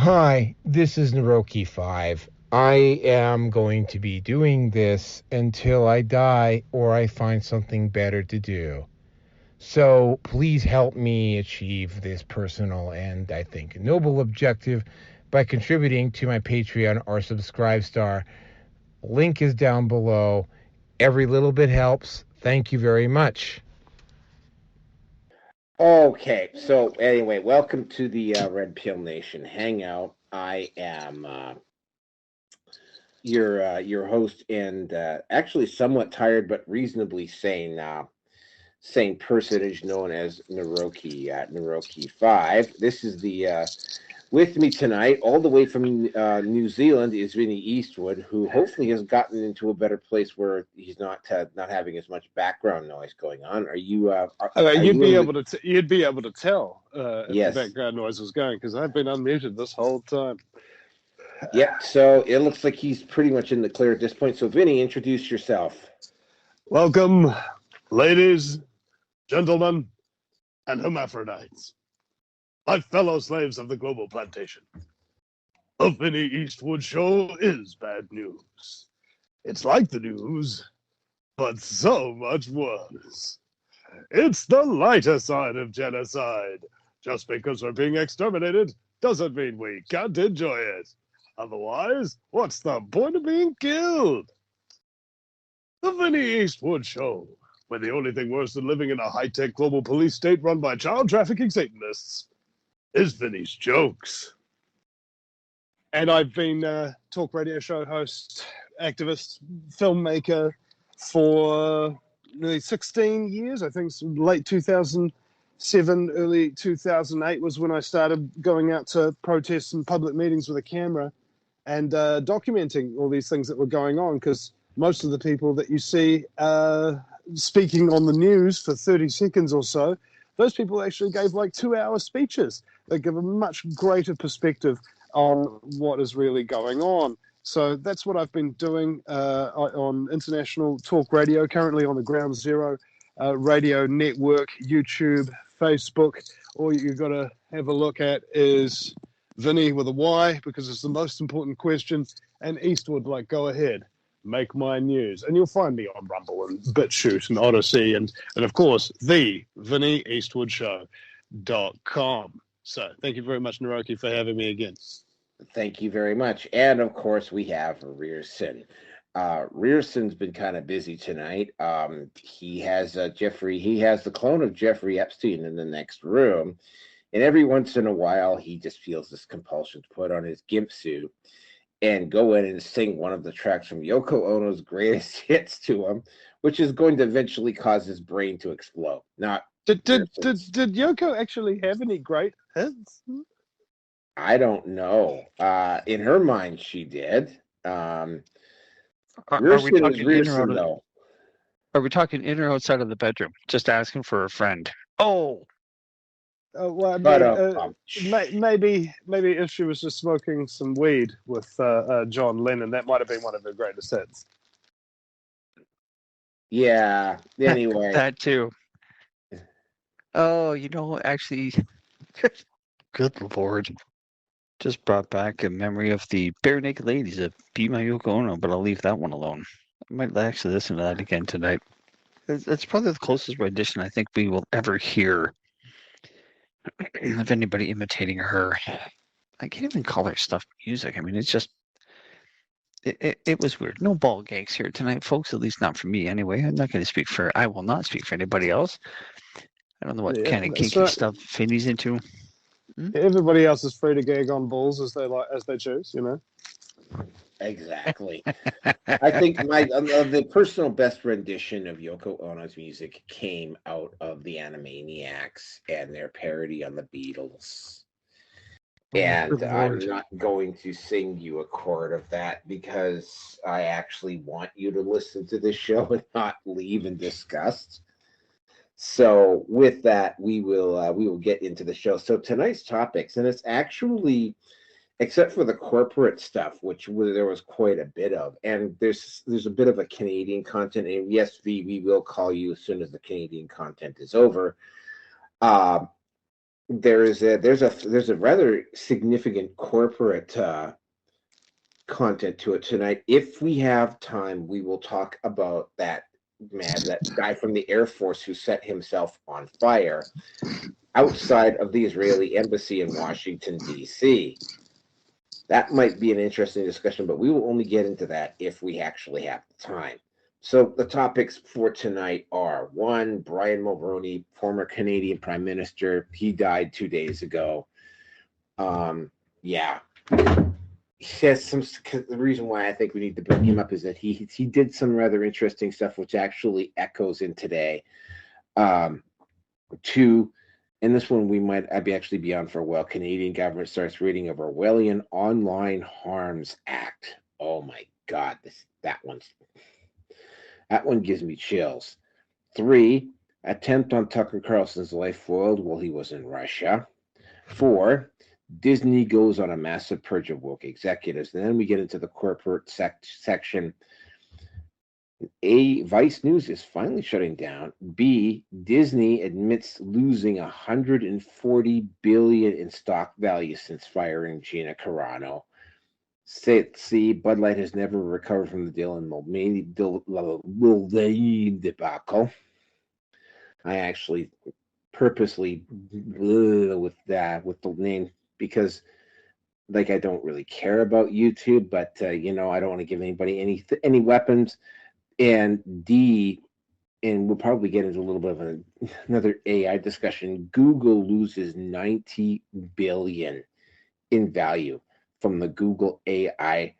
Hi, this is Naroki5. I am going to be doing this until I die or I find something better to do. So please help me achieve this personal and, I think, noble objective by contributing to my Patreon or Subscribestar. Link is down below. Every little bit helps. Thank you very much. Okay, so anyway, welcome to the Red Pill Nation Hangout. I am your host and actually somewhat tired but reasonably sane personage known as Naroki 5. This is the with me tonight, all the way from New Zealand, is Vinny Eastwood, who hopefully has gotten into a better place where he's not having as much background noise going on. Are you? You'd be able to tell if Yes. the background noise was going, because I've been unmuted this whole time. Yep. So it looks like he's pretty much in the clear at this point. So Vinny, introduce yourself. Welcome, ladies, gentlemen, and hermaphrodites, my fellow slaves of the global plantation. The Vinny Eastwood Show is bad news. It's like the news, but so much worse. It's the lighter side of genocide. Just because we're being exterminated doesn't mean we can't enjoy it. Otherwise, what's the point of being killed? The Vinny Eastwood Show, where the only thing worse than living in a high-tech global police state run by child trafficking Satanists is Vinny's jokes. And I've been talk radio show host, activist, filmmaker for nearly 16 years. I think late 2007, early 2008 was when I started going out to protests and public meetings with a camera and documenting all these things that were going on, because most of the people that you see speaking on the news for 30 seconds or so, those people actually gave like 2-hour speeches. They give a much greater perspective on what is really going on. So that's what I've been doing on international talk radio, currently on the Ground Zero radio network, YouTube, Facebook. All you've got to have a look at is Vinny with a Y, because it's the most important question, and Eastwood, like, go ahead, make my news. And you'll find me on Rumble and BitChute and Odyssey and of course, the VinnyEastwoodShow.com. So thank you very much, Naroki, for having me again. Thank you very much. And of course, we have Rearson. Rearson's been kind of busy tonight. He has the clone of Jeffrey Epstein in the next room. And every once in a while, he just feels this compulsion to put on his gimp suit and go in and sing one of the tracks from Yoko Ono's greatest hits to him, which is going to eventually cause his brain to explode. Did Yoko actually have any great hits? I don't know. In her mind, she did. Are we talking in or outside of the bedroom? Just asking for a friend. Oh. Well, maybe if she was just smoking some weed with John Lennon, that might have been one of her greatest hits. Yeah. Anyway, that too. Oh, actually, good Lord, just brought back a memory of the Bare Naked Ladies of Be My Yoko Ono, but I'll leave that one alone. I might actually listen to that again tonight. It's probably the closest rendition I think we will ever hear of anybody imitating her. I can't even call her stuff music. I mean, it's just, it was weird. No ball gags here tonight, folks, at least not for me anyway. I will not speak for anybody else. I don't know what kind of kinky stuff Finney's into. Everybody else is free to gag on balls as they choose, Exactly. I think the personal best rendition of Yoko Ono's music came out of the Animaniacs and their parody on the Beatles. And I'm not going to sing you a chord of that because I actually want you to listen to this show and not leave in disgust. So with that, we will get into the show. So tonight's topics, and it's actually, except for the corporate stuff, which there was quite a bit of, and there's a bit of a Canadian content. And yes, we will call you as soon as the Canadian content is over. there's a rather significant corporate content to it tonight. If we have time, we will talk about that guy from the Air Force who set himself on fire outside of the Israeli embassy in Washington, D.C. That might be an interesting discussion, but we will only get into that if we actually have the time. So the topics for tonight are: one, Brian Mulroney, former Canadian Prime Minister. He died 2 days ago. Yeah. He has the reason why I think we need to bring him up is that he did some rather interesting stuff, which actually echoes in today. Two, and this one I'd actually be on for a while. Canadian government starts reading of Orwellian Online Harms Act. Oh my God, that one gives me chills. 3, attempt on Tucker Carlson's life foiled while he was in Russia. 4, Disney goes on a massive purge of woke executives. And then we get into the corporate section. A, Vice News is finally shutting down. B, Disney admits losing $140 billion in stock value since firing Gina Carano. C, Bud Light has never recovered from the Dylan Mulvaney debacle. I actually purposely with the name because I don't really care about YouTube, but I don't want to give anybody any weapons. And D, and we'll probably get into a little bit of another AI discussion. Google loses $90 billion in value from the Google AI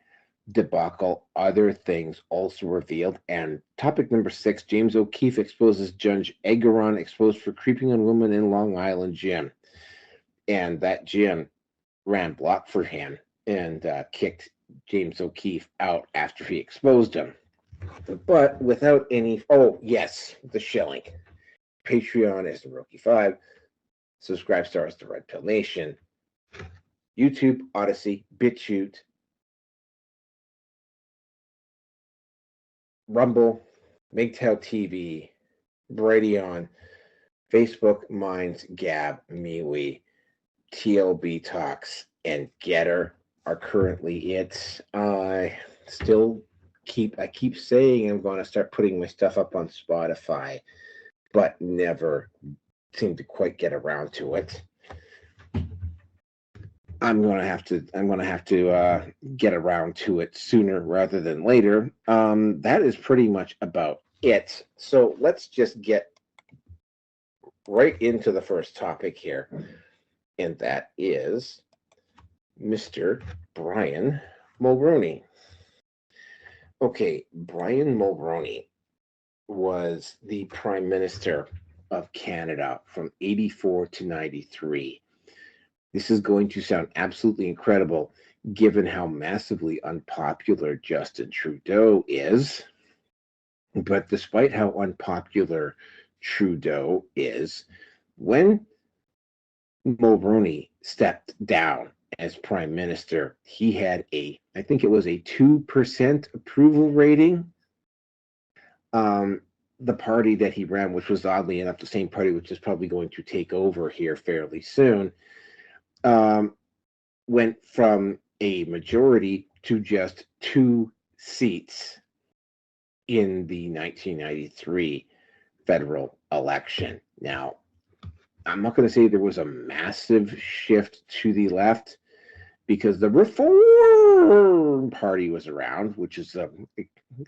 debacle. Other things also revealed. And topic number 6, James O'Keefe exposes Judge Engoron exposed for creeping on women in Long Island gym. And that gym ran block for him and kicked James O'Keefe out after he exposed him. But without any... Oh, yes, the shilling. Patreon is the Roki 5. Subscribe stars to Red Pill Nation. YouTube, Odyssey, BitChute, Rumble, MGTOW TV, Brighteon, Facebook, Minds, Gab, MeWe, TLB Talks, and Getter are currently it. I keep saying I'm going to start putting my stuff up on Spotify, but never seem to quite get around to it. I'm gonna have to get around to it sooner rather than later. That is pretty much about it. So let's just get right into the first topic here, and that is Mr. Brian Mulroney. Okay, Brian Mulroney was the Prime Minister of Canada from 84 to 93. This is going to sound absolutely incredible given how massively unpopular Justin Trudeau is. But despite how unpopular Trudeau is, when Mulroney stepped down as Prime Minister, he had I think it was a 2% approval rating. The party that he ran, which was oddly enough the same party which is probably going to take over here fairly soon, went from a majority to just 2 seats in the 1993 federal election. Now, I'm not going to say there was a massive shift to the left because the Reform Party was around, which is a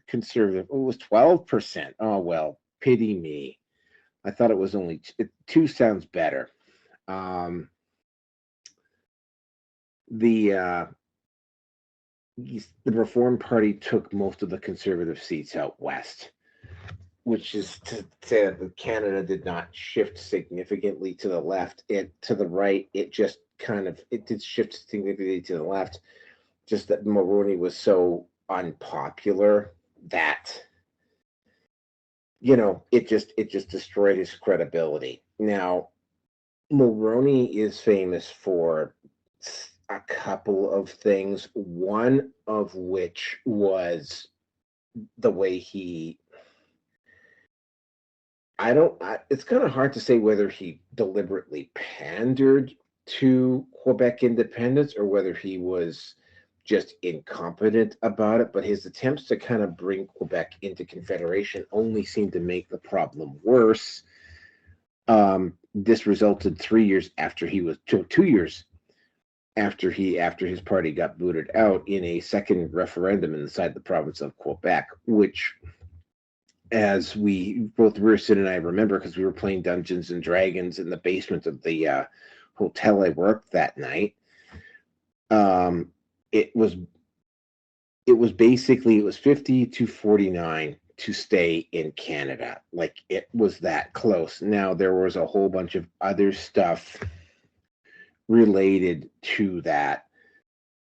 conservative. It was 12%. Oh, well, pity me. I thought it was only 2 sounds better. The Reform Party took most of the conservative seats out west, which is to say that Canada did not shift significantly to the left. To the right, it just it did shift significantly to the left. Just that Mulroney was so unpopular that it just destroyed his credibility. Now, Mulroney is famous for a couple of things, one of which was the way he It's kind of hard to say whether he deliberately pandered to Quebec independence or whether he was just incompetent about it. But his attempts to kind of bring Quebec into Confederation only seemed to make the problem worse. This resulted 3 years after he was 2 years after his party got booted out in a second referendum inside the province of Quebec, which, as we both Rierson and I remember, because we were playing Dungeons and Dragons in the basement of the hotel I worked that night. It was basically 50-49 to stay in Canada. Like, it was that close. Now, there was a whole bunch of other stuff related to that,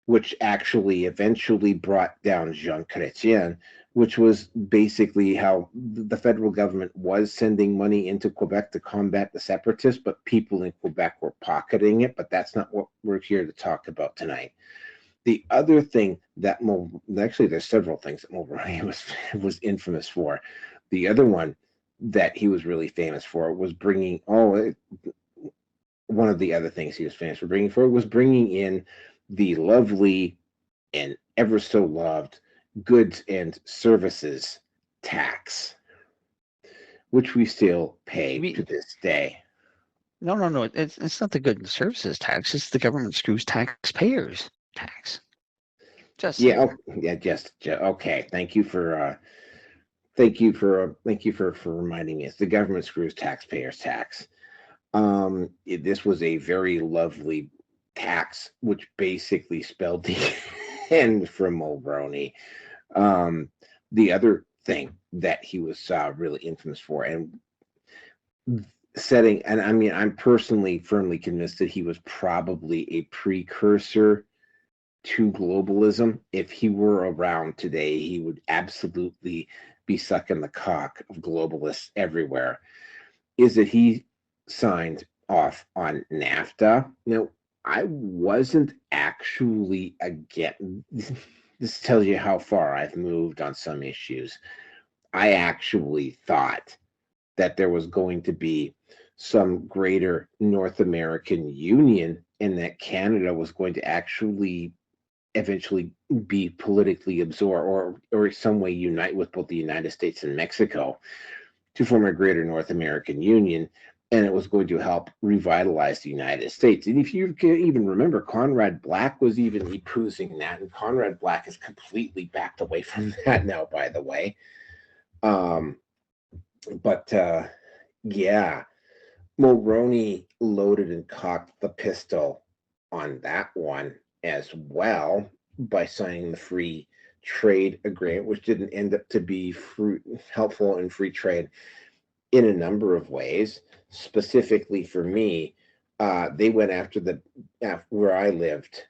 which actually eventually brought down Jean Chrétien, which was basically how the federal government was sending money into Quebec to combat the separatists, but people in Quebec were pocketing it. But that's not what we're here to talk about tonight. The other thing that actually, there's several things that Mulroney was infamous for. The other one that he was really famous for was bringing. One of the other things he was famous for was bringing in the lovely and ever so loved goods and services tax, which we still pay to this day. No. It's not the goods and services tax. It's the government screws taxpayers tax. Just okay. Thank you for reminding me. It's the government screws taxpayers tax. This was a very lovely tax, which basically spelled the end from Mulroney. The other thing that he was really infamous for, and I'm personally firmly convinced that he was probably a precursor to globalism. If he were around today, he would absolutely be sucking the cock of globalists everywhere, is that he signed off on NAFTA. Now, I wasn't actually this tells you how far I've moved on some issues. I actually thought that there was going to be some greater North American union and that Canada was going to actually eventually be politically absorbed or in some way unite with both the United States and Mexico to form a greater North American union, and it was going to help revitalize the United States. And if you can even remember, Conrad Black was even opposing that, and Conrad Black has completely backed away from that now, by the way. Mulroney loaded and cocked the pistol on that one as well by signing the free trade agreement, which didn't end up to be helpful in free trade in a number of ways. Specifically for me, they went after where I lived,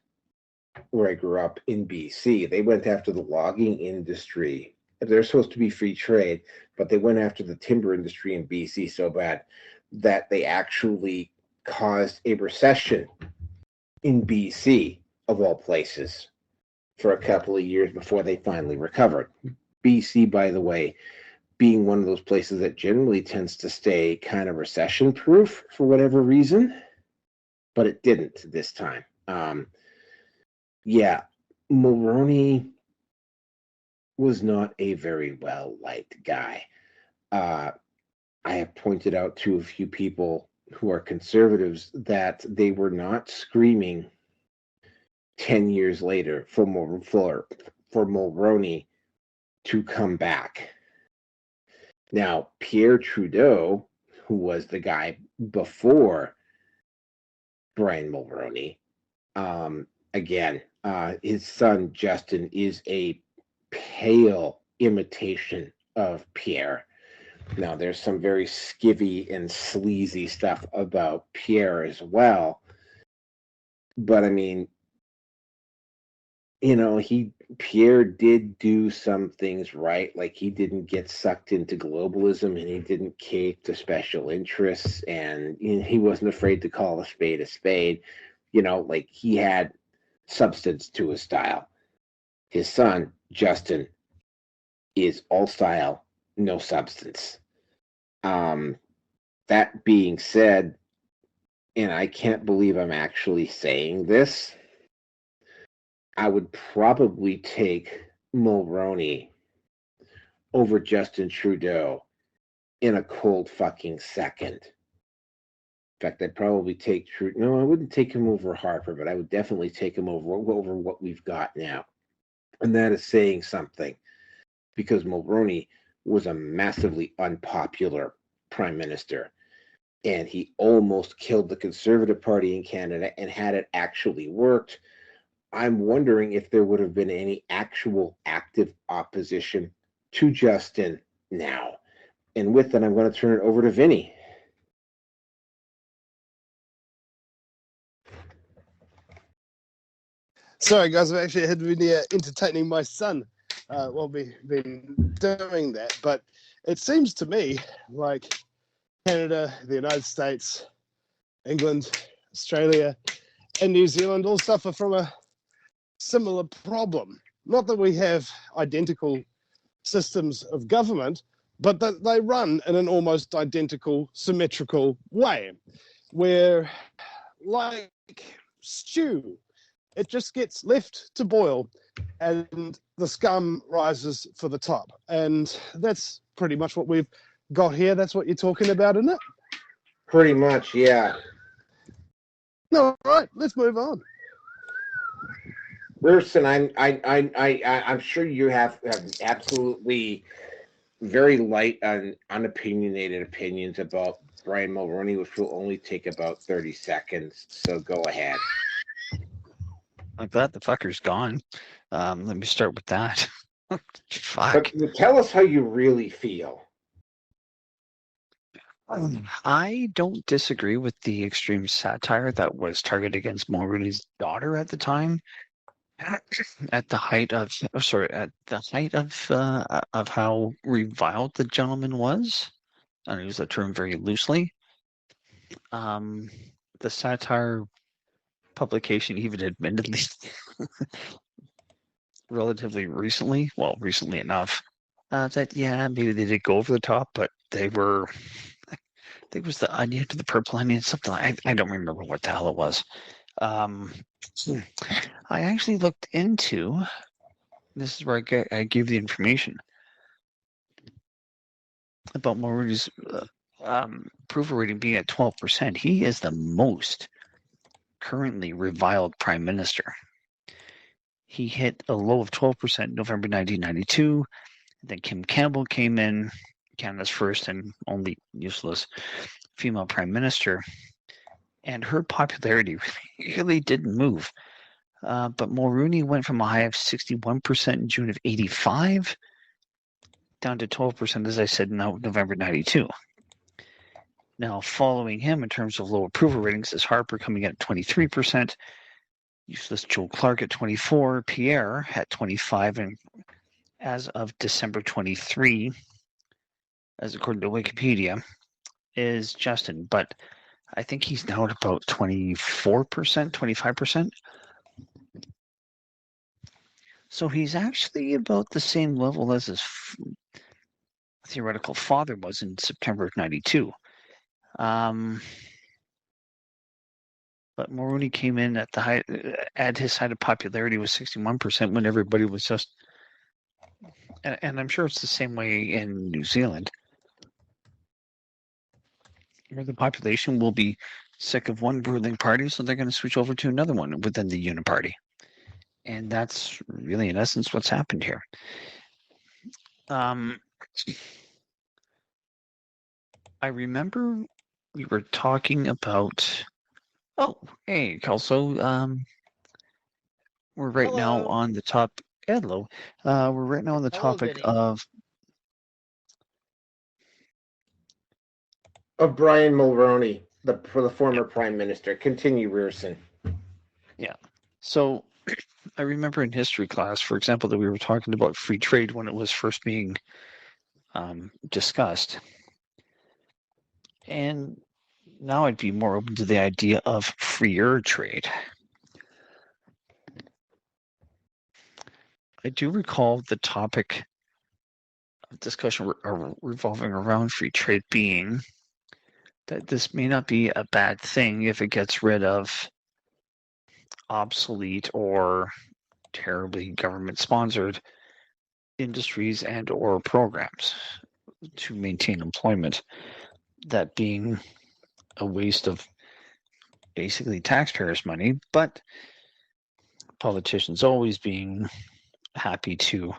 where I grew up in BC. They went after the logging industry. They're supposed to be free trade, but they went after the timber industry in BC so bad that they actually caused a recession in BC, of all places, for a couple of years before they finally recovered. BC, by the way, being one of those places that generally tends to stay kind of recession-proof for whatever reason, but it didn't this time. Mulroney was not a very well-liked guy. I have pointed out to a few people who are conservatives that they were not screaming 10 years later for Mulroney to come back. Now, Pierre Trudeau, who was the guy before Brian Mulroney, his son Justin is a pale imitation of Pierre. Now, there's some very skivvy and sleazy stuff about Pierre as well. But I mean, Pierre did do some things right. Like, he didn't get sucked into globalism, and he didn't cave to special interests, and he wasn't afraid to call a spade a spade. Like, he had substance to his style. His son, Justin, is all style, no substance. That being said, and I can't believe I'm actually saying this, I would probably take Mulroney over Justin Trudeau in a cold fucking second. In fact, I'd probably take Trudeau. No, I wouldn't take him over Harper, but I would definitely take him over what we've got now. And that is saying something, because Mulroney was a massively unpopular prime minister, and he almost killed the Conservative Party in Canada. And had it actually worked, I'm wondering if there would have been any actual active opposition to Justin now. And with that, I'm going to turn it over to Vinny. Sorry, guys, I've actually had been entertaining my son while we've been doing that. But it seems to me like Canada, the United States, England, Australia, and New Zealand all suffer from a similar problem. Not that we have identical systems of government, but that they run in an almost identical, symmetrical way, where, like stew, it just gets left to boil and the scum rises for the top. And that's pretty much what we've got here. That's what you're talking about, isn't it? Pretty much, yeah. No, right, let's move on. Wilson, I'm sure you have absolutely very light and unopinionated opinions about Brian Mulroney, which will only take about 30 seconds. So go ahead. I'm glad the fucker's gone. Let me start with that. Fuck. But tell us how you really feel. I don't disagree with the extreme satire that was targeted against Mulroney's daughter at the time. At the height of how reviled the gentleman was. I use that term very loosely. The satire publication even admittedly relatively recently enough, that maybe they did go over the top, but they were, I think it was the Onion to the Purple Onion, something like, I don't remember what the hell it was. I actually looked into, this is where I gave the information about Mulroney's approval rating being at 12%. He is the most currently reviled prime minister. He hit a low of 12% in November 1992. Then Kim Campbell came in, Canada's first and only useless female prime minister, and her popularity really didn't move. But Mulroney went from a high of 61% in June of 85 down to 12%, as I said, in November 92. Now, following him in terms of low approval ratings is Harper coming in at 23%, useless Joe Clark at 24, Pierre at 25, and as of December 23, as according to Wikipedia, is Justin. But I think he's now at about 24%, 25%. So he's actually about the same level as his theoretical father was in September of 92. But Mulroney came in at the high, at his height of popularity was 61% when everybody was just, and I'm sure it's the same way in New Zealand, where the population will be sick of one ruling party, so they're going to switch over to another one within the Uniparty. And that's really, in essence, what's happened here. I remember we were talking about. Oh, hey, Kelso. We're right now on the top. Hello. We're right now on the topic of Brian Mulroney, the former prime minister. Continue, Rearson. Yeah. So I remember in history class, for example, that we were talking about free trade when it was first being discussed. And now I'd be more open to the idea of freer trade. I do recall the topic discussion revolving around free trade being that this may not be a bad thing if it gets rid of obsolete or terribly government-sponsored industries and or programs to maintain employment, that being a waste of basically taxpayers' money, but politicians always being happy to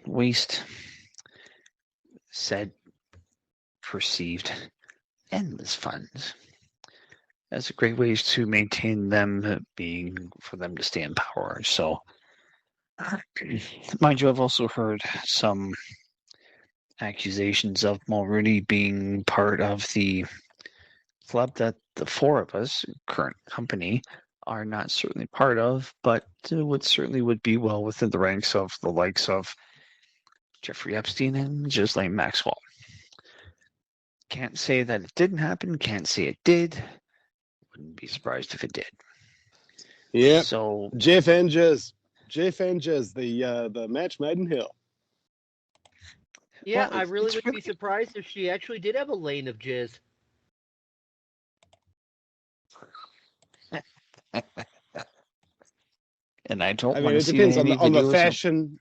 waste said perceived endless funds as a great ways to maintain them being for them to stay in power. So, mind you, I've also heard some accusations of Mulroney being part of the club that the four of us, current company, are not certainly part of, but would be well within the ranks of the likes of Jeffrey Epstein and Ghislaine Maxwell. Can't say that it didn't happen. Can't say it did. Wouldn't be surprised if it did. Yeah. So Jeff Angers, the match made in hell. Yeah, Well, I really it's would be surprised if she actually did have a lane of jizz. And I don't I want mean, to it see depends any on the videos of- fashion.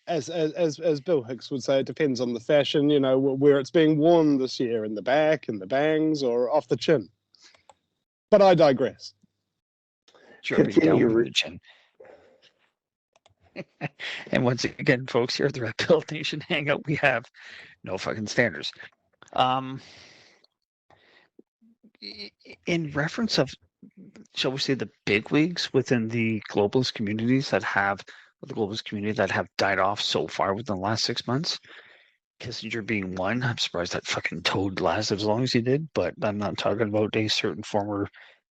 As Bill Hicks would say, it depends on the fashion. You know, where it's being worn this year, in the back, in the bangs, or off the chin. But I digress. dripping down Continue. from the chin. And once again, folks, here at the Red Pill Nation Hangout, we have no fucking standards. In reference of, shall we say, the bigwigs within the globalist communities that have, the globalist community that have died off so far within the last 6 months, Kissinger being one. I'm surprised that fucking toad lasted as long as he did, but I'm not talking about a certain former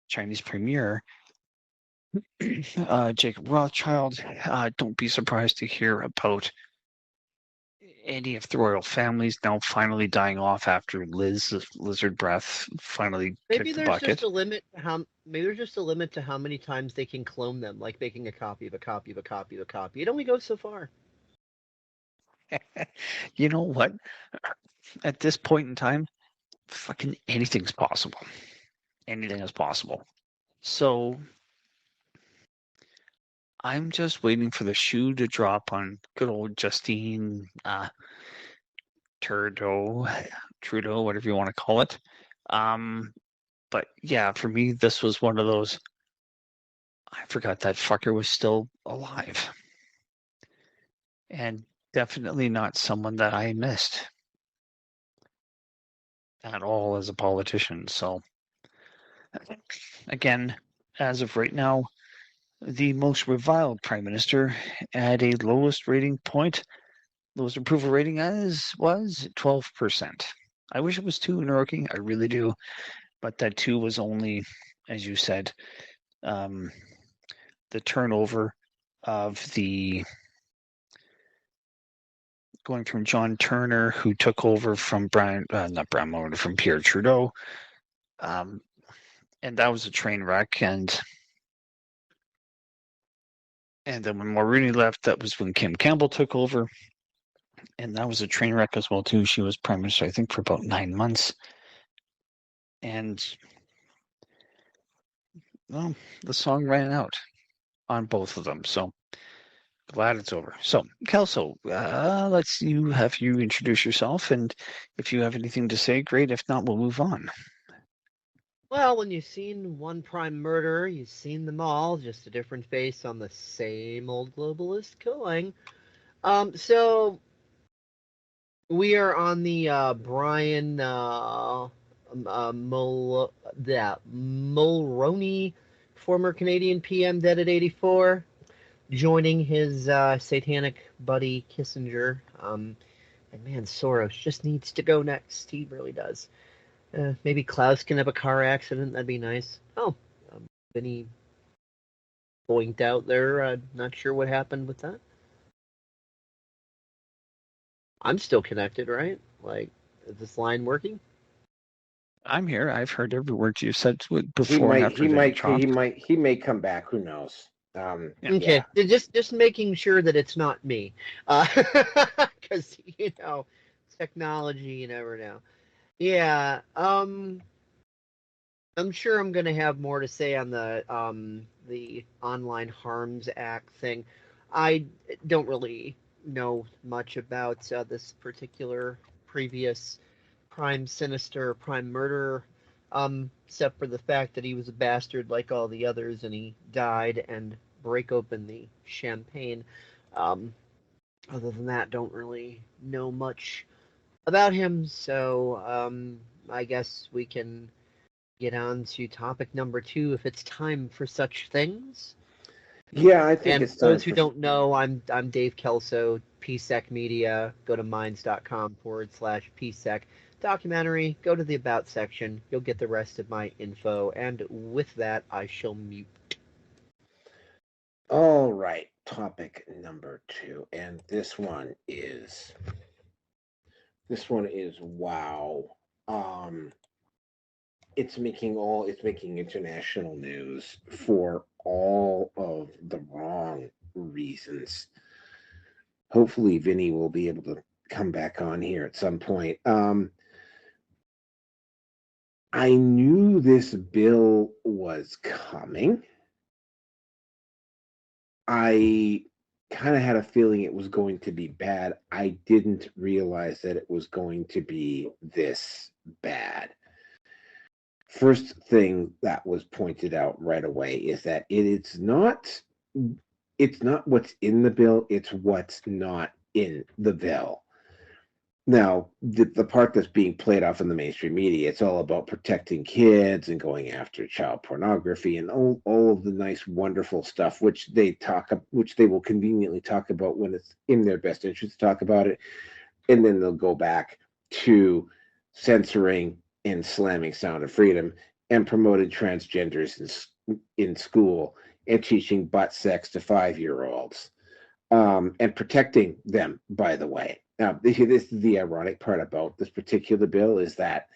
Chinese premier. Jacob Rothschild. Don't be surprised to hear about any of the royal families now finally dying off after Liz Lizard Breath finally Maybe kicked the there's bucket. just a limit to how many times they can clone them, like making a copy of a copy of a copy of a copy. It only goes so far. You know what? At this point in time, fucking anything's possible. Anything is possible. So I'm just waiting for the shoe to drop on good old Justine Trudeau, whatever you want to call it. But yeah, for me, this was one of those. I forgot that fucker was still alive, and definitely not someone that I missed at all as a politician. So again, as of right now, the most reviled prime minister at a lowest approval rating was 12%. I wish it was 2 in Roking. I really do. But that 2 was only, as you said, the turnover of the going from John Turner, who took over from from Pierre Trudeau. And that was a train wreck. And then when Mulroney left, that was when Kim Campbell took over. And that was a train wreck as well, too. She was prime minister, I think, for about 9 months. And well, the song ran out on both of them. So glad it's over. So, Kelso, let's you introduce yourself. And if you have anything to say, great. If not, we'll move on. Well, when you've seen one prime murderer, you've seen them all, just a different face on the same old globalist coin. So we are on the Brian Mulroney, former Canadian PM, dead at 84, joining his satanic buddy Kissinger. And man, Soros just needs to go next. He really does. Maybe Klaus can have a car accident. That'd be nice. Oh, Vinny boinked out there. Not sure what happened with that. I'm still connected, right? Like, is this line working? I'm here. I've heard every word you said He before and might, after he the might, drop. he may come back. Who knows? Yeah. Okay, Yeah. just making sure that it's not me, because technology, you never know. Yeah, I'm sure I'm gonna have more to say on the Online Harms Act thing. I don't really know much about this particular previous prime sinister, prime murderer, except for the fact that he was a bastard like all the others, and he died. And break open the champagne. Um, Other than that, don't really know much about him. So I guess we can get on to topic number 2 if it's time for such things. Yeah, I think And it's for time those who for. don't know, I'm Dave Kelso, PSEC Media. Go to minds.com/PSEC documentary. Go to the About section. You'll get the rest of my info. And with that, I shall mute. All right, topic number 2, and this one is wow. It's making international news for all of the wrong reasons. Hopefully, Vinny will be able to come back on here at some point. I knew this bill was coming. I kind of had a feeling it was going to be bad. I didn't realize that it was going to be this bad. First thing that was pointed out right away is that it's not what's in the bill, it's what's not in the bill. Now, the part that's being played off in the mainstream media, it's all about protecting kids and going after child pornography and all of the nice, wonderful stuff, which they will conveniently talk about when it's in their best interest to talk about it, and then they'll go back to censoring and slamming Sound of Freedom and promoting transgenders in school and teaching butt sex to 5-year-olds. And protecting them, by the way. Now, this is the ironic part about this particular bill is that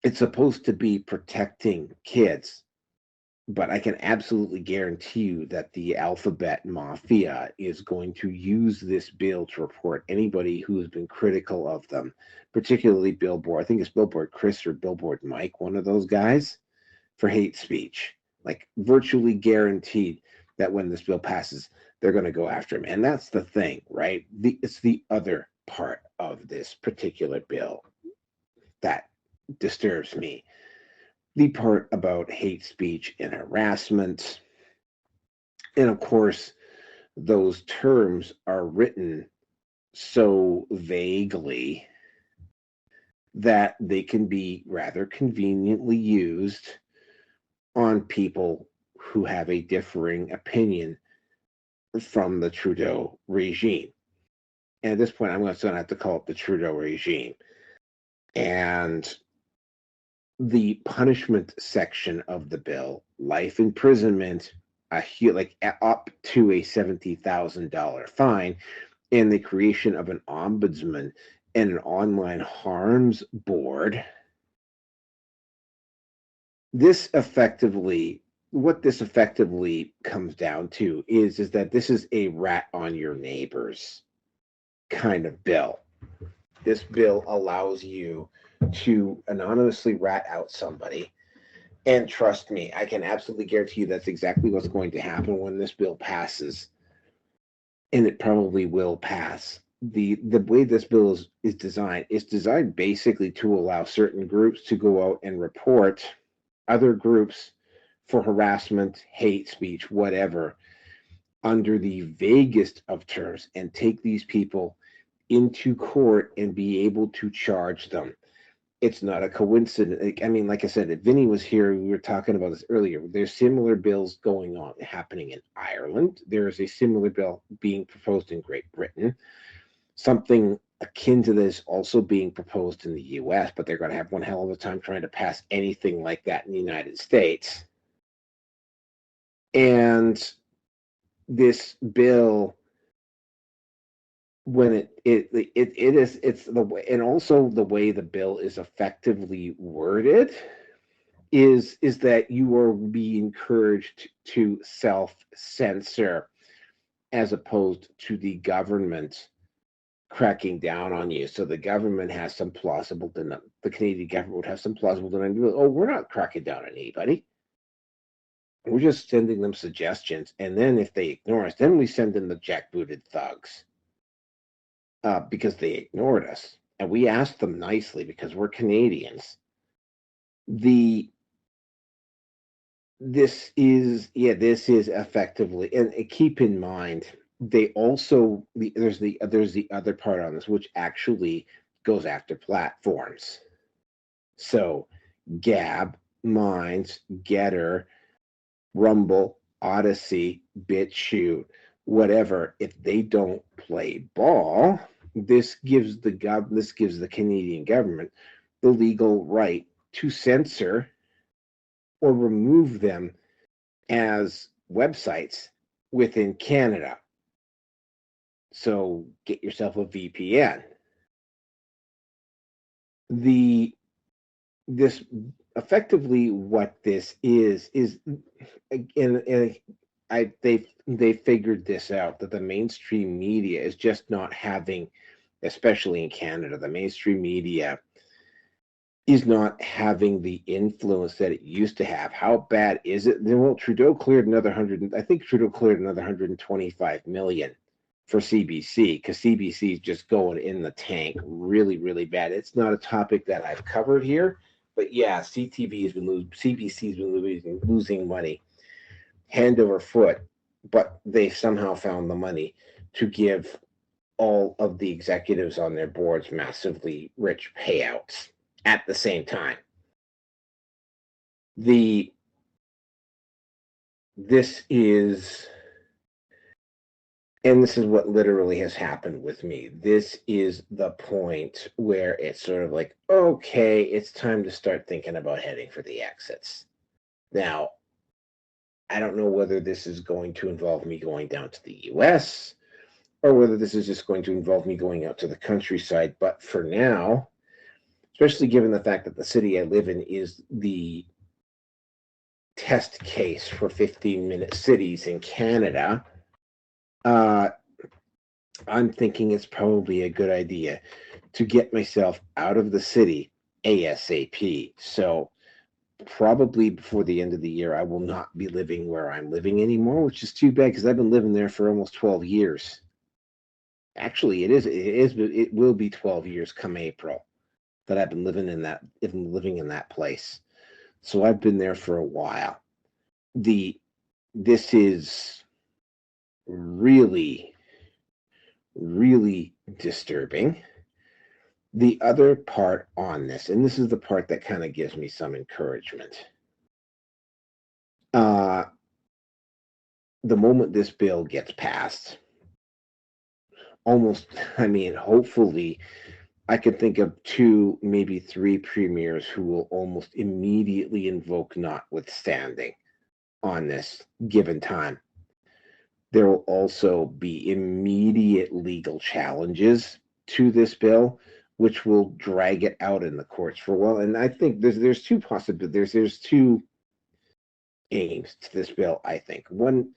it's supposed to be protecting kids, but I can absolutely guarantee you that the alphabet mafia is going to use this bill to report anybody who has been critical of them, particularly Billboard. I think it's Billboard Chris or Billboard Mike, one of those guys, for hate speech. Like, virtually guaranteed that when this bill passes, they're going to go after him. And that's the thing, right? It's the other part of this particular bill that disturbs me. The part about hate speech and harassment. And of course, those terms are written so vaguely that they can be rather conveniently used on people who have a differing opinion from the Trudeau regime. And at this point, I'm going to have to call it the Trudeau regime. And the punishment section of the bill, life imprisonment, up to a $70,000 fine, and the creation of an ombudsman and an online harms board. What this effectively comes down to is that this is a rat on your neighbors kind of bill. This bill allows you to anonymously rat out somebody. And trust me, I can absolutely guarantee you that's exactly what's going to happen when this bill passes. And it probably will pass. The way this bill is designed, it's designed basically to allow certain groups to go out and report other groups for harassment, hate speech, whatever, under the vaguest of terms, and take these people into court and be able to charge them. It's not a coincidence. I mean, like I said, if Vinny was here, we were talking about this earlier. There's similar bills happening in Ireland. There is a similar bill being proposed in Great Britain. Something akin to this also being proposed in the U.S., but they're going to have one hell of a time trying to pass anything like that in the United States. And this bill, when it's the way, and also the way the bill is effectively worded, is that you are being encouraged to self-censor as opposed to the government cracking down on you. So the government has some plausible the Canadian government would have some plausible denial. Oh, we're not cracking down on anybody. We're just sending them suggestions, and then if they ignore us, then we send in the jackbooted thugs because they ignored us, and we asked them nicely because we're Canadians. This is effectively, and keep in mind they also there's the other part on this which actually goes after platforms. So Gab, Minds, Getter, Rumble, Odyssey, BitChute, whatever, if they don't play ball, this gives the Canadian government the legal right to censor or remove them as websites within Canada. So get yourself a VPN. This effectively what this is again, they figured this out, that the mainstream media is just not having, especially in Canada, the mainstream media is not having the influence that it used to have. How bad is it? Well, Trudeau cleared another 125 million for CBC, because CBC is just going in the tank really, really bad. It's not a topic that I've covered here, but yeah, CBC has been losing money hand over foot, but they somehow found the money to give all of the executives on their boards massively rich payouts at the same time. This is what literally has happened with me. This is the point where it's sort of like, okay, it's time to start thinking about heading for the exits. Now, I don't know whether this is going to involve me going down to the US or whether this is just going to involve me going out to the countryside. But for now, especially given the fact that the city I live in is the test case for 15-minute cities in Canada, I'm thinking it's probably a good idea to get myself out of the city ASAP. So probably before the end of the year, I will not be living where I'm living anymore, which is too bad because I've been living there for almost 12 years. Actually, it will be 12 years come April that I've been living in that place. So I've been there for a while. This is really, really disturbing. The other part on this, and this is the part that kind of gives me some encouragement. The moment this bill gets passed, hopefully, I could think of 2, maybe 3 premiers who will almost immediately invoke notwithstanding on this given time. There will also be immediate legal challenges to this bill, which will drag it out in the courts for a while. And I think there's 2 possibilities. There's 2 aims to this bill, I think. One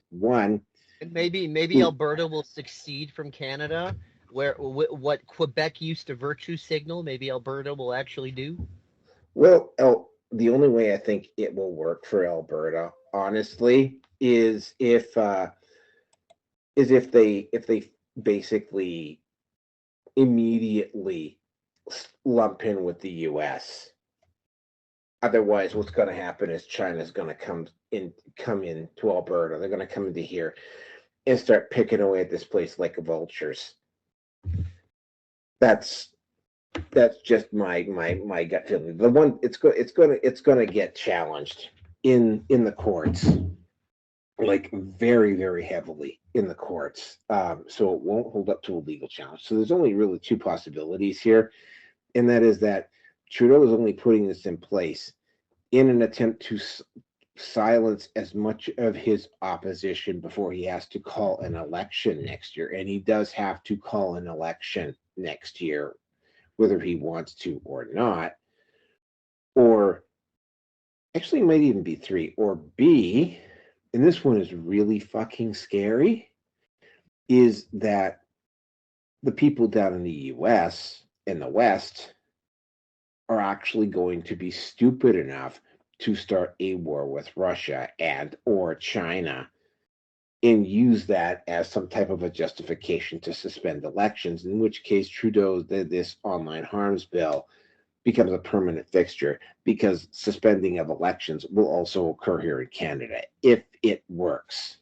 and maybe Alberta will succeed from Canada, where what Quebec used to virtue signal, maybe Alberta will actually do. Well, the only way I think it will work for Alberta, honestly, is if they basically immediately lump in with the US. Otherwise, what's going to happen is China's going to come in to Alberta. They're going to come into here and start picking away at this place like vultures. That's just my gut feeling. The one it's going to get challenged in the courts, like very, very heavily in the courts. So it won't hold up to a legal challenge. So there's only really 2 possibilities here, and that is that Trudeau is only putting this in place in an attempt to silence as much of his opposition before he has to call an election next year. And he does have to call an election next year, whether he wants to or not. Actually, it might even be 3. Or B, and this one is really fucking scary, is that the people down in the US, in the West, are actually going to be stupid enough to start a war with Russia and or China and use that as some type of a justification to suspend elections, in which case Trudeau's this online harms bill becomes a permanent fixture, because suspending of elections will also occur here in Canada if it works.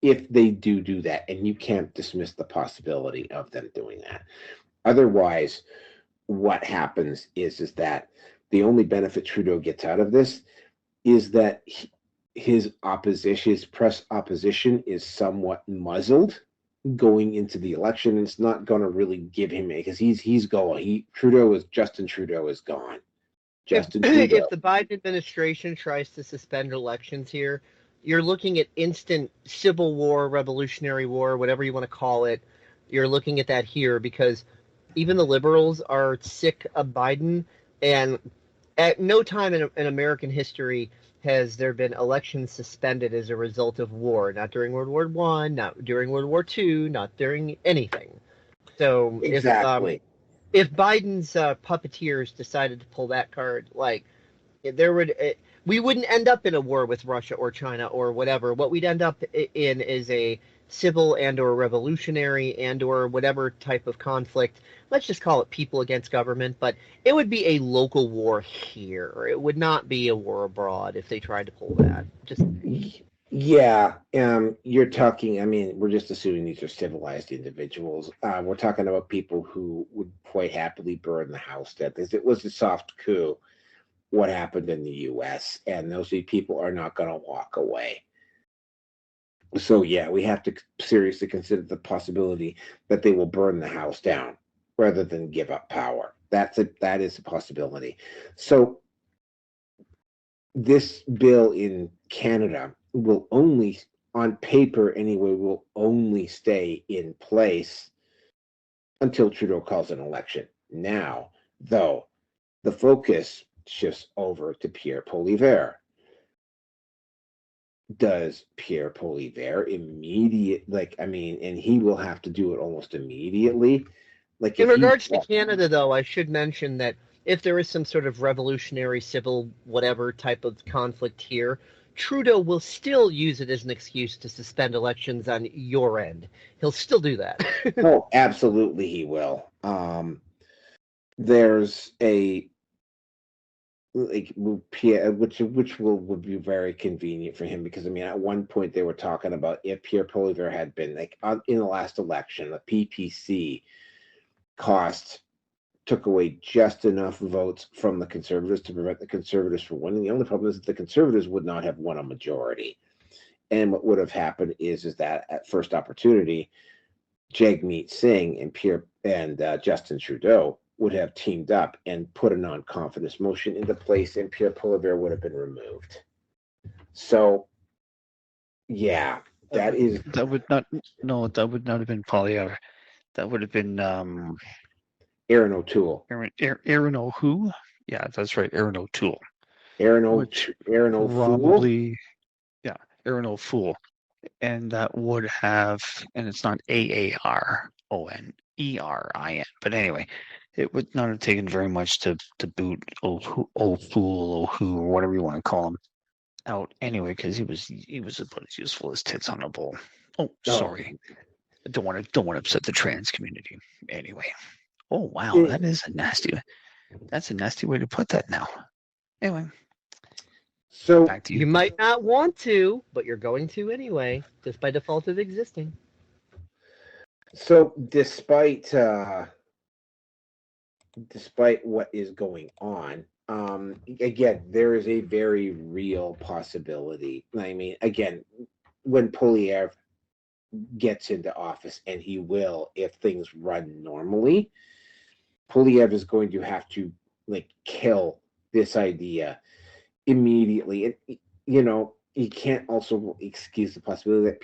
If they do that, and you can't dismiss the possibility of them doing that. Otherwise, what happens is that the only benefit Trudeau gets out of this is that his press opposition is somewhat muzzled going into the election. It's not going to really give him a, because he's going. Justin Trudeau is gone. Justin Trudeau. If the Biden administration tries to suspend elections here, you're looking at instant civil war, revolutionary war, whatever you want to call it. You're looking at that here because even the liberals are sick of Biden, and at no time in American history has there been elections suspended as a result of war. Not during World War I, not during World War II, not during anything. So exactly. If Biden's puppeteers decided to pull that card, like we wouldn't end up in a war with Russia or China or whatever. What we'd end up in is a civil and or revolutionary and or whatever type of conflict. Let's just call it people against government, but it would be a local war here. It would not be a war abroad if they tried to pull that. Yeah, you're talking, I mean, we're just assuming these are civilized individuals. We're talking about people who would quite happily burn the house down. It was a soft coup, what happened in the U.S., and those people are not going to walk away. So, yeah, we have to seriously consider the possibility that they will burn the house down rather than give up power. That is a possibility. So, this bill in Canada will only, on paper anyway, will only stay in place until Trudeau calls an election. Now, though, the focus shifts over to Pierre Poilievre. Does Pierre Poilievre and he will have to do it almost immediately. Like, in regards to Canada, though, I should mention that if there is some sort of revolutionary, civil, whatever type of conflict here, Trudeau will still use it as an excuse to suspend elections on your end. He'll still do that. Oh, absolutely he will. There's a which will be very convenient for him, because I mean, at one point they were talking about if Pierre Poilievre had been in the last election, the PPC took away just enough votes from the Conservatives to prevent the Conservatives from winning. The only problem is that the Conservatives would not have won a majority. And what would have happened is that at first opportunity, Jagmeet Singh and Justin Trudeau would have teamed up and put a non-confidence motion into place, and Pierre Poilievre would have been removed. So, yeah, that would not have been Poilievre. That would have been Aaron O'Toole. Aaron O'Who? Yeah, that's right, Aaron O'Toole. Aaron O'Fool? Yeah, Aaron O'Fool. And that would have, and it's not AARONERIN, but anyway, it would not have taken very much to boot O'Fool, O'Who, or whatever you want to call him, out anyway, because he was about as useful as tits on a bowl. Oh, sorry. I don't want to upset the trans community. Anyway. Oh wow, that's a nasty way to put that now. Anyway. So back to you. You might not want to, but you're going to anyway, just by default of existing. So despite what is going on, again, there is a very real possibility. I mean, again, when Poilievre gets into office, and he will if things run normally, Poilievre is going to have to kill this idea immediately. And he can't also excuse the possibility that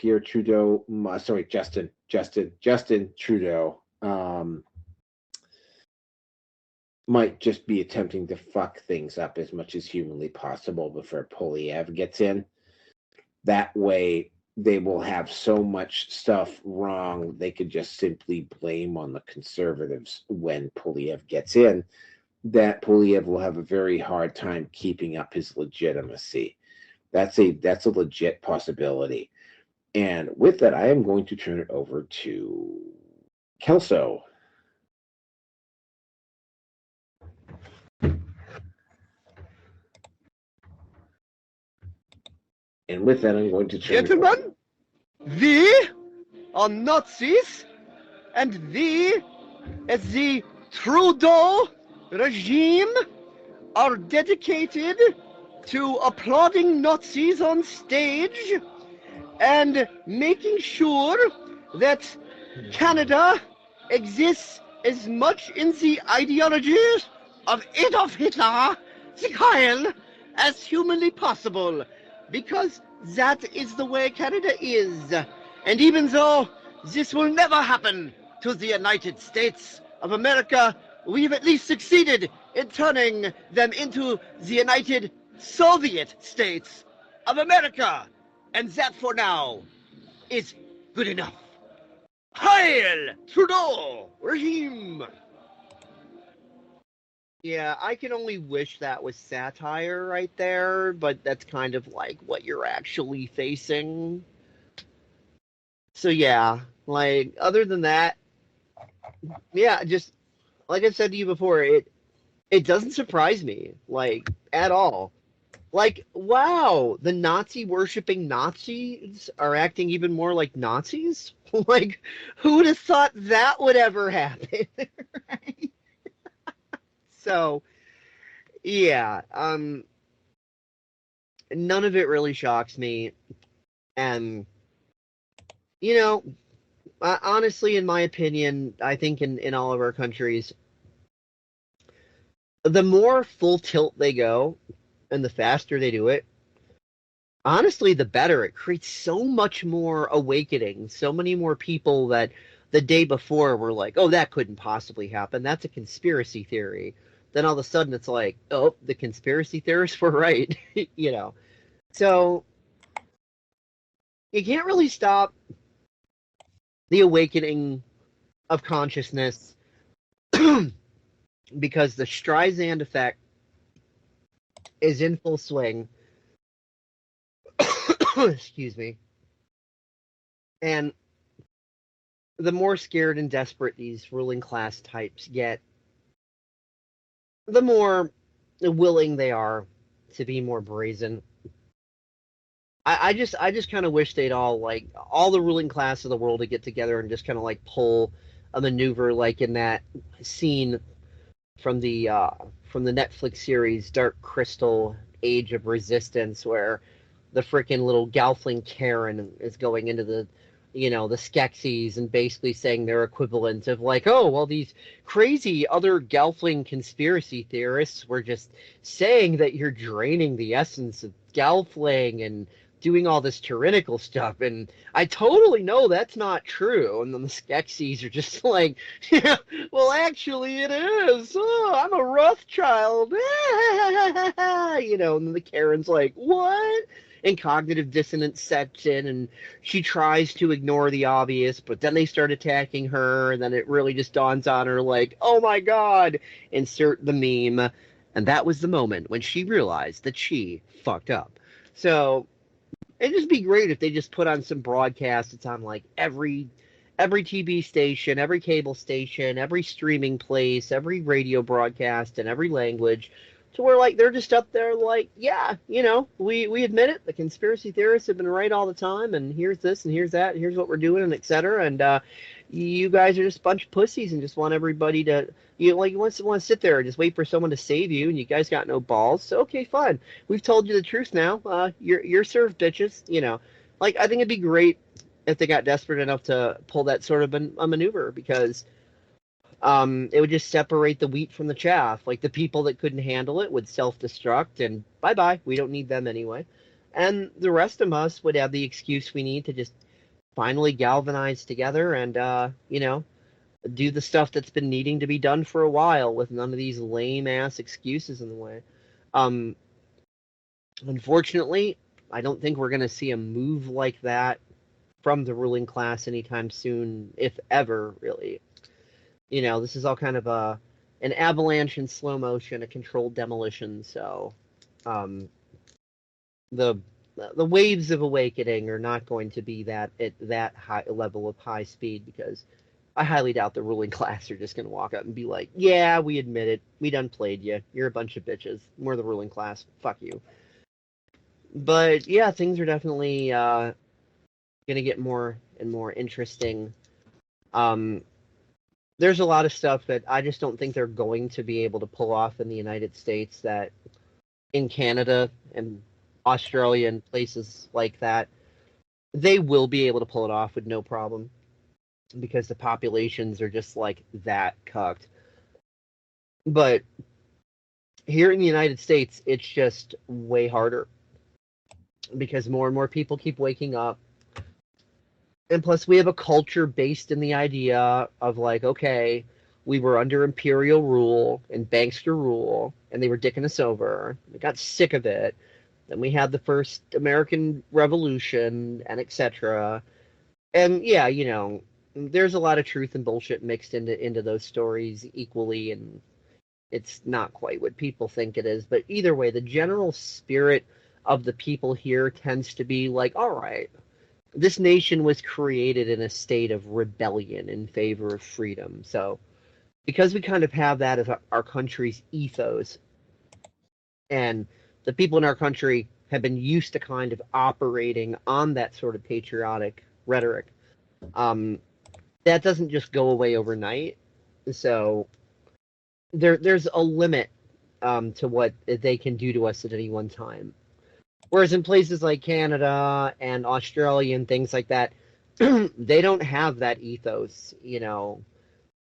Justin Trudeau might just be attempting to fuck things up as much as humanly possible before Polyev gets in. That way, they will have so much stuff wrong, they could just simply blame on the conservatives when Polyev gets in, that Polyev will have a very hard time keeping up his legitimacy. That's a legit possibility. And with that, I am going to turn it over to Kelso. And with that, I'm going to turn Gentlemen, we are Nazis, and we, as the Trudeau regime, are dedicated to applauding Nazis on stage and making sure that Canada exists as much in the ideologies of Adolf Hitler, the Heil, as humanly possible, because that is the way Canada is. And even though this will never happen to the United States of America, we've at least succeeded in turning them into the United Soviet States of America. And that for now is good enough. Heil Trudeau regime! Yeah, I can only wish that was satire right there, but that's kind of like what you're actually facing. So yeah, like other than that, yeah, just like I said to you before, it doesn't surprise me like at all. Like, wow, the Nazi worshipping Nazis are acting even more like Nazis? Like, who would have thought that would ever happen? Right? So, yeah, none of it really shocks me. And, you know, honestly, in my opinion, I think in all of our countries, the more full tilt they go and the faster they do it, honestly, the better. It creates so much more awakening, so many more people that the day before were like, oh, that couldn't possibly happen. That's a conspiracy theory. Then all of a sudden it's like, oh, the conspiracy theorists were right, you know. So you can't really stop the awakening of consciousness because the Streisand effect is in full swing. Excuse me. And the more scared and desperate these ruling class types get, the more willing they are to be more brazen. I just kind of wish they'd all the ruling class of the world to get together and just kind of like pull a maneuver like in that scene from the Netflix series Dark Crystal: Age of Resistance, where the freaking little Gelfling Karen is going into the Skeksis and basically saying their equivalent of like, oh, well, these crazy other Gelfling conspiracy theorists were just saying that you're draining the essence of Gelfling and doing all this tyrannical stuff, and I totally know that's not true. And then the Skeksis are just like, yeah, well, actually it is. Oh, I'm a Rothschild. And then the Karen's like, what? And cognitive dissonance sets in, and she tries to ignore the obvious, but then they start attacking her, and then it really just dawns on her like, oh my god, insert the meme. And that was the moment when she realized that she fucked up. So it'd just be great if they just put on some broadcasts. It's on like every TV station, every cable station, every streaming place, every radio broadcast in every language, to where like they're just up there like, yeah, we admit it, the conspiracy theorists have been right all the time, and here's this and here's that and here's what we're doing, and etc. And you guys are just a bunch of pussies and just want everybody to you want to sit there and just wait for someone to save you, and you guys got no balls. So okay, fine, we've told you the truth now. You're served, bitches. Like, I think it'd be great if they got desperate enough to pull that sort of a maneuver, because it would just separate the wheat from the chaff. Like, the people that couldn't handle it would self-destruct, and bye-bye, we don't need them anyway. And the rest of us would have the excuse we need to just finally galvanize together and, do the stuff that's been needing to be done for a while with none of these lame ass excuses in the way. Unfortunately, I don't think we're going to see a move like that from the ruling class anytime soon, if ever, really. This is all kind of an avalanche in slow motion, a controlled demolition. So, the waves of awakening are not going to be that at that high level of high speed, because I highly doubt the ruling class are just going to walk up and be like, "Yeah, we admit it. We done played you. You're a bunch of bitches. We're the ruling class. Fuck you." But yeah, things are definitely going to get more and more interesting. There's a lot of stuff that I just don't think they're going to be able to pull off in the United States that in Canada and Australia and places like that, they will be able to pull it off with no problem, because the populations are just like that cucked. But here in the United States, it's just way harder, because more and more people keep waking up. And plus, we have a culture based in the idea of like, okay, we were under imperial rule and bankster rule, and they were dicking us over. We got sick of it. Then we had the first American Revolution, and etc. And yeah, there's a lot of truth and bullshit mixed into those stories equally, and it's not quite what people think it is. But either way, the general spirit of the people here tends to be like, all right, this nation was created in a state of rebellion in favor of freedom. So because we kind of have that as our country's ethos, and the people in our country have been used to kind of operating on that sort of patriotic rhetoric, that doesn't just go away overnight. So there's a limit to what they can do to us at any one time. Whereas in places like Canada and Australia and things like that, they don't have that ethos.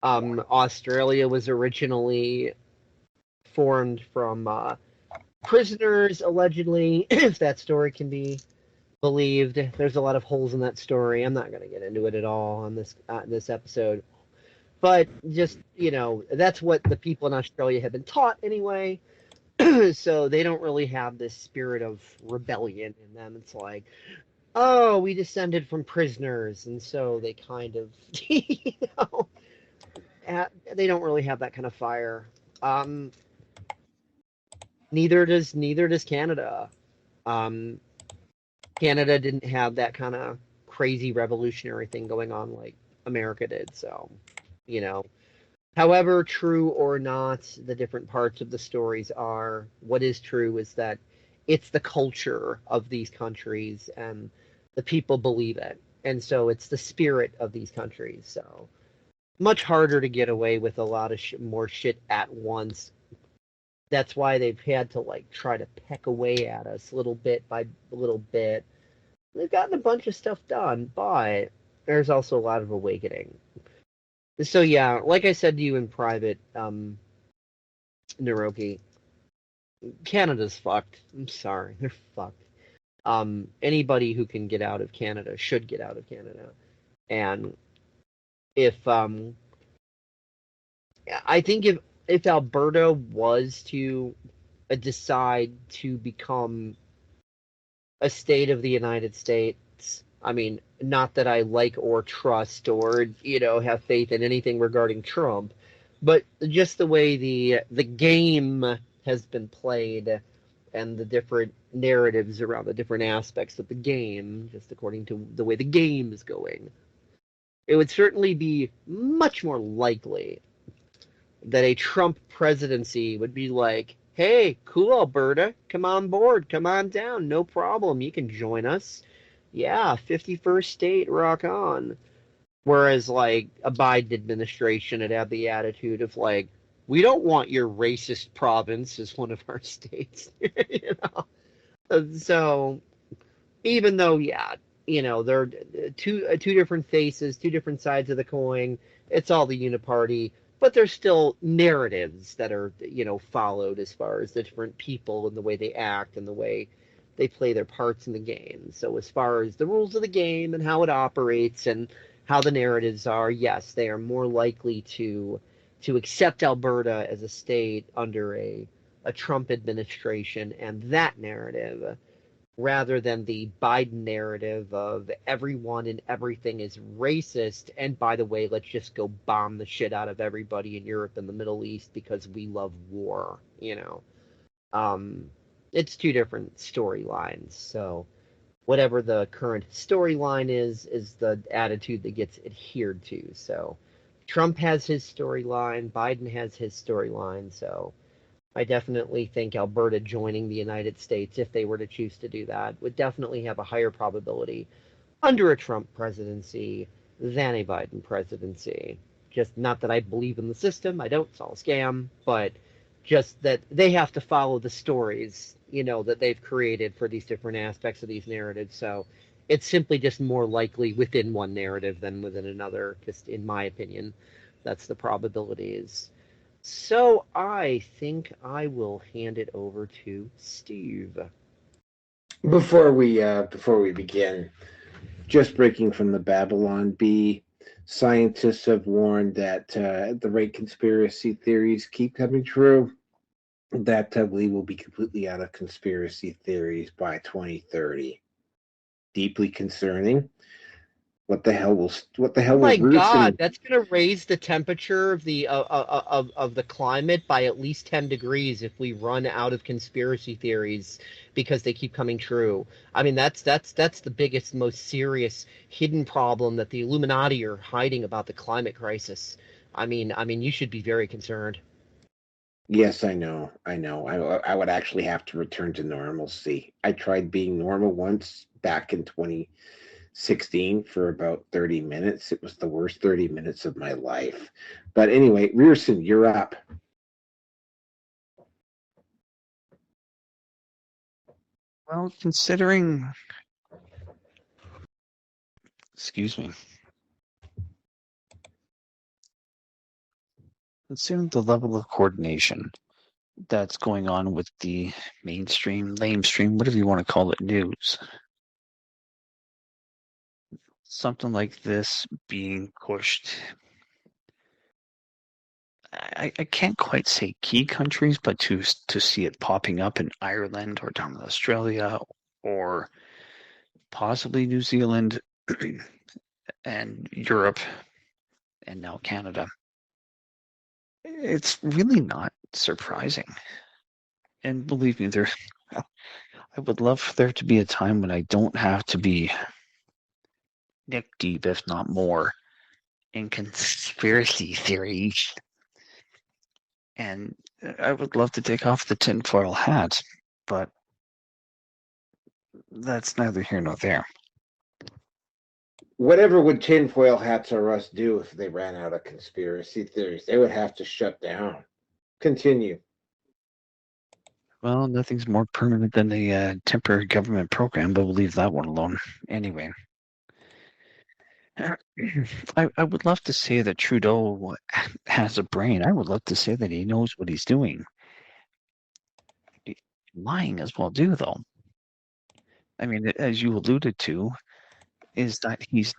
Australia was originally formed from prisoners, allegedly, if that story can be believed. There's a lot of holes in that story. I'm not going to get into it at all on this episode. But just, that's what the people in Australia have been taught anyway. So they don't really have this spirit of rebellion in them. It's like, oh, we descended from prisoners, and so they kind of, they don't really have that kind of fire. Neither does Canada. Canada didn't have that kind of crazy revolutionary thing going on like America did. So, however true or not the different parts of the stories are, what is true is that it's the culture of these countries, and the people believe it. And so it's the spirit of these countries. So much harder to get away with a lot of more shit at once. That's why they've had to like try to peck away at us little bit by little bit. They've gotten a bunch of stuff done, but there's also a lot of awakening. So yeah, like I said to you in private, Naroki, Canada's fucked. I'm sorry, they're fucked. Anybody who can get out of Canada should get out of Canada. And if I think if Alberta was to decide to become a state of the United States, I mean, not that I like or trust or have faith in anything regarding Trump, but just the way the game has been played and the different narratives around the different aspects of the game, just according to the way the game is going, it would certainly be much more likely that a Trump presidency would be like, hey, cool, Alberta, come on board, come on down, no problem, you can join us. Yeah, 51st state, rock on. Whereas, like, a Biden administration would have the attitude of, like, we don't want your racist province as one of our states. So, even though, yeah, they're two different faces, two different sides of the coin, it's all the uniparty, but there's still narratives that are, followed as far as the different people and the way they act and the way they play their parts in the game. So as far as the rules of the game and how it operates and how the narratives are, yes, they are more likely to accept Alberta as a state under a Trump administration and that narrative, rather than the Biden narrative of everyone and everything is racist. And by the way, let's just go bomb the shit out of everybody in Europe and the Middle East because we love war, It's two different storylines. So whatever the current storyline is the attitude that gets adhered to. So Trump has his storyline, Biden has his storyline. So I definitely think Alberta joining the United States, if they were to choose to do that, would definitely have a higher probability under a Trump presidency than a Biden presidency. Just not that I believe in the system, I don't, it's all a scam, but just that they have to follow the stories, that they've created for these different aspects of these narratives. So it's simply just more likely within one narrative than within another, just in my opinion. That's the probabilities. So I think I will hand it over to Steve. Before we begin, just breaking from the Babylon Bee, scientists have warned that at the rate conspiracy theories keep coming true, that we will be completely out of conspiracy theories by 2030. Deeply concerning. What the hell will Oh my Bruce God, and that's going to raise the temperature of the climate by at least 10 degrees if we run out of conspiracy theories because they keep coming true. I mean, that's the biggest, most serious hidden problem that the Illuminati are hiding about the climate crisis. I mean, you should be very concerned. Yes, I know. I would actually have to return to normalcy. I tried being normal once back in 2016 for about 30 minutes. It was the worst 30 minutes of my life. But anyway, Rearson, you're up. Well, considering, excuse me, considering the level of coordination that's going on with the mainstream, lamestream, whatever you want to call it, news, something like this being pushed. I can't quite say key countries, but to see it popping up in Ireland or down in Australia or possibly New Zealand and Europe and now Canada, it's really not surprising. And believe me, I would love for there to be a time when I don't have to be neck deep, if not more, in conspiracy theories. And I would love to take off the tinfoil hat, but that's neither here nor there. Whatever would tinfoil hats or us do if they ran out of conspiracy theories? They would have to shut down. Continue. Well, nothing's more permanent than the temporary government program, but we'll leave that one alone. Anyway, I would love to say that Trudeau has a brain. I would love to say that he knows what he's doing. Lying as well do, though. I mean, as you alluded to, is that he's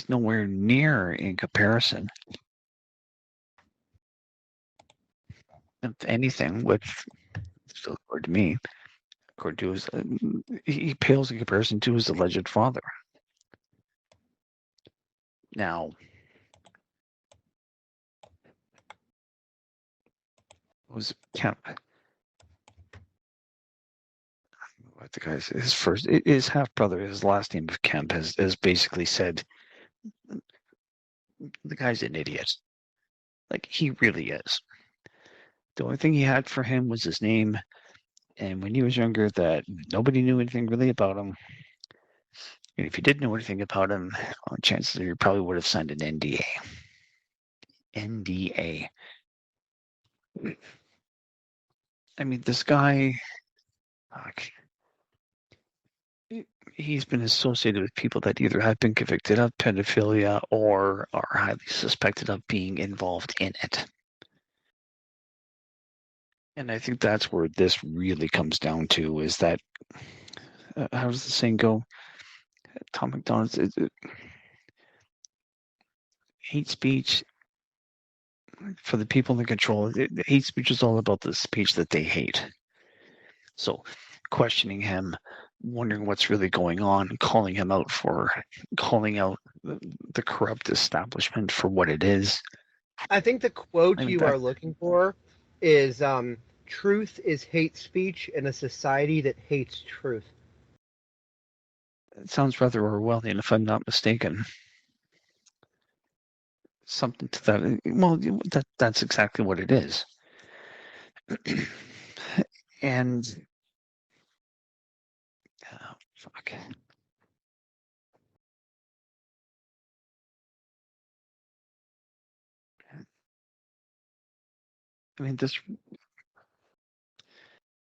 nowhere near in comparison. If anything, which still according to me, according to his, he pales in comparison to his alleged father. Now, was Kemp? What the guy's his half brother, his last name of Kemp has basically said the guy's an idiot. Like, he really is. The only thing he had for him was his name, and when he was younger, that nobody knew anything really about him. And if you did know anything about him, chances are you probably would have signed an NDA. NDA. I mean, this guy, he's been associated with people that either have been convicted of pedophilia or are highly suspected of being involved in it. And I think that's where this really comes down to, is that, how does the saying go? Tom McDonald's, hate speech for the people in control. Hate speech is all about the speech that they hate. So questioning him, wondering what's really going on, calling out the corrupt establishment for what it is. I think the quote I mean, you are looking for is truth is hate speech in a society that hates truth. It sounds rather Orwellian, if I'm not mistaken. Something to that. Well, that's exactly what it is. And fuck. I mean, this.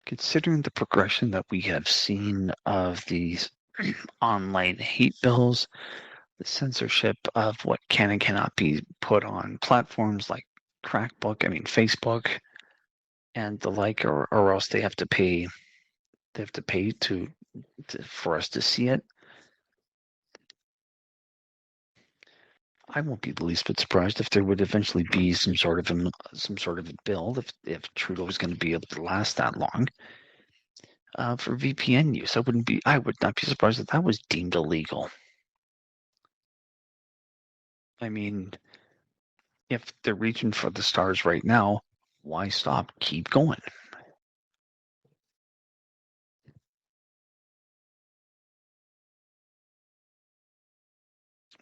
Considering the progression that we have seen of these online hate bills, the censorship of what can and cannot be put on platforms like Facebook, and the like, or else they have to pay. They have to pay for us to see it. I won't be the least bit surprised if there would eventually be some sort of a bill if Trudeau is going to be able to last that long. For VPN use, I would not be surprised if that was deemed illegal. I mean, if they're reaching for the stars right now, why stop? Keep going.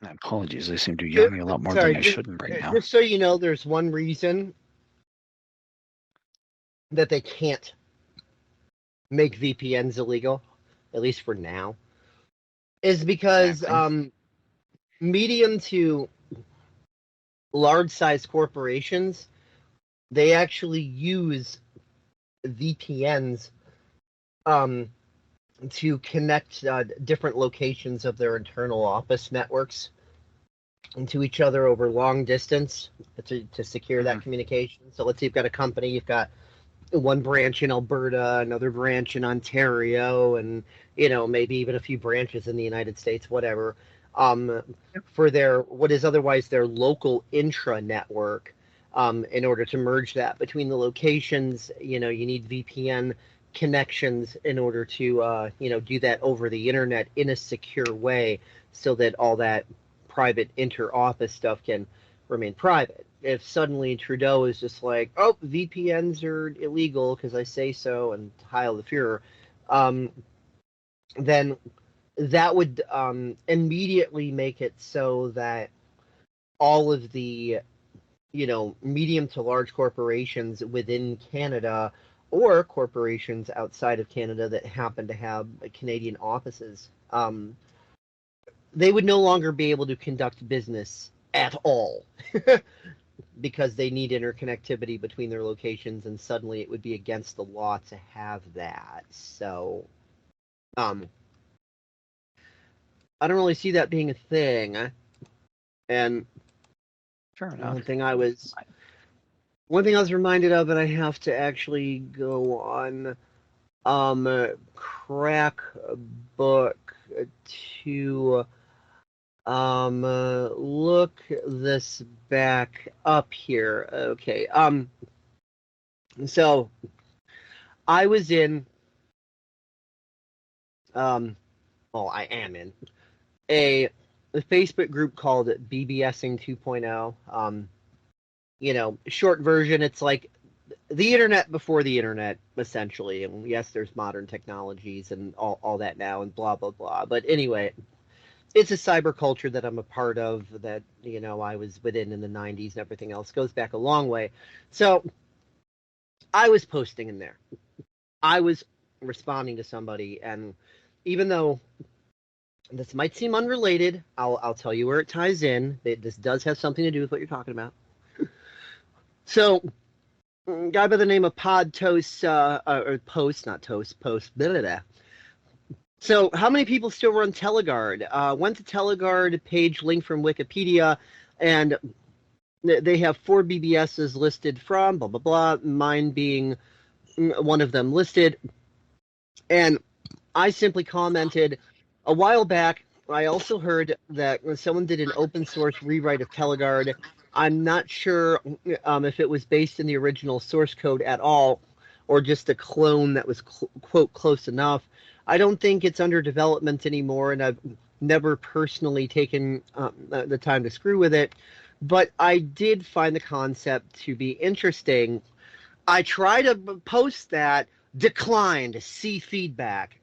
My apologies, I seem to be yawning a lot more than I shouldn't right now. Just so you know, there's one reason that they can't make VPNs illegal, at least for now, is because medium to large-size corporations, they actually use VPNs to connect different locations of their internal office networks to each other over long distance to secure that communication. So let's say you've got a company, you've got one branch in Alberta, another branch in Ontario, and maybe even a few branches in the United States, whatever. For their what is otherwise their local intra network, in order to merge that between the locations, you need VPN connections in order to do that over the internet in a secure way, so that all that private inter-office stuff can remain private. If suddenly Trudeau is just like, oh, VPNs are illegal because I say so, and Heil the Führer, then that would immediately make it so that all of the medium to large corporations within Canada or corporations outside of Canada that happen to have Canadian offices, they would no longer be able to conduct business at all because they need interconnectivity between their locations, and suddenly it would be against the law to have that. So, I don't really see that being a thing. And fair enough. One thing I was reminded of, and I have to actually go on Crackbook to look this back up here. Okay. So I was in I am in a Facebook group called BBSing 2.0. Short version, it's like the internet before the internet, essentially. And yes, there's modern technologies and all that now and blah, blah, blah. But anyway, it's a cyber culture that I'm a part of that, I was within in the 90s and everything else. Goes back a long way. So I was posting in there. I was responding to somebody, and even though this might seem unrelated, I'll tell you where it ties in. This does have something to do with what you're talking about. So, a guy by the name of Post. Blah, blah, blah. So, how many people still run Teleguard? Went to Teleguard page, link from Wikipedia, and they have 4 BBSs listed from, blah, blah, blah, mine being one of them listed. And I simply commented a while back, I also heard that when someone did an open source rewrite of Teleguard. I'm not sure if it was based in the original source code at all, or just a clone that was quote close enough. I don't think it's under development anymore, and I've never personally taken the time to screw with it. But I did find the concept to be interesting. I tried to post that, declined, see feedback.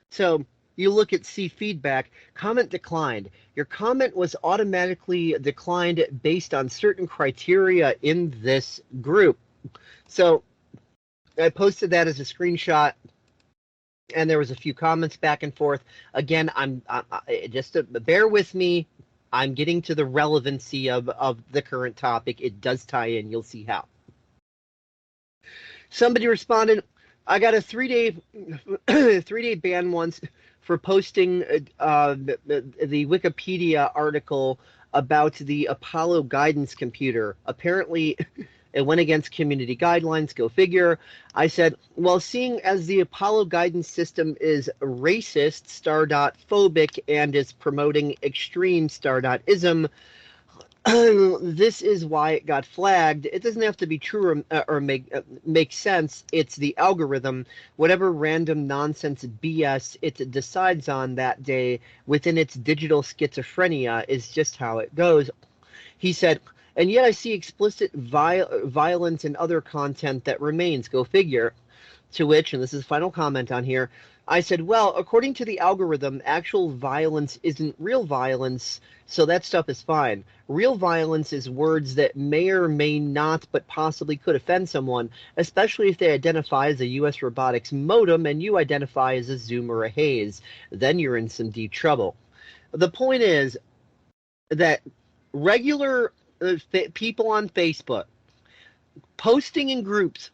So you look at see feedback, comment declined. Your comment was automatically declined based on certain criteria in this group. So I posted that as a screenshot, and there was a few comments back and forth. Again, I'm just bear with me. I'm getting to the relevancy of the current topic. It does tie in. You'll see how. Somebody responded, I got a 3-day ban once for posting the Wikipedia article about the Apollo guidance computer. Apparently, it went against community guidelines, go figure. I said, well, seeing as the Apollo guidance system is racist, phobic, and is promoting extreme ism, this is why it got flagged. It doesn't have to be true or make sense. It's the algorithm. Whatever random nonsense BS it decides on that day within its digital schizophrenia is just how it goes. He said, and yet I see explicit violence and other content that remains. Go figure. To which, and this is the final comment on here, I said, well, according to the algorithm, actual violence isn't real violence, so that stuff is fine. Real violence is words that may or may not, but possibly could offend someone, especially if they identify as a U.S. robotics modem and you identify as a Zoom or a Haze. Then you're in some deep trouble. The point is that regular people on Facebook posting in groups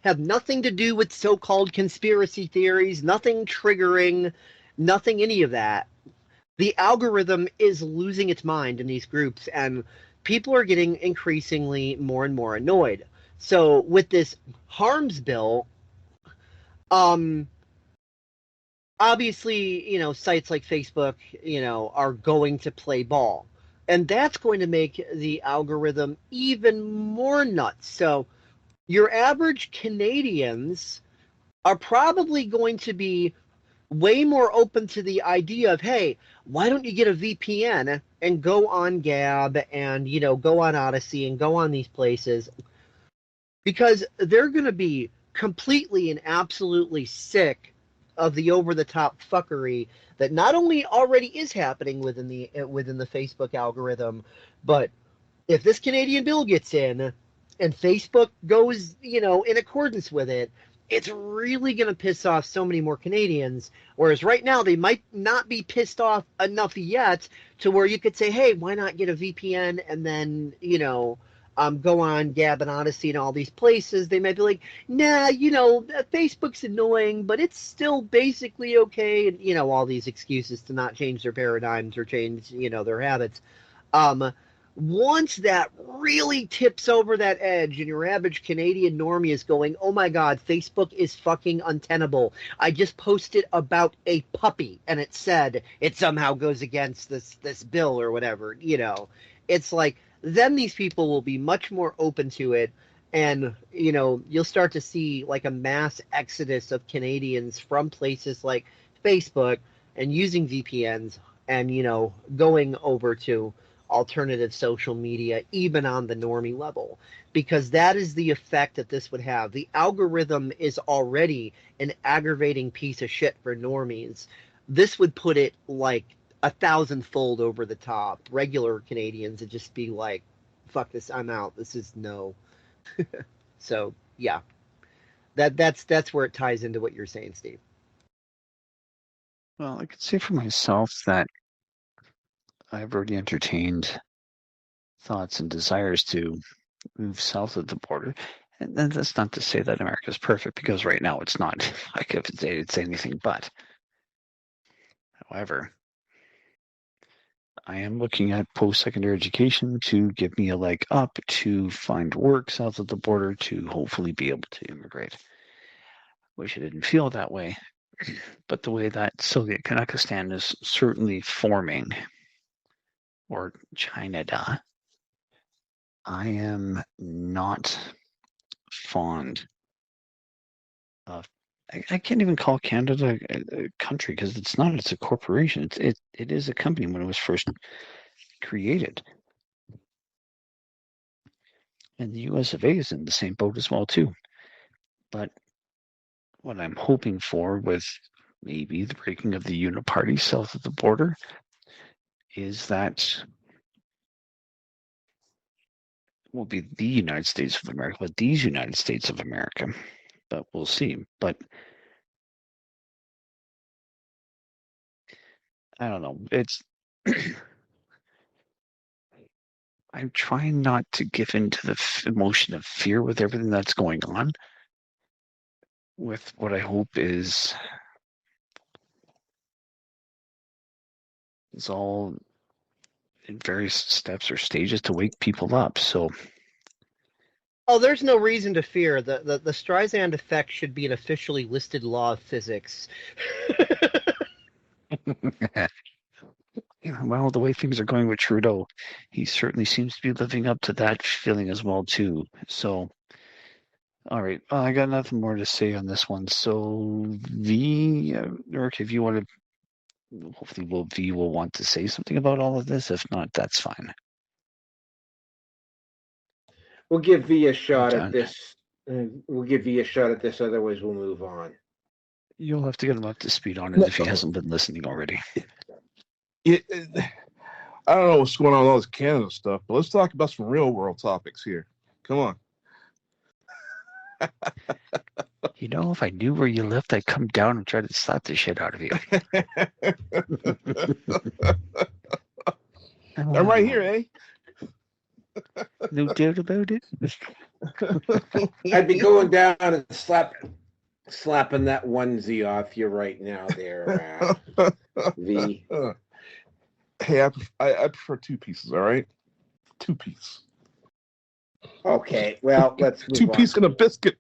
have nothing to do with so-called conspiracy theories, nothing triggering, nothing any of that. The algorithm is losing its mind in these groups, and people are getting increasingly more and more annoyed. So with this harms bill, obviously, sites like Facebook, are going to play ball. And that's going to make the algorithm even more nuts. So your average Canadians are probably going to be way more open to the idea of, hey, why don't you get a VPN and go on Gab and, go on Odyssey and go on these places? Because they're going to be completely and absolutely sick of the over-the-top fuckery that not only already is happening within the Facebook algorithm, but if this Canadian bill gets in and Facebook goes, in accordance with it, it's really going to piss off so many more Canadians. Whereas right now, they might not be pissed off enough yet to where you could say, hey, why not get a VPN and then, go on Gab and Odyssey and all these places. They might be like, nah, Facebook's annoying, but it's still basically okay. And, all these excuses to not change their paradigms or change, their habits. Once that really tips over that edge and your average Canadian normie is going, oh my God, Facebook is fucking untenable. I just posted about a puppy and it said it somehow goes against this bill or whatever, It's like, then these people will be much more open to it. And, you'll start to see like a mass exodus of Canadians from places like Facebook and using VPNs and, going over to alternative social media, even on the normie level, because that is the effect that this would have. The algorithm is already an aggravating piece of shit for normies. This would put it like 1,000-fold over the top. Regular Canadians would just be like, fuck this, I'm out. This is no. So yeah, that's where it ties into what you're saying, Steve. Well, I could say for myself that I've already entertained thoughts and desires to move south of the border. And that's not to say that America is perfect, because right now it's not. I could say anything but. However, I am looking at post-secondary education to give me a leg up to find work south of the border to hopefully be able to immigrate. Wish I didn't feel that way, But the way that Soviet Kazakhstan is certainly forming, or China, I am not fond of. I can't even call Canada a country because it's not. It's a corporation. It is a company when it was first created. And the US of A is in the same boat as well too. But what I'm hoping for with maybe the breaking of the uniparty south of the border is that will be the United States of America, but these United States of America. But we'll see. But I don't know. It's I'm trying not to give into the emotion of fear with everything that's going on. With what I hope is all in various steps or stages to wake people up. So, Oh, there's no reason to fear. The Streisand effect should be an officially listed law of physics. well, the way things are going with Trudeau, he certainly seems to be living up to that feeling as well too. So, all right, I got nothing more to say on this one. So, Eric, if you want to, hopefully, V will want to say something about all of this. If not, that's fine. We'll give V a shot Done. at this. We'll give V a shot at this. Otherwise, we'll move on. You'll have to get him up to speed on it if he hasn't been listening already. I don't know what's going on with all this Canada stuff, but let's talk about some real world topics here. Come on. You know, if I knew where you lived, I'd come down and try to slap the shit out of you. I'm right here, eh? No doubt about it. I'd be going down and slapping that onesie off you right now, there, V. Hey, I prefer two pieces. All right, 2 piece. Okay, well, let's move 2 piece on. and a biscuit.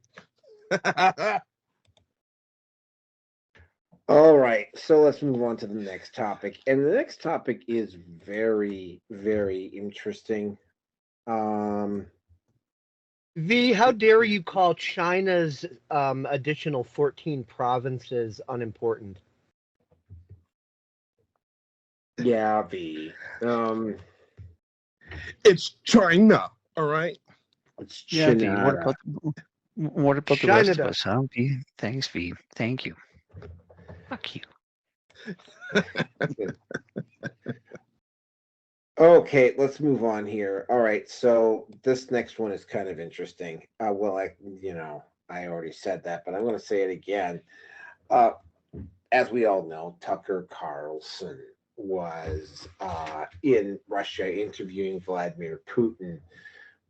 All right, so let's move on to the next topic, and the next topic is very, very interesting. V, how dare you call China's additional 14 provinces unimportant? Yeah, V. It's China. All right. It's Yeah, V. China. What about the rest of China. us, huh? V? Thanks, V. Thank you. Fuck you. Okay, let's move on here. All right, so this next one is kind of interesting. Well, I already said that, but I'm going to say it again. As we all know, Tucker Carlson was in Russia interviewing Vladimir Putin.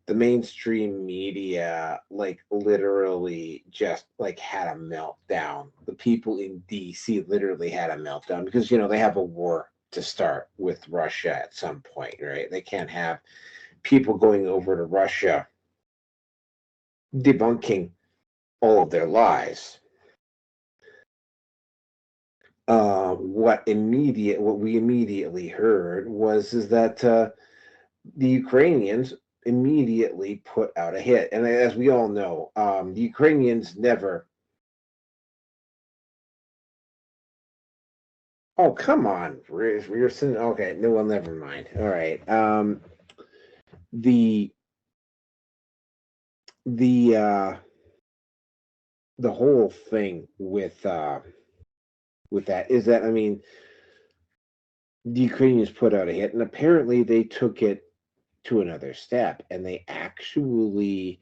The mainstream media, literally just had a meltdown. The people in DC literally had a meltdown because, they have a war to start with Russia at some point, right? They can't have people going over to Russia debunking all of their lies. What we immediately heard is that the Ukrainians immediately put out a hit, and as we all know, the Ukrainians never. Oh, come on, Rearson. Okay, no, well, never mind. All right. The whole thing with that is that, the Ukrainians put out a hit, and apparently they took it to another step, and they actually.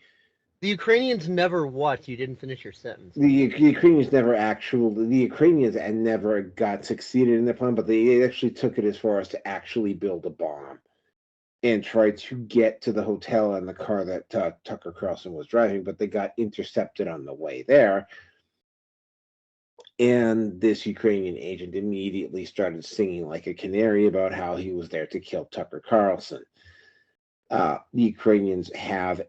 The Ukrainians never what? You didn't finish your sentence. The Ukrainians never got succeeded in their plan, but they actually took it as far as to actually build a bomb and try to get to the hotel in the car that Tucker Carlson was driving, but they got intercepted on the way there. And this Ukrainian agent immediately started singing like a canary about how he was there to kill Tucker Carlson. The Ukrainians have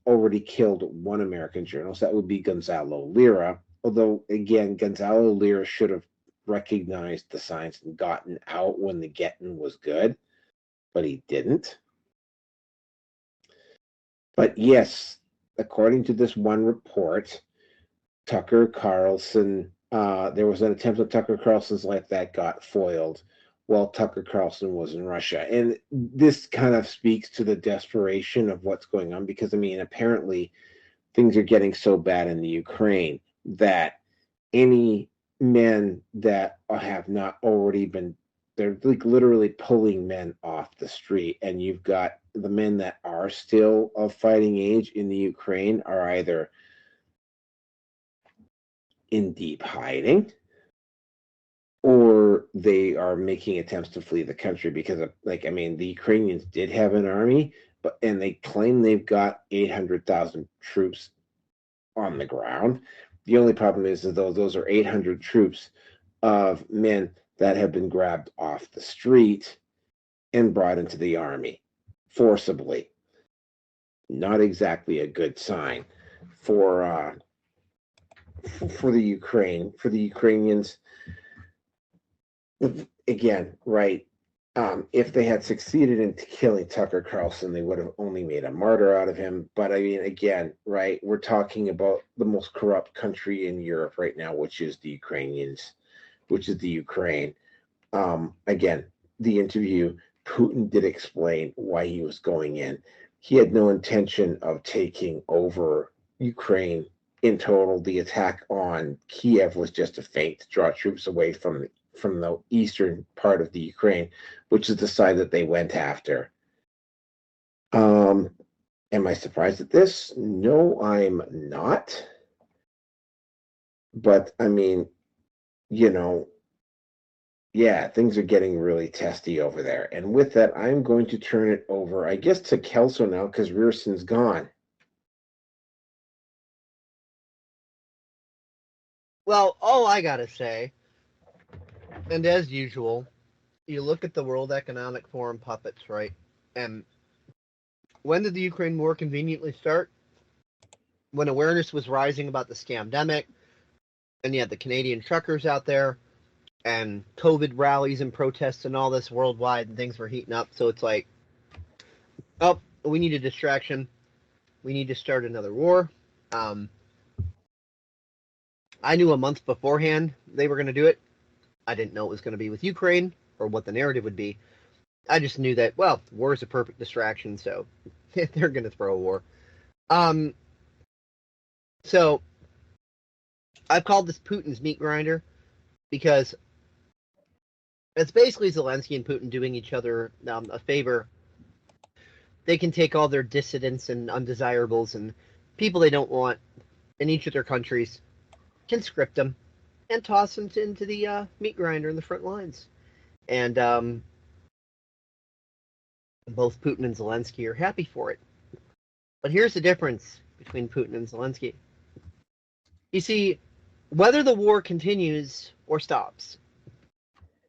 already killed one American journalist. That would be Gonzalo Lira, although again, Gonzalo Lira should have recognized the signs and gotten out when the getting was good, but he didn't. But yes, according to this one report, Tucker Carlson, there was an attempt at Tucker Carlson's life that got foiled while Tucker Carlson was in Russia. And this kind of speaks to the desperation of what's going on, because, I mean, apparently things are getting so bad in the Ukraine that any men that have not already been, they're like literally pulling men off the street. And you've got the men that are still of fighting age in the Ukraine are either in deep hiding, or they are making attempts to flee the country because of, like, I mean, the Ukrainians did have an army, and they claim they've got 800,000 troops on the ground. The only problem is that those are 800 troops of men that have been grabbed off the street and brought into the army forcibly. Not exactly a good sign for the Ukraine, for the Ukrainians. Again, right, if they had succeeded in killing Tucker Carlson, they would have only made a martyr out of him. But I mean, again, right, we're talking about the most corrupt country in Europe right now, which is the Ukrainians, which is the Ukraine. Again, the interview, Putin did explain why he was going in. He had no intention of taking over Ukraine in total. The attack on Kiev was just a feint to draw troops away from the eastern part of the Ukraine, which is the side that they went after. Am I surprised at this? No, I'm not. But I mean, you know, yeah, things are getting really testy over there. And with that, I'm going to turn it over, I guess, to Kelso now, because Rearson's gone. Well, all I gotta say, and as usual, you look at the World Economic Forum puppets, right? And when did the Ukraine war conveniently start? When awareness was rising about the scamdemic, and you had the Canadian truckers out there, and COVID rallies and protests and all this worldwide, and things were heating up. So it's like, oh, we need a distraction. We need to start another war. I knew a month beforehand they were going to do it. I didn't know it was going to be with Ukraine or what the narrative would be. I just knew that, well, war is a perfect distraction, so they're going to throw a war. So I've called this Putin's meat grinder because it's basically Zelensky and Putin doing each other a favor. They can take all their dissidents and undesirables and people they don't want in each of their countries, can script them, and toss them into the meat grinder in the front lines. And both Putin and Zelensky are happy for it. But here's the difference between Putin and Zelensky. You see, whether the war continues or stops,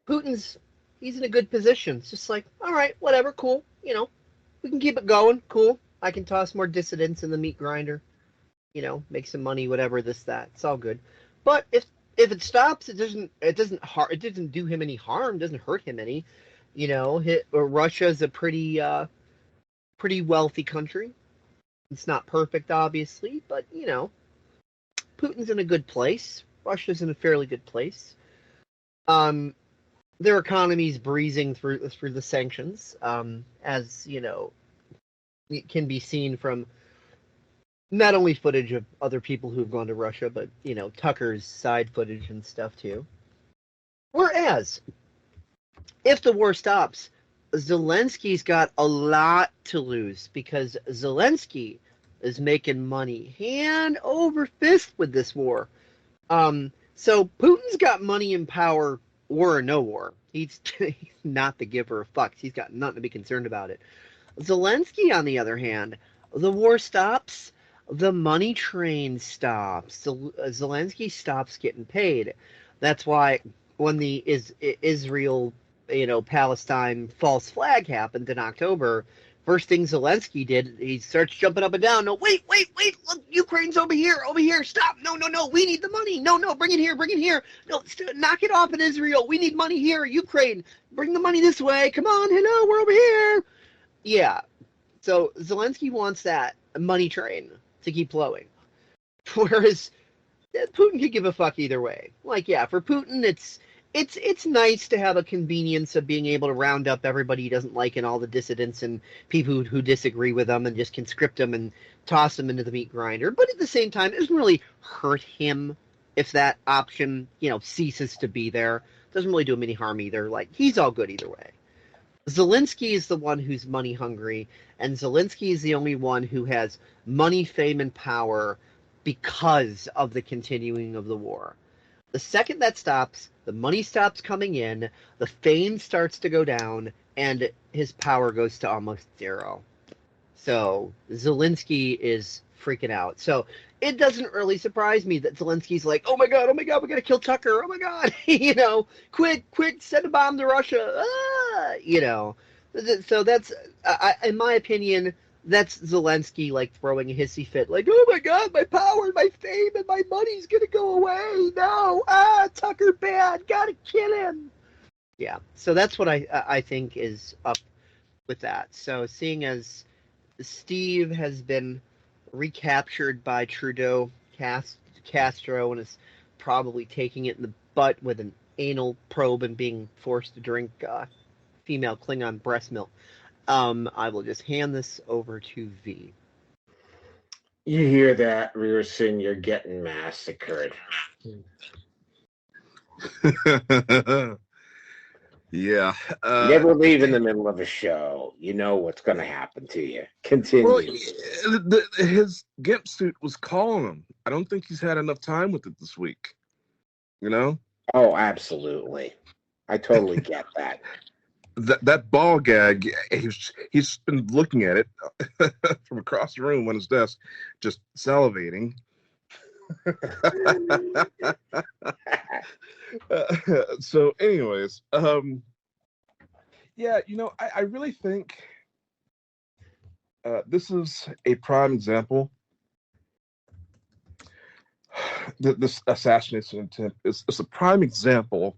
he's in a good position. It's just like, all right, whatever, cool. You know, we can keep it going, cool. I can toss more dissidents in the meat grinder. You know, make some money, whatever, this, that. It's all good. But if it stops, it doesn't do him any harm, doesn't hurt him any. You know, Russia's a pretty wealthy country. It's not perfect, obviously, but you know, Putin's in a good place. Russia's in a fairly good place. Their economy's breezing through the sanctions, as you know, it can be seen from not only footage of other people who've gone to Russia, but you know, Tucker's side footage and stuff too. Whereas, if the war stops, Zelensky's got a lot to lose because Zelensky is making money hand over fist with this war. So Putin's got money and power, war or no war. He's not the giver of fucks. He's got nothing to be concerned about it. Zelensky, on the other hand, the war stops, the money train stops. Zelensky stops getting paid. That's why when the Israel, Palestine false flag happened in October, First thing Zelensky did, he starts jumping up and down. No, wait, look, Ukraine's over here, stop. No, we need the money. No, bring it here. No, knock it off in Israel. We need money here, Ukraine. Bring the money this way. Come on, hello, we're over here. Yeah, so Zelensky wants that money train to keep flowing. Whereas Putin could give a fuck either way. Like, yeah, for Putin, it's nice to have a convenience of being able to round up everybody he doesn't like and all the dissidents and people who disagree with him and just conscript them and toss them into the meat grinder. But at the same time, it doesn't really hurt him if that option, ceases to be there. It doesn't really do him any harm either. Like, he's all good either way. Zelensky is the one who's money hungry, and Zelensky is the only one who has money, fame, and power because of the continuing of the war. The second that stops, the money stops coming in, the fame starts to go down, and his power goes to almost zero. So Zelensky is freaking out. So it doesn't really surprise me that Zelensky's like, oh my god, we gotta kill Tucker, oh my god, quick, send a bomb to Russia, So that's, in my opinion, that's Zelensky like throwing a hissy fit, like, oh my god, my power, my fame, and my money's gonna go away. No, Tucker bad, gotta kill him. Yeah, so that's what I think is up with that. So seeing as Steve has been recaptured by Trudeau Castro and is probably taking it in the butt with an anal probe and being forced to drink female Klingon breast milk. I will just hand this over to V. You hear that, Rearson? You're getting massacred. Yeah. Never leave in the middle of a show. You know what's going to happen to you. Continue. Well, his GIMP suit was calling him. I don't think he's had enough time with it this week. Oh, absolutely. I totally get that. That ball gag, he's been looking at it from across the room on his desk, just salivating. So anyways, yeah, I really think this is a prime example. This assassination attempt is a prime example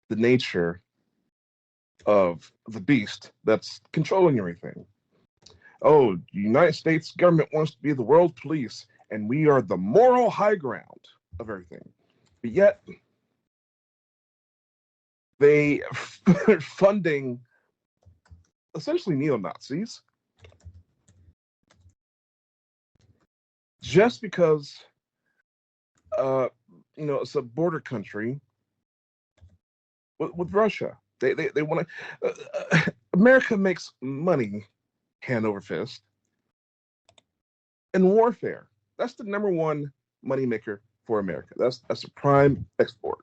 the nature of the beast that's controlling everything. Oh, the United States government wants to be the world police, and we are the moral high ground of everything. But yet, they are funding essentially neo-Nazis just because, it's a border country with Russia. They want to. America makes money hand over fist in warfare. That's the number one moneymaker for America. That's a prime export.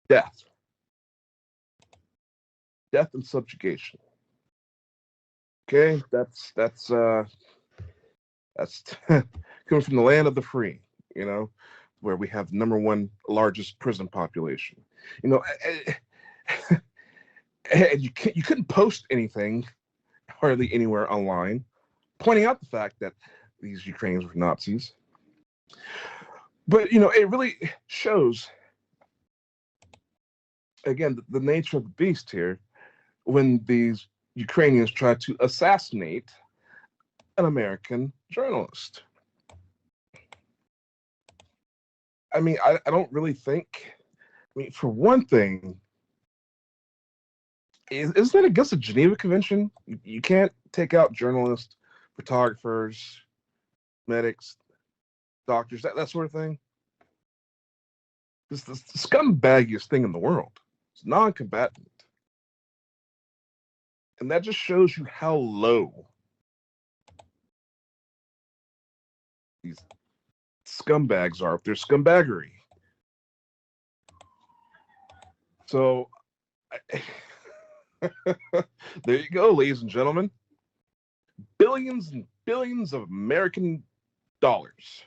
Death and subjugation. Okay, that's coming from the land of the free. Where we have the number one largest prison population. And you couldn't post anything hardly anywhere online pointing out the fact that these Ukrainians were Nazis. But it really shows again the nature of the beast here when these Ukrainians try to assassinate an American journalist. I mean, I don't really think. I mean, for one thing, isn't that against the Geneva Convention? You can't take out journalists, photographers, medics, doctors, that sort of thing. It's the scumbaggiest thing in the world. It's non-combatant. And that just shows you how low these scumbags are if they're scumbaggery. So, there you go, ladies and gentlemen. Billions and billions of American dollars.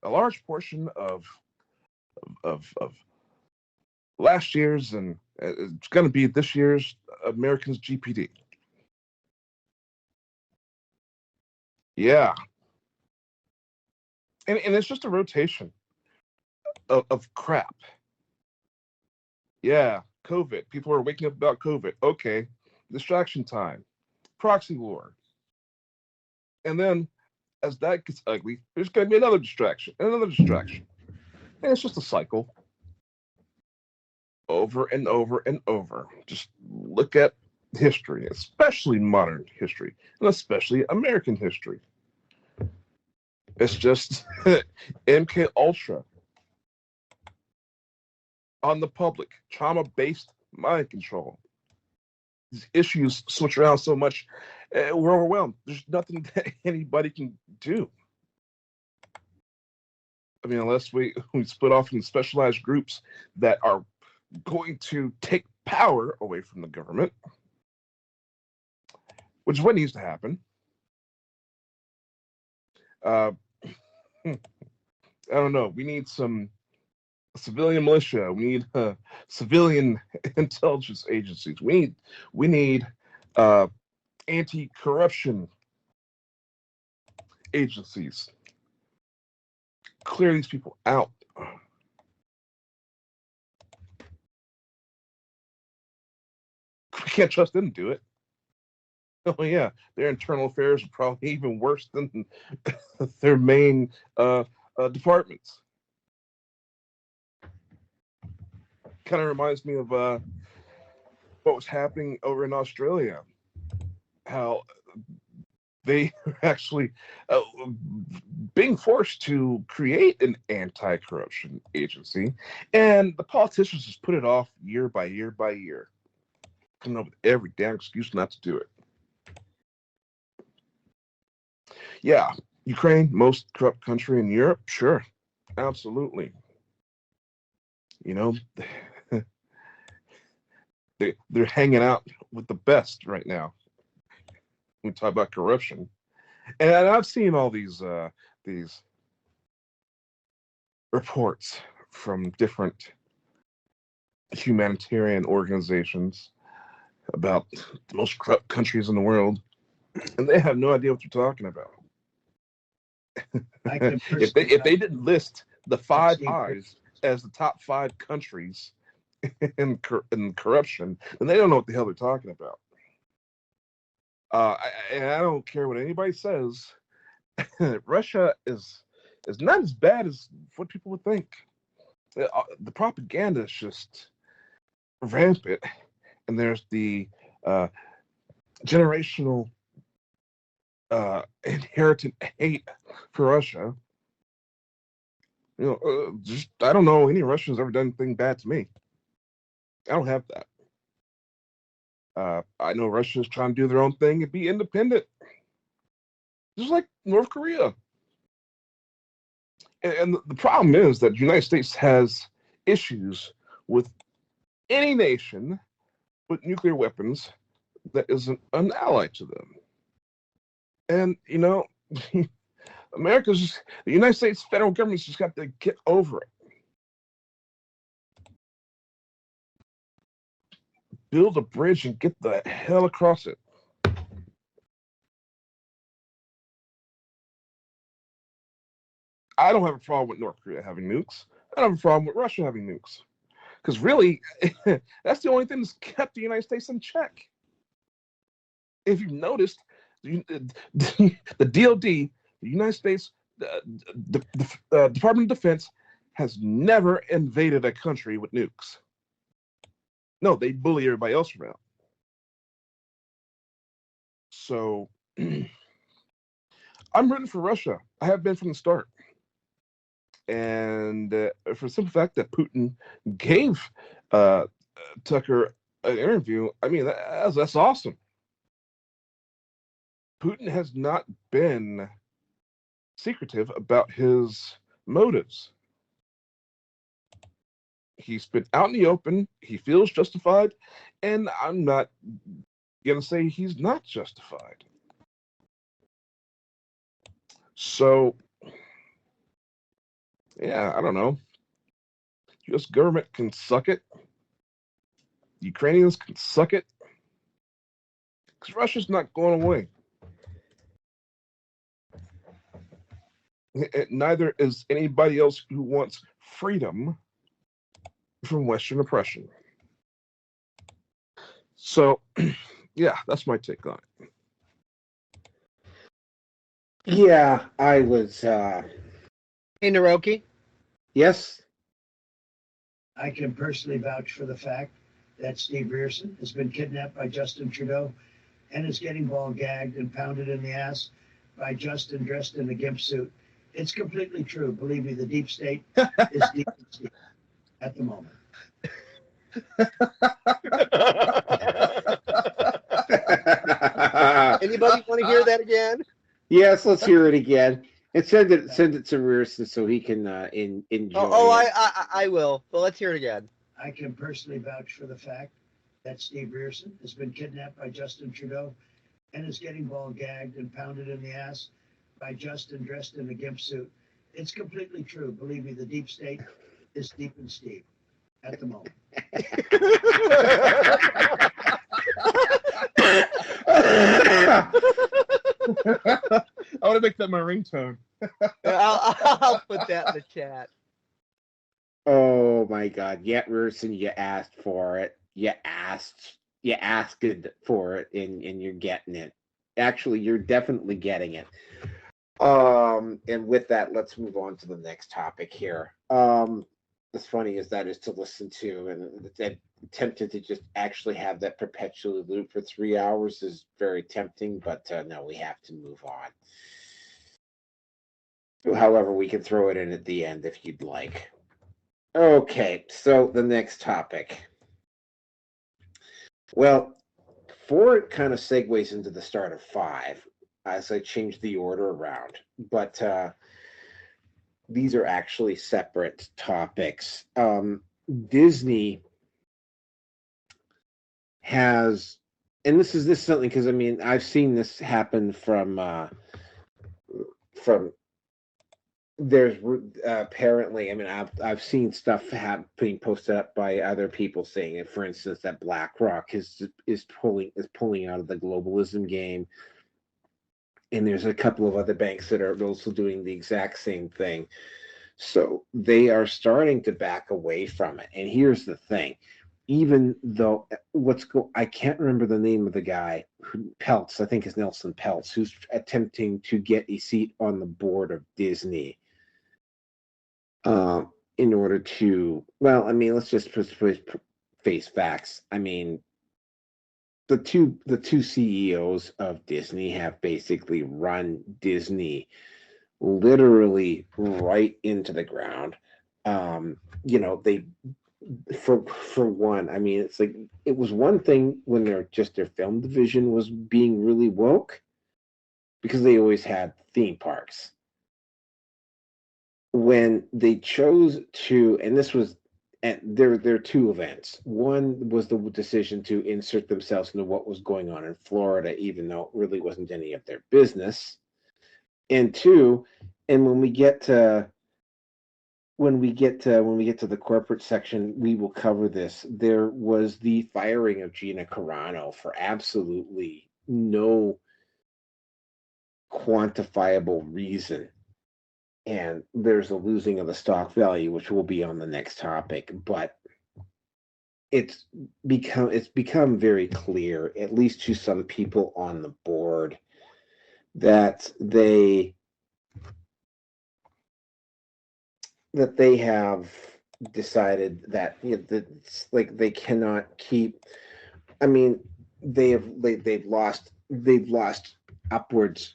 A large portion of last year's and It's going to be this year's Americans GPD. Yeah. And it's just a rotation of crap. Yeah, COVID. People are waking up about COVID. Okay, distraction time, proxy war. And then as that gets ugly, there's going to be another distraction and another distraction. And it's just a cycle over and over and over. Just look at history, especially modern history, and especially American history. It's just MK Ultra on the public, trauma-based mind control. These issues switch around so much, we're overwhelmed. There's nothing that anybody can do. I mean, unless we split off in specialized groups that are going to take power away from the government, which is what needs to happen. I don't know. We need some civilian militia. We need civilian intelligence agencies. We need anti-corruption agencies. Clear these people out. We can't trust them to do it. Oh yeah, their internal affairs are probably even worse than their main departments. Kind of reminds me of what was happening over in Australia. How they are actually being forced to create an anti-corruption agency, and the politicians just put it off year by year by year, coming up with every damn excuse not to do it. Yeah, Ukraine, most corrupt country in Europe, sure, absolutely. You know, they're hanging out with the best right now. We talk about corruption, and I've seen all these reports from different humanitarian organizations about the most corrupt countries in the world, and they have no idea what they're talking about. If they didn't list the Five Eyes as the top 5 countries in corruption, then they don't know what the hell they're talking about. And I don't care what anybody says. Russia is not as bad as what people would think. The propaganda is just rampant, and there's the generational inherited hate for Russia. You know, just I don't know any Russians ever done anything bad to me. I don't have that. I know Russia's trying to do their own thing and be independent, just like North Korea. And the problem is that the United States has issues with any nation with nuclear weapons that isn't an ally to them. And, you know, the United States federal government's just got to get over it. Build a bridge and get the hell across it. I don't have a problem with North Korea having nukes. I don't have a problem with Russia having nukes. Because really, that's the only thing that's kept the United States in check. If you've noticed, the DOD, the United States Department of Defense, has never invaded a country with nukes. No, they bully everybody else around. So I'm rooting for Russia. I have been from the start. And for the simple fact that Putin gave Tucker an interview, I mean, that's awesome. Putin has not been secretive about his motives. He's been out in the open. He feels justified. And I'm not going to say he's not justified. So, yeah, I don't know. U.S. government can suck it. Ukrainians can suck it, because Russia's not going away. Neither is anybody else who wants freedom from Western oppression. So, yeah, that's my take on it. Yeah, I was. Hey, Naroki. Yes. I can personally vouch for the fact that Steve Rierson has been kidnapped by Justin Trudeau and is getting ball gagged and pounded in the ass by Justin dressed in a gimp suit. It's completely true. Believe me, the deep state is deep in state at the moment. Anybody want to hear that again? Yes, let's hear it again. And send it to Rierson so he can enjoy it. I will. But let's hear it again. I can personally vouch for the fact that Steve Rierson has been kidnapped by Justin Trudeau and is getting ball gagged and pounded in the ass by Justin dressed in a gimp suit. It's completely true. Believe me, the deep state is deep in Steve at the moment. I want to make that my ringtone. I'll put that in the chat. Oh my God! Yeah, Rierson, you asked for it. You asked for it, and you're getting it. Actually, you're definitely getting it. And with that, let's move on to the next topic here. As funny as that is to listen to, and tempted to just actually have that perpetually loop for 3 hours is very tempting, but no, we have to move on. However, we can throw it in at the end if you'd like. Okay, so the next topic. Well, 4 kind of segues into the start of 5 as I change the order around, but these are actually separate topics. Disney has, and this is something, because I mean I've seen this happen from there's apparently, I mean I've seen stuff being posted up by other people saying, for instance, that BlackRock is pulling out of the globalism game, and there's a couple of other banks that are also doing the exact same thing. So they are starting to back away from it. And here's the thing. Even though I can't remember the name of the guy, Peltz, I think it's Nelson Peltz, who's attempting to get a seat on the board of Disney in order to, well, I mean, let's just face facts. I mean, the two CEOs of Disney have basically run Disney literally right into the ground. They, for one, I mean, it's like, it was one thing when their film division was being really woke, because they always had theme parks. When they chose to, and this was, and there are 2 events. One was the decision to insert themselves into what was going on in Florida, even though it really wasn't any of their business. And 2, and when we get to the corporate section, we will cover this. There was the firing of Gina Carano for absolutely no quantifiable reason. And there's a losing of the stock value, which will be on the next topic. But it's become very clear, at least to some people on the board, that they have decided that, that they cannot keep. I mean, they've lost upwards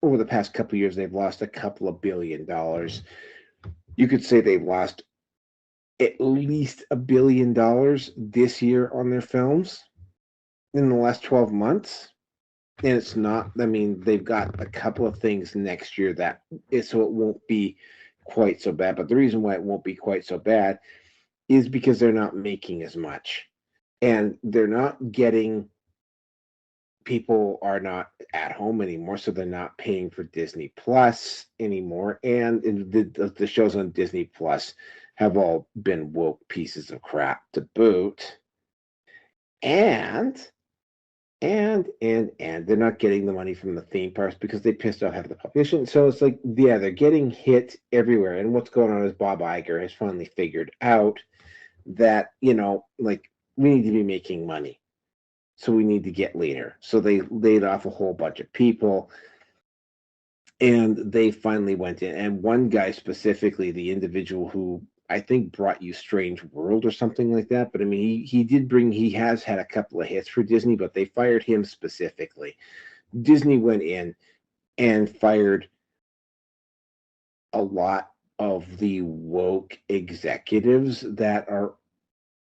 over the past couple of years. They've lost a couple of $1 billion. You could say they've lost at least $1 billion this year on their films in the last 12 months. And it's not, I mean, they've got a couple of things next year so it won't be quite so bad. But the reason why it won't be quite so bad is because they're not making as much, and they're not getting, people are not at home anymore, so they're not paying for Disney Plus anymore. And the shows on Disney Plus have all been woke pieces of crap to boot. and they're not getting the money from the theme parks because they pissed off half the population. So it's like, yeah, they're getting hit everywhere. And what's going on is Bob Iger has finally figured out that, like, we need to be making money. So we need to get leaner. So they laid off a whole bunch of people. And they finally went in. And one guy specifically, the individual who I think brought you Strange World or something like that. But I mean, he has had a couple of hits for Disney, but they fired him specifically. Disney went in and fired a lot of the woke executives that are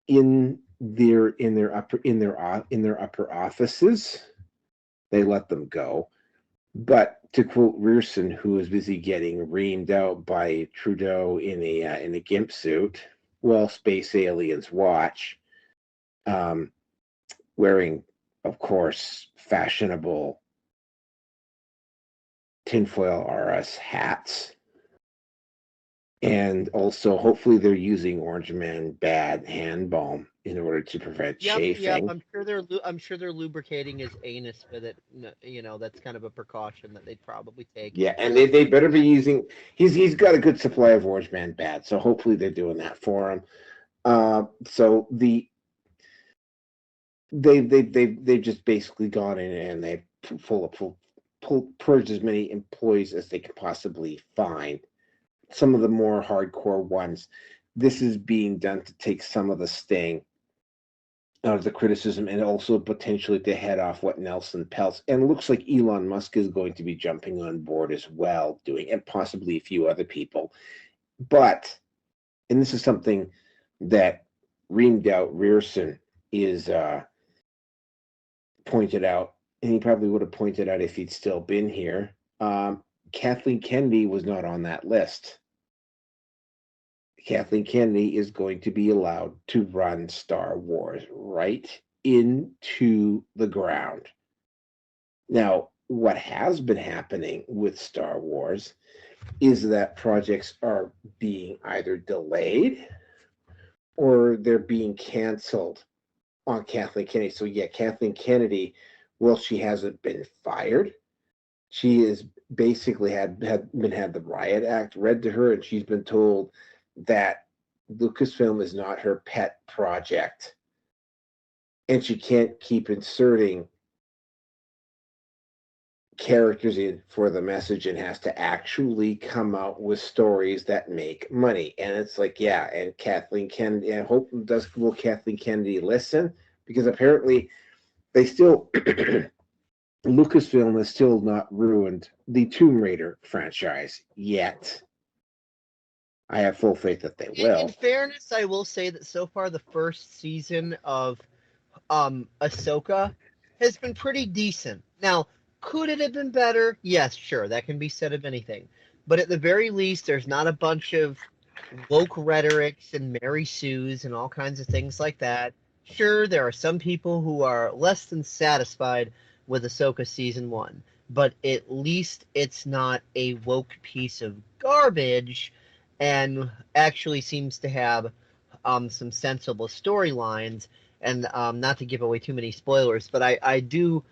in their upper offices. They let them go. But to quote Rearson, who was busy getting reamed out by Trudeau in a gimp suit while space aliens watch, wearing, of course, fashionable tinfoil RS hats, and also hopefully they're using Orange Man bad hand balm in order to prevent chafing. Yep. I'm sure they're lubricating his anus with it. That's kind of a precaution that they'd probably take. Yeah, and they better be using. He's got a good supply of Orange Man bad, so hopefully they're doing that for him. So they've just basically gone in and they've purged as many employees as they can possibly find. Some of the more hardcore ones. This is being done to take some of the sting out of the criticism and also potentially to head off what Nelson Peltz, and it looks like Elon Musk is going to be jumping on board as well, doing, and possibly a few other people. But, and this is something that reamed out Rearson is pointed out, and he probably would have pointed out if he'd still been here. Kathleen Kennedy was not on that list. Kathleen Kennedy is going to be allowed to run Star Wars right into the ground. Now, what has been happening with Star Wars is that projects are being either delayed or they're being canceled on Kathleen Kennedy. So yeah, Kathleen Kennedy, well, she hasn't been fired. She is basically had the riot act read to her, and she's been told that Lucasfilm is not her pet project, and she can't keep inserting characters in for the message and has to actually come out with stories that make money. And it's like, yeah, and Kathleen Kennedy, I hope will Kathleen Kennedy listen, because apparently they still Lucasfilm has still not ruined the Tomb Raider franchise yet. I have full faith that they will. In fairness, I will say that so far the first season of Ahsoka has been pretty decent. Now, could it have been better? Yes, sure, that can be said of anything. But at the very least, there's not a bunch of woke rhetorics and Mary Sues and all kinds of things like that. Sure, there are some people who are less than satisfied with Ahsoka Season 1, but at least it's not a woke piece of garbage and actually seems to have some sensible storylines. And not to give away too many spoilers, but I do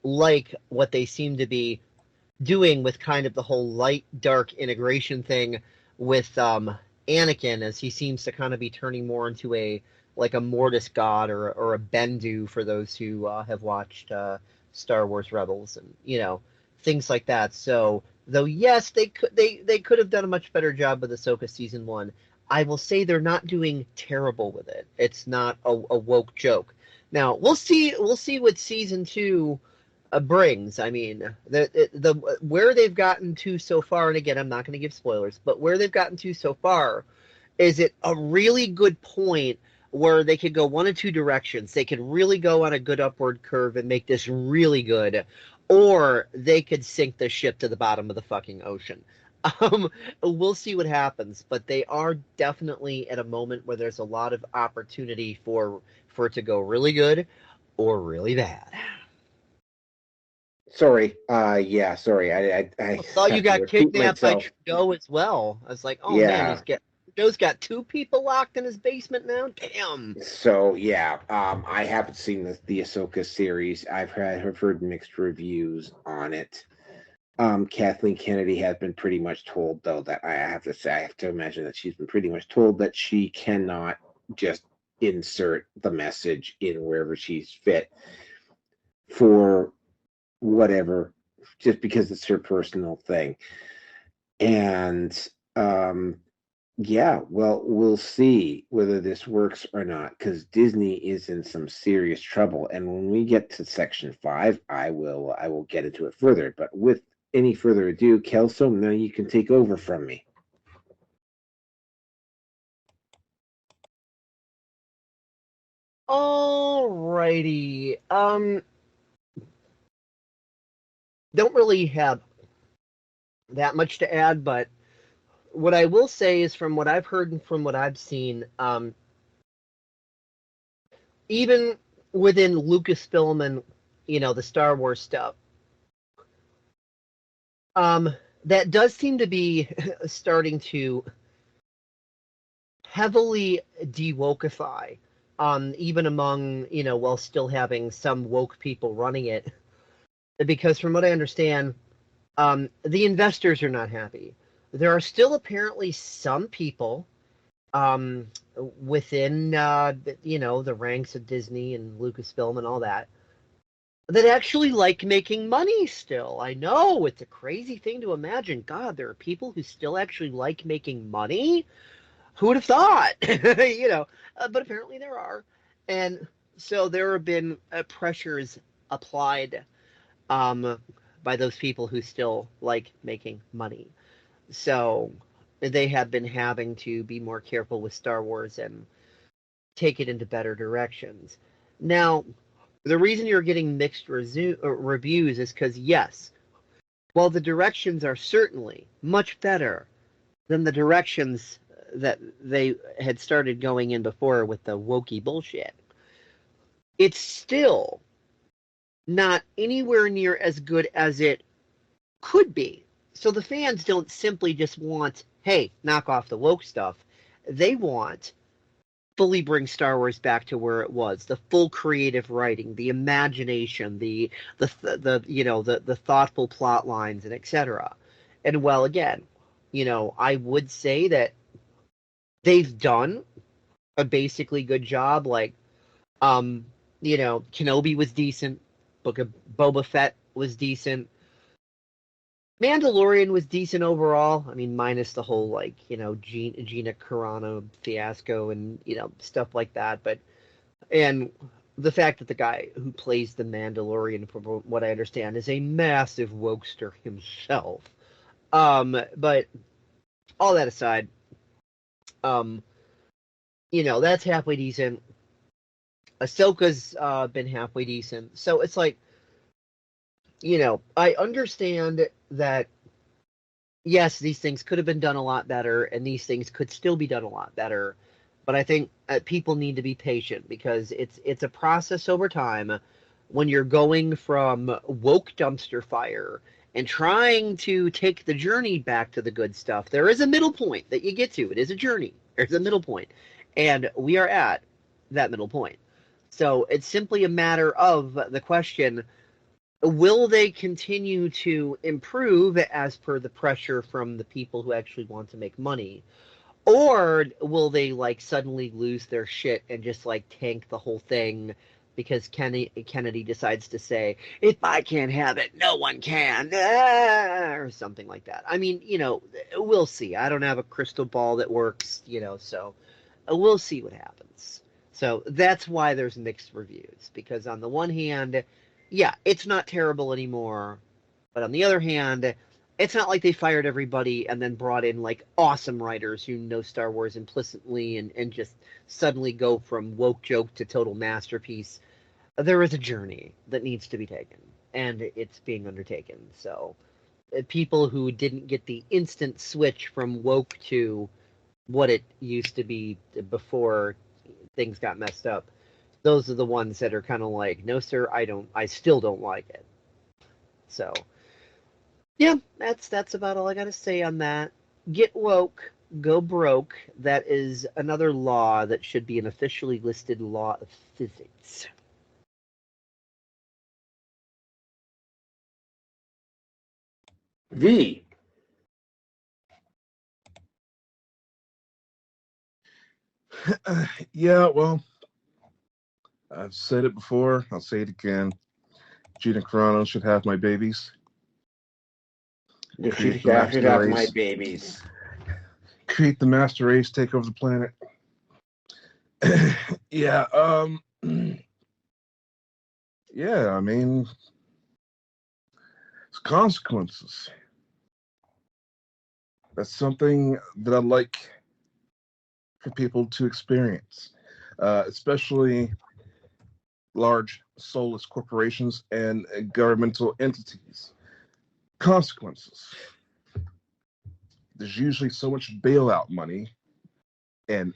like what they seem to be doing with kind of the whole light-dark integration thing with Anakin, as he seems to kind of be turning more into a Mortis god or a Bendu for those who have watched Star Wars Rebels and things like that. So though yes, they could have done a much better job with Ahsoka Season 1. I will say they're not doing terrible with it. It's not a woke joke. Now we'll see what Season 2 brings. I mean, the where they've gotten to so far, and again, I'm not going to give spoilers, but where they've gotten to so far is it a really good point where they could go one of two directions. They could really go on a good upward curve and make this really good, or they could sink the ship to the bottom of the fucking ocean. We'll see what happens, but they are definitely at a moment where there's a lot of opportunity for it to go really good or really bad. Sorry. Sorry. I saw you got kidnapped by Trudeau as well. I was like, oh yeah. Man, Joe's got 2 people locked in his basement now. Damn. So yeah, I haven't seen the Ahsoka series. I've heard mixed reviews on it. Kathleen Kennedy has been pretty much told, though, that I have to imagine that she's been pretty much told that she cannot just insert the message in wherever she's fit for whatever, just because it's her personal thing. And yeah, well, we'll see whether this works or not, because Disney is in some serious trouble. And when we get to Section 5, I will get into it further. But with any further ado, Kelso, now you can take over from me. Alrighty. Don't really have that much to add, but what I will say is, from what I've heard and from what I've seen, even within Lucasfilm and, the Star Wars stuff, that does seem to be starting to heavily de-wokeify, even among, while still having some woke people running it. Because from what I understand, the investors are not happy. There are still apparently some people within, the ranks of Disney and Lucasfilm and all that actually like making money still. I know, it's a crazy thing to imagine. God, there are people who still actually like making money? Who would have thought? But apparently there are. And so there have been pressures applied by those people who still like making money. So they have been having to be more careful with Star Wars and take it into better directions. Now, the reason you're getting mixed reviews is because, yes, while the directions are certainly much better than the directions that they had started going in before with the wokey bullshit, it's still not anywhere near as good as it could be. So the fans don't simply just want, hey, knock off the woke stuff. They want fully bring Star Wars back to where it was, the full creative writing, the imagination, the thoughtful plot lines, and etc. And well, again, I would say that they've done a basically good job. Like, Kenobi was decent, Book of Boba Fett was decent, Mandalorian was decent overall. I mean, minus the whole, Gina Carano fiasco and, stuff like that. And the fact that the guy who plays the Mandalorian, from what I understand, is a massive wokester himself. But all that aside, that's halfway decent. Ahsoka's been halfway decent. So it's like, I understand that, yes, these things could have been done a lot better, and these things could still be done a lot better. But I think people need to be patient, because it's a process over time when you're going from woke dumpster fire and trying to take the journey back to the good stuff. There is a middle point that you get to. It is a journey. There's a middle point. And we are at that middle point. So it's simply a matter of the question, will they continue to improve as per the pressure from the people who actually want to make money? Or will they suddenly lose their shit and just tank the whole thing because Kennedy decides to say, if I can't have it, no one can, or something like that. I mean, we'll see. I don't have a crystal ball that works, so we'll see what happens. So that's why there's mixed reviews, because on the one hand, yeah, it's not terrible anymore, but on the other hand, it's not like they fired everybody and then brought in awesome writers who know Star Wars implicitly and just suddenly go from woke joke to total masterpiece. There is a journey that needs to be taken, and it's being undertaken. So people who didn't get the instant switch from woke to what it used to be before things got messed up, those are the ones that are kind of like, no, sir, I still don't like it. So, yeah, that's about all I got to say on that. Get woke, go broke. That is another law that should be an officially listed law of physics. V. Yeah, well, I've said it before. I'll say it again. Gina Carano should have my babies. You Create should the master have my race. babies. Create the master race. Take over the planet. Yeah. Yeah. I mean, it's consequences. That's something that I'd like for people to experience, especially large soulless corporations and governmental entities. Consequences. There's usually so much bailout money and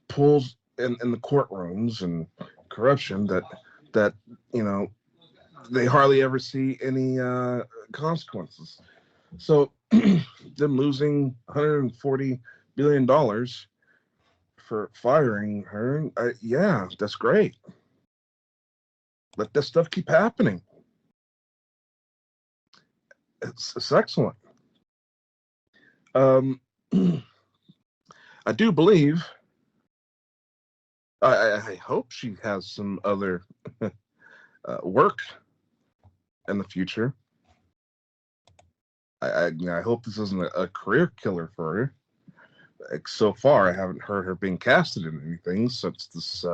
pulls in the courtrooms and corruption that you know they hardly ever see any consequences. So them losing $140 billion for firing her, yeah, that's great. Let that stuff keep happening. It's excellent. I do believe. I hope she has some other work in the future. I hope this isn't a career killer for her. Like, so far, I haven't heard her being casted in anything since this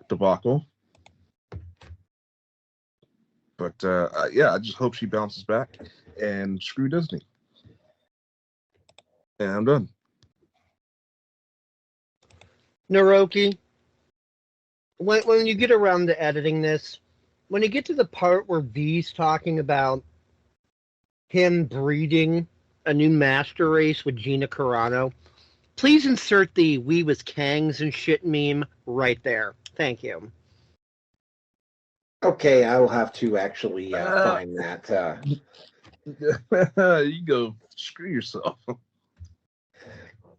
debacle. But yeah, I just hope she bounces back and screw Disney. And I'm done. Naroki, when you get around to editing this, when you get to the part where V's talking about him breeding a new master race with Gina Carano, please insert the "we was Kangs and shit" meme right there. Thank you. Okay, I will have to actually find that. You go screw yourself.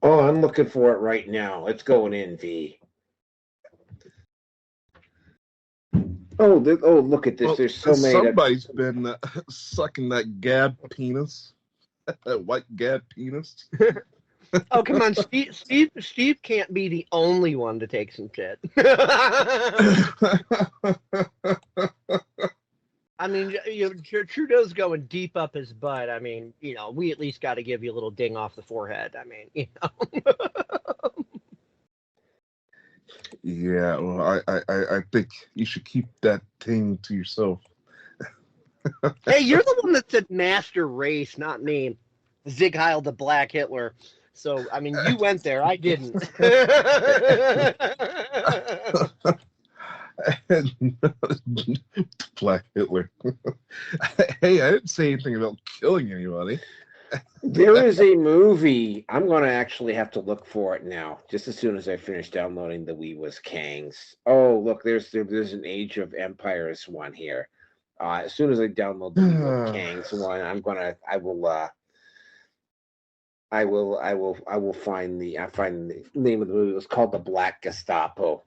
Oh, I'm looking for it right now. It's going in, V. Oh, look at this. Well, There's so many. Somebody's been sucking that gab penis, that white gab penis. Oh, come on, Steve can't be the only one to take some shit. I mean, Trudeau's going deep up his butt. I mean, we at least got to give you a little ding off the forehead. I mean, Yeah, well, I think you should keep that thing to yourself. Hey, you're the one that said master race, not me. Zig Heil the Black Hitler. So, I mean, you went there. I didn't. Black Hitler. Hey, I didn't say anything about killing anybody. There is a movie. I'm going to actually have to look for it now, just as soon as I finish downloading the We Was Kangs. Oh, look, there's an Age of Empires one here. As soon as I download the We Was Kangs one, I will find the name of the movie. It was called The Black Gestapo.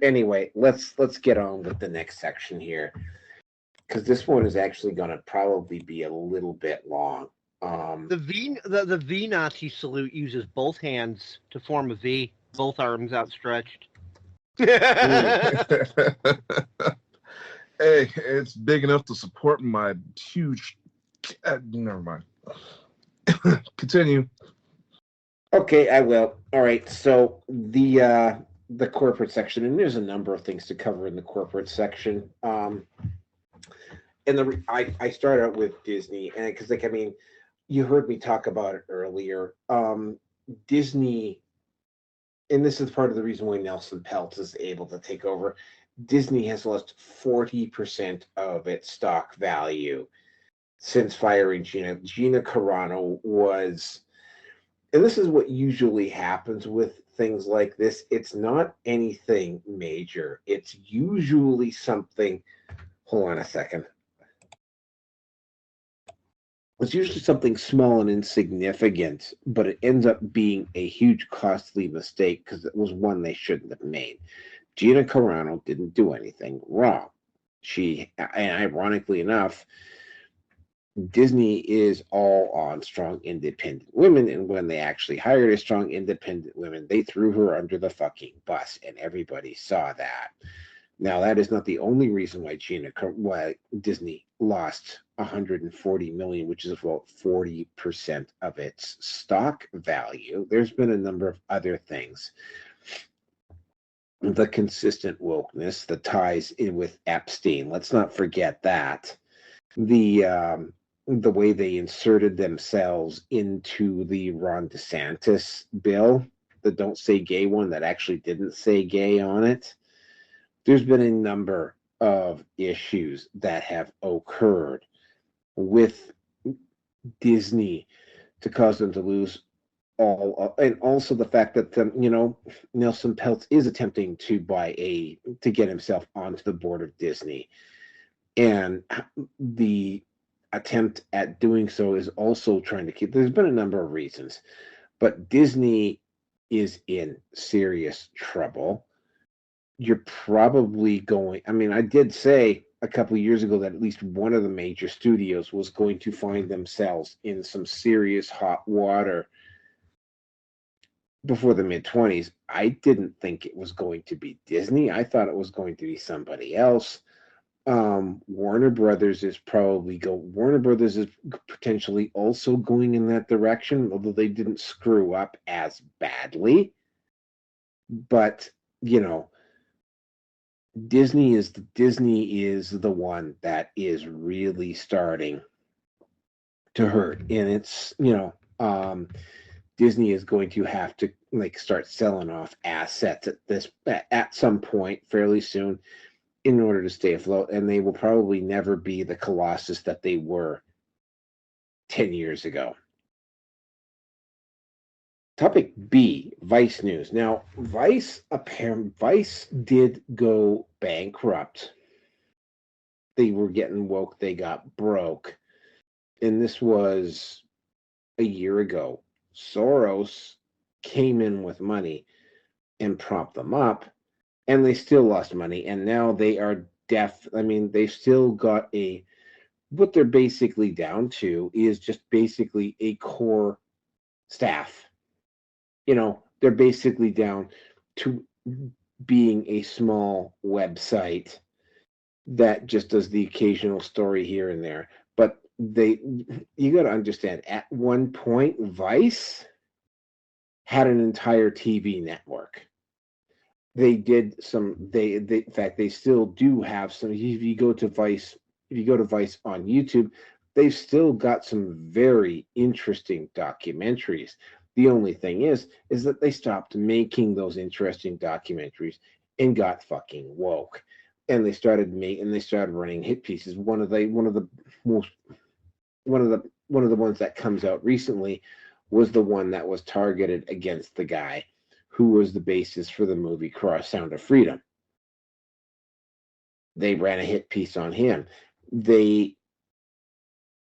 Anyway, let's get on with the next section here, because this one is actually going to probably be a little bit long. The V Nazi salute uses both hands to form a V, both arms outstretched. Hey, it's big enough to support my huge. Never mind. Continue. Okay, I will. All right. So the corporate section, and there's a number of things to cover in the corporate section. And I start out with Disney, and because you heard me talk about it earlier. Disney, and this is part of the reason why Nelson Peltz is able to take over. Disney has lost 40% of its stock value since firing Gina. Gina Carano was, and this is what usually happens with things like this. It's not anything major. It's usually something. Hold on a second. It's usually something small and insignificant, but it ends up being a huge costly mistake because it was one they shouldn't have made. Gina Carano didn't do anything wrong. And ironically enough, Disney is all on strong independent women, and when they actually hired a strong independent woman, they threw her under the fucking bus, and everybody saw that. Now, that is not the only reason why Disney lost 140 million, which is about 40% of its stock value. There's been a number of other things. The consistent wokeness, the ties in with Epstein. Let's not forget that. The way they inserted themselves into the Ron DeSantis bill, the Don't Say Gay one that actually didn't say gay on it. There's been a number of issues that have occurred with Disney to cause them to lose all, and also the fact that Nelson Peltz is attempting to get himself onto the board of Disney, and the attempt at doing so is also trying to keep. There's been a number of reasons, but Disney is in serious trouble. You're probably going. I mean, I did say a couple of years ago that at least one of the major studios was going to find themselves in some serious hot water before the mid-20s. I didn't think it was going to be Disney. I thought it was going to be somebody else. Warner Brothers is potentially also going in that direction, although they didn't screw up as badly. But Disney is the one that is really starting to hurt, and it's Disney is going to have to start selling off assets at some point fairly soon in order to stay afloat, and they will probably never be the colossus that they were 10 years ago. Topic B, Vice news. Now, Vice did go bankrupt. They were getting woke. They got broke. And this was a year ago. Soros came in with money and propped them up, and they still lost money. And now they are deaf. I mean, they've still got what they're basically down to is just basically a core staff. They're basically down to being a small website that just does the occasional story here and there. But you got to understand, at one point, Vice had an entire TV network. They did some. In fact, they still do have some. If you go to Vice on YouTube, they've still got some very interesting documentaries. The only thing is that they stopped making those interesting documentaries and got fucking woke, and they started running hit pieces. One of the ones that comes out recently was the one that was targeted against the guy who was the basis for the movie Sound of Freedom. They ran a hit piece on him. They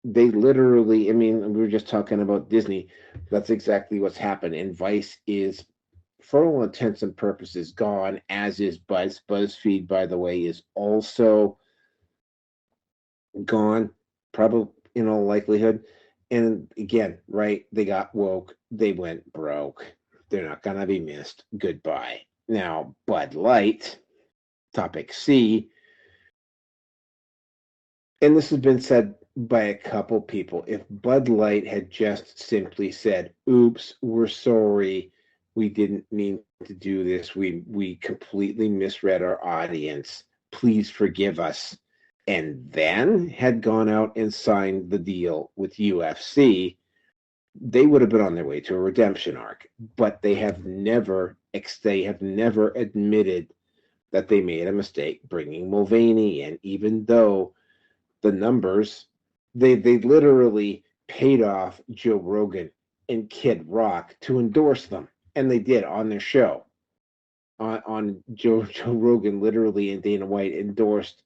literally, I mean, we were just talking about Disney. That's exactly what's happened. And Vice is, for all intents and purposes, gone, as is BuzzFeed, by the way, is also gone, probably in all likelihood. And again, right, they got woke. They went broke. They're not going to be missed. Goodbye. Now, Bud Light, topic C, and this has been said by a couple people. If Bud Light had just simply said, oops, we're sorry, we didn't mean to do this, we completely misread our audience, please forgive us, and then had gone out and signed the deal with UFC, they would have been on their way to a redemption arc. But they have never admitted that they made a mistake bringing Mulvaney in, even though the numbers, they literally paid off Joe Rogan and Kid Rock to endorse them, and they did on their show. On Joe Rogan, literally, and Dana White endorsed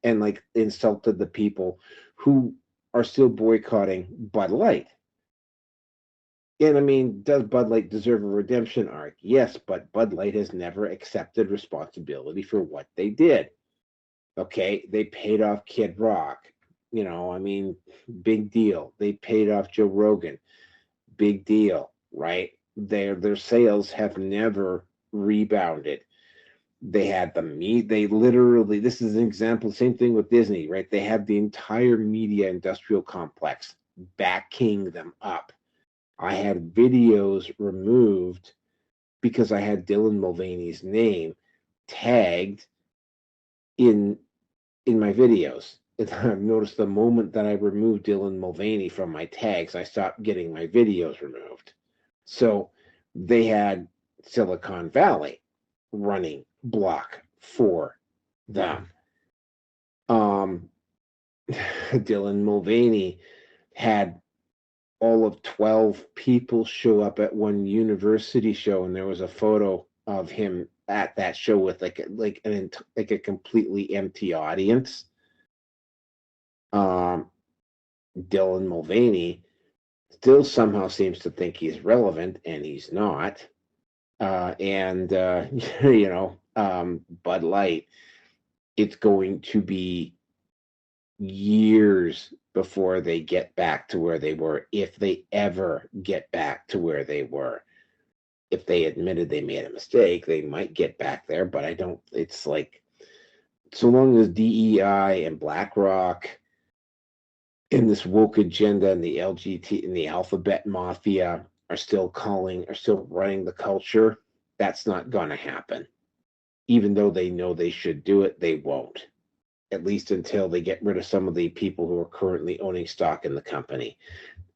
and insulted the people who are still boycotting Bud Light. And I mean, does Bud Light deserve a redemption arc? Yes, but Bud Light has never accepted responsibility for what they did. Okay, they paid off Kid Rock. You know, I mean, big deal. They paid off Joe Rogan. Big deal, right? Their sales have never rebounded. They had they literally, this is an example, same thing with Disney, right? They have the entire media industrial complex backing them up. I had videos removed because I had Dylan Mulvaney's name tagged in my videos. And I've noticed the moment that I removed Dylan Mulvaney from my tags, I stopped getting my videos removed. So they had Silicon Valley running block for them. Dylan Mulvaney had all of 12 people show up at one university show, and there was a photo of him at that show with like a completely empty audience. Dylan Mulvaney still somehow seems to think he's relevant, and he's not. You know, Bud Light, it's going to be years before they get back to where they were, if they ever get back to where they were. If they admitted they made a mistake, they might get back there, but I don't, it's like, so long as DEI and BlackRock and this woke agenda and the LGBT and the alphabet mafia are still running the culture, that's not going to happen. Even though they know they should do it, they won't. At least until they get rid of some of the people who are currently owning stock in the company.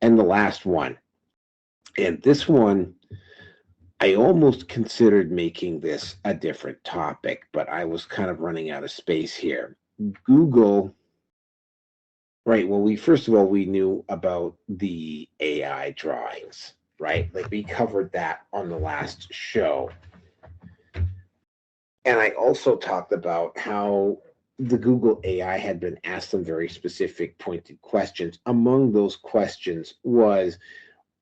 And the last one, and this one, I almost considered making this a different topic, but I was kind of running out of space here. Google, right? Well, first of all, we knew about the AI drawings, right? Like we covered that on the last show. And I also talked about how the Google AI had been asked some very specific pointed questions. Among those questions was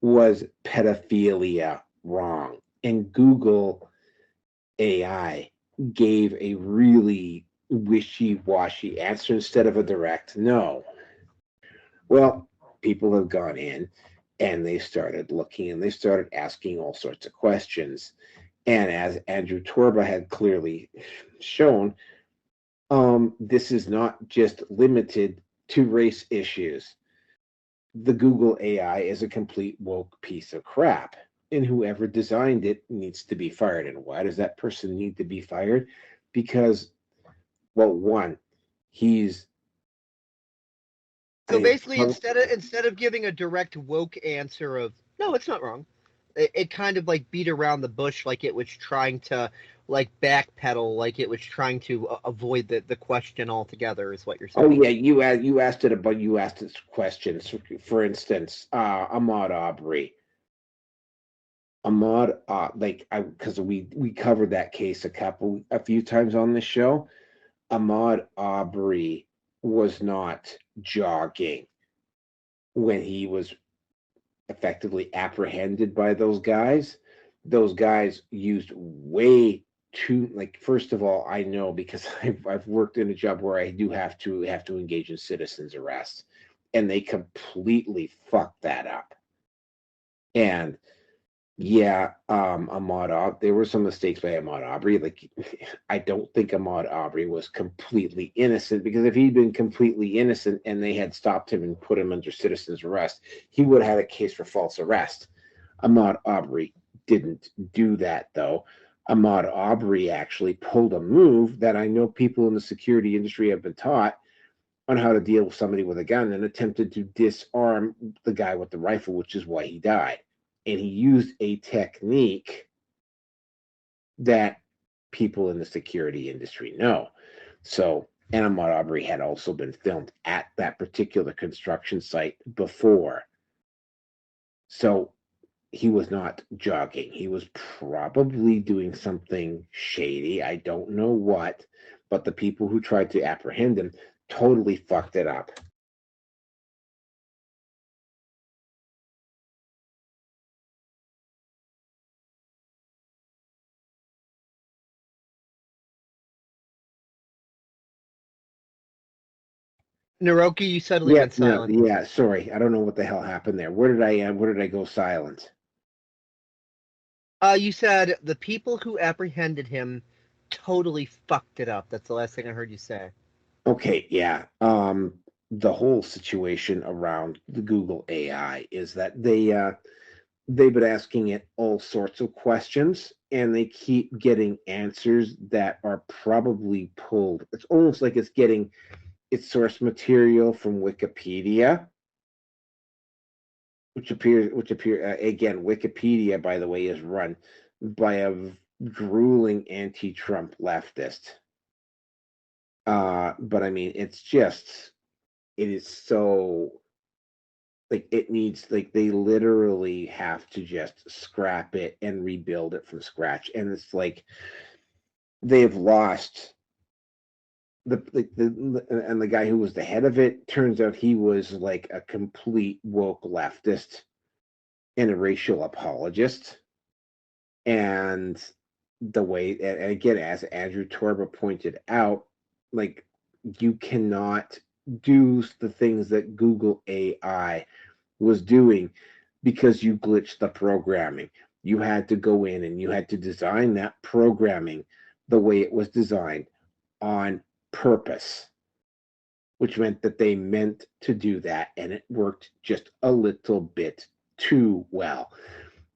pedophilia wrong? And Google AI gave a really wishy-washy answer instead of a direct no. Well, people have gone in and they started looking and they started asking all sorts of questions. And as Andrew Torba had clearly shown, this is not just limited to race issues. The Google AI is a complete woke piece of crap, and whoever designed it needs to be fired. And why does that person need to be fired? Because, well, one, he's so basically instead of giving a direct woke answer of no, it's not wrong, it kind of like beat around the bush, like it was trying to like backpedal, like it was trying to avoid the question altogether, is what you're saying. Oh yeah, you asked it questions. For instance, Ahmaud Arbery. Because we covered that case a few times on the show. Ahmaud Arbery was not jogging when he was effectively apprehended by those guys. Those guys used way too, like, first of all, I know because I've worked in a job where I do have to engage in citizens arrest, and they completely fucked that up. And yeah, there were some mistakes by Ahmaud Arbery. Like, I don't think Ahmaud Arbery was completely innocent, because if he'd been completely innocent and they had stopped him and put him under citizen's arrest, he would have had a case for false arrest. Ahmaud Arbery didn't do that, though. Ahmaud Arbery actually pulled a move that I know people in the security industry have been taught on how to deal with somebody with a gun, and attempted to disarm the guy with the rifle, which is why he died. And he used a technique that people in the security industry know. So, Ahmaud Arbery had also been filmed at that particular construction site before. So, he was not jogging. He was probably doing something shady. I don't know what, but the people who tried to apprehend him totally fucked it up. Naroki, you suddenly went silent. Yeah, sorry. I don't know what the hell happened there. Where did I go silent? You said the people who apprehended him totally fucked it up. That's the last thing I heard you say. Okay, yeah. The whole situation around the Google AI is that they've been asking it all sorts of questions, and they keep getting answers that are probably pulled. It's almost like it's getting its source material from Wikipedia, which appear again. Wikipedia, by the way, is run by a grueling anti-Trump leftist. But I mean, it is so like it needs like they literally have to just scrap it and rebuild it from scratch, and it's like they've lost the guy who was the head of it. Turns out he was like a complete woke leftist and a racial apologist, and the way, and again, as Andrew Torba pointed out, like you cannot do the things that Google AI was doing because you glitched the programming. You had to go in and you had to design that programming the way it was designed on purpose, which meant that they meant to do that, and it worked just a little bit too well.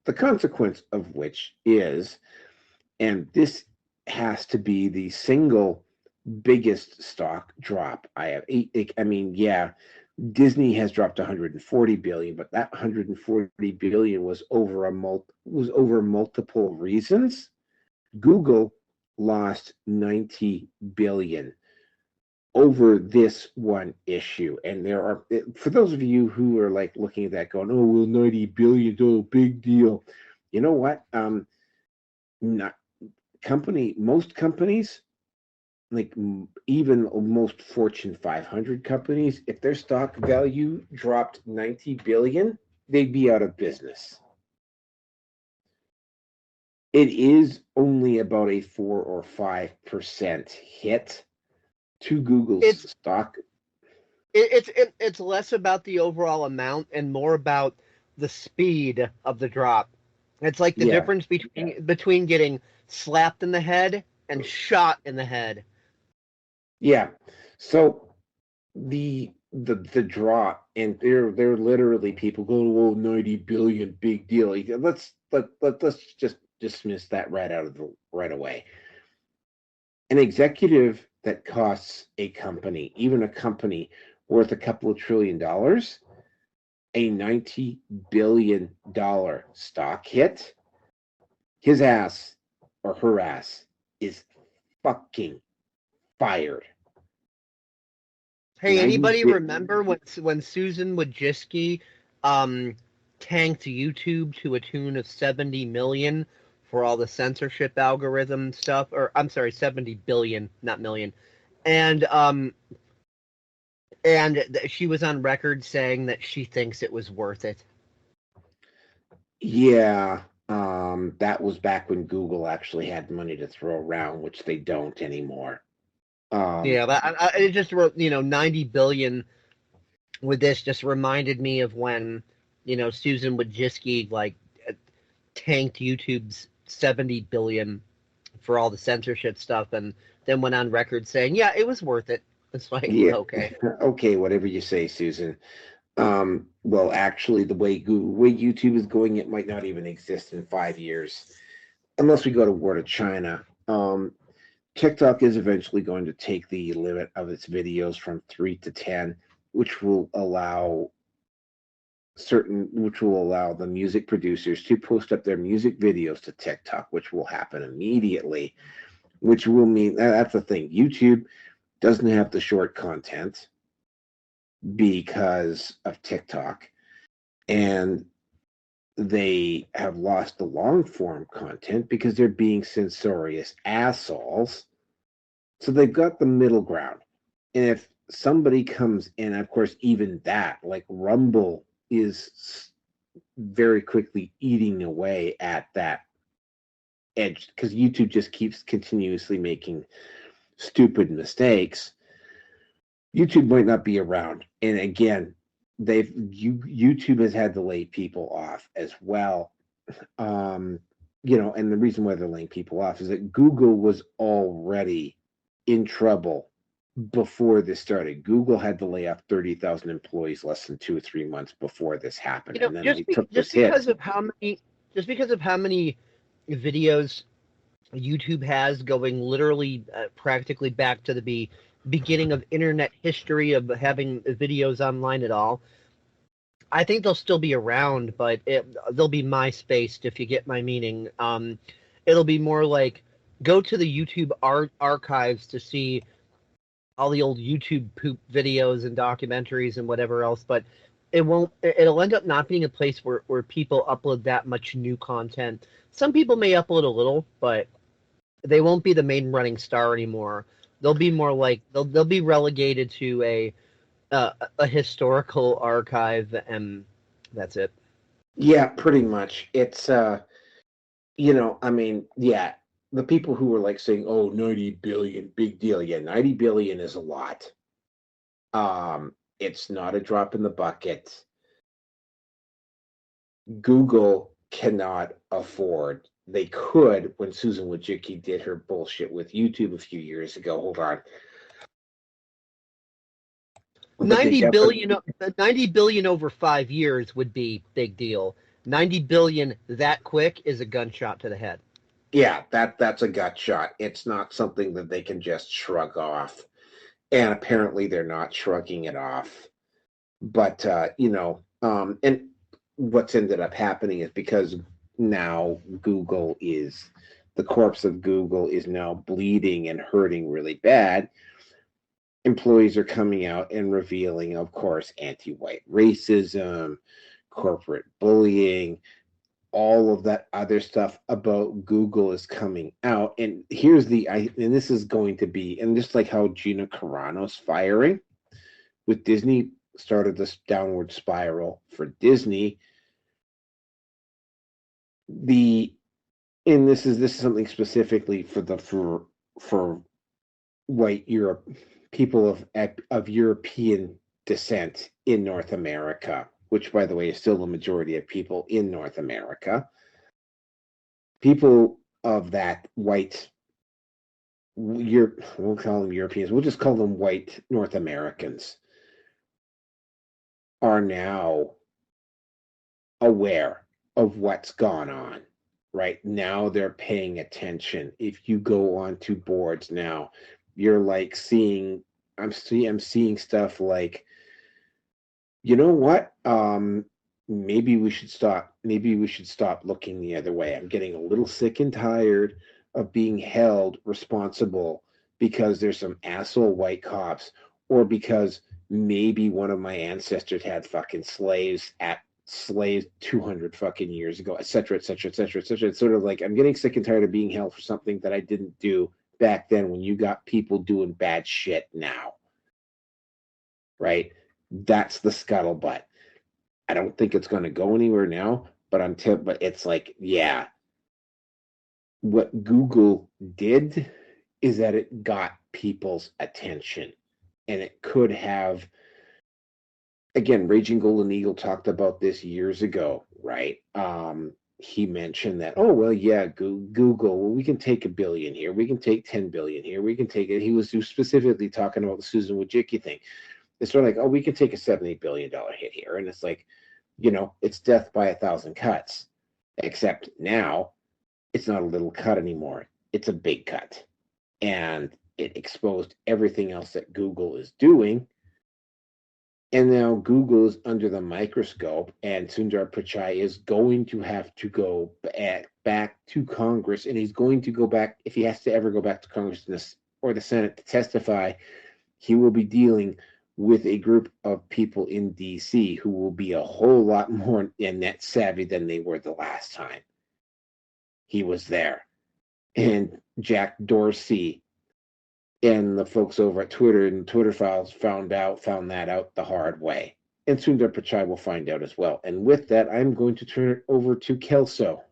The consequence of which is, and this has to be the single biggest stock drop I have. I mean, yeah, Disney has dropped 140 billion, but that 140 billion was over multiple reasons. Google lost 90 billion over this one issue, and there are, for those of you who are like looking at that going, oh well, 90 billion, oh big deal. You know what? Not most companies, like even most Fortune 500 companies, if their stock value dropped 90 billion, they'd be out of business. It is only about a 4 or 5% hit to Google's stock. It's less about the overall amount and more about the speed of the drop. It's like the difference between getting slapped in the head and shot in the head. Yeah. So the drop, and they're literally people going, "Whoa, 90 billion, big deal." Let's just dismiss that right away. An executive that costs a company, even a company worth a couple of $1 trillion, a $90 billion stock hit, his ass or her ass is fucking fired. Hey, anybody remember when Susan Wojcicki tanked YouTube to a tune of 70 million for all the censorship algorithm stuff? Or I'm sorry, 70 billion, not million. And she was on record saying that she thinks it was worth it. Yeah, that was back when Google actually had money to throw around, which they don't anymore. It just wrote, 90 billion with this just reminded me of when, Susan Wojcicki like tanked YouTube's 70 billion for all the censorship stuff, and then went on record saying, yeah, it was worth it. It's like, okay. Okay, whatever you say, Susan. Well, actually, the way YouTube is going, it might not even exist in 5 years, unless we go to war to China. TikTok is eventually going to take the limit of its videos from 3 to 10, which will allow the music producers to post up their music videos to TikTok, which will happen immediately, which will mean that's the thing. YouTube doesn't have the short content because of TikTok, and they have lost the long form content because they're being censorious assholes. So they've got the middle ground. And if somebody comes in, of course, even that, like Rumble is very quickly eating away at that edge because YouTube just keeps continuously making stupid mistakes. YouTube might not be around. And again, YouTube has had to lay people off as well. And the reason why they're laying people off is that Google was already in trouble before this started. Google had to lay off 30,000 employees less than 2 or 3 months before this happened, and then they took this hit. Because of how many videos YouTube has going literally practically back to the beginning of internet history of having videos online at all. I think they'll still be around, but they'll be MySpaced, if you get my meaning. It'll be more like go to the YouTube archives to see all the old YouTube poop videos and documentaries and whatever else, but it'll end up not being a place where people upload that much new content. Some people may upload a little, but they won't be the main running star anymore. They'll be more like they'll be relegated to a historical archive, and that's it. Yeah, pretty much. It's yeah, the people who were like saying, "Oh, 90 billion, big deal." Yeah, 90 billion is a lot. It's not a drop in the bucket. Google cannot afford. They could when Susan Wojcicki did her bullshit with YouTube a few years ago. Hold on. 90 billion over 5 years would be big deal. 90 billion that quick is a gunshot to the head. Yeah, that's a gut shot. It's not something that they can just shrug off. And apparently they're not shrugging it off. But and what's ended up happening is because now the corpse of Google is now bleeding and hurting really bad. Employees are coming out and revealing, of course, anti-white racism, corporate bullying, all of that other stuff about Google is coming out. And this is going to be, and just like how Gina Carano's firing with Disney started this downward spiral for Disney. This is something specifically for white Europe people of European descent in North America, which, by the way, is still the majority of people in North America. People of that white, we'll call them Europeans, we'll just call them white North Americans, are now aware of what's gone on. Right now, they're paying attention. If you go onto boards now, you're like seeing. I'm seeing stuff like, you know what? Maybe we should stop. Maybe we should stop looking the other way. I'm getting a little sick and tired of being held responsible because there's some asshole white cops, or because maybe one of my ancestors had fucking slaves 200 fucking years ago, etc., etc., etc., etc. It's sort of like I'm getting sick and tired of being held for something that I didn't do back then when you got people doing bad shit now. Right? That's the scuttlebutt. I don't think it's going to go anywhere now, but it's like, yeah. What Google did is that it got people's attention, and it could have. Again, Raging Golden Eagle talked about this years ago, right? He mentioned that, oh, well, yeah, Google, well, we can take $1 billion here. We can take 10 billion here. We can take it. He was specifically talking about the Susan Wojcicki thing. It's sort of like, oh, we can take a $70 billion hit here. And it's like, it's death by 1,000 cuts. Except now, it's not a little cut anymore. It's a big cut. And it exposed everything else that Google is doing. And now Google is under the microscope, and Sundar Pichai is going to have to go back to Congress, and he's going to go back, if he has to ever go back to Congress or the Senate to testify, he will be dealing with a group of people in D.C. who will be a whole lot more net savvy than they were the last time he was there. And Jack Dorsey and the folks over at Twitter and Twitter Files found that out the hard way. And Sundar Pichai will find out as well. And with that, I'm going to turn it over to Kelso.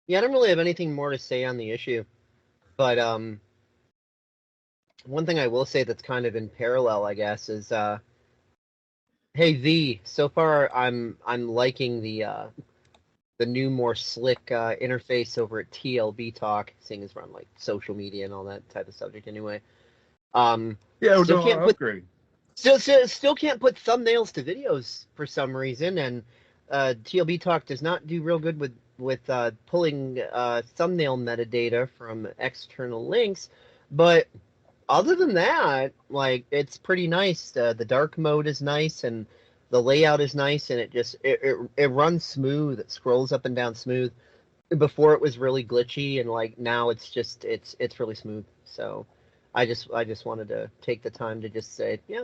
Yeah, I don't really have anything more to say on the issue, but one thing I will say that's kind of in parallel, I guess, is hey V. So far, I'm liking the new, more slick interface over at TLB Talk, seeing as we're on like social media and all that type of subject. Anyway, Yeah, still no, can't put upgrade. still can't put thumbnails to videos for some reason, and TLB Talk does not do real good with pulling thumbnail metadata from external links, but other than that, like, it's pretty nice. The dark mode is nice, and the layout is nice, and it runs smooth. It scrolls up and down smooth. Before it was really glitchy, and like now it's really smooth. So I just wanted to take the time to just say, yeah,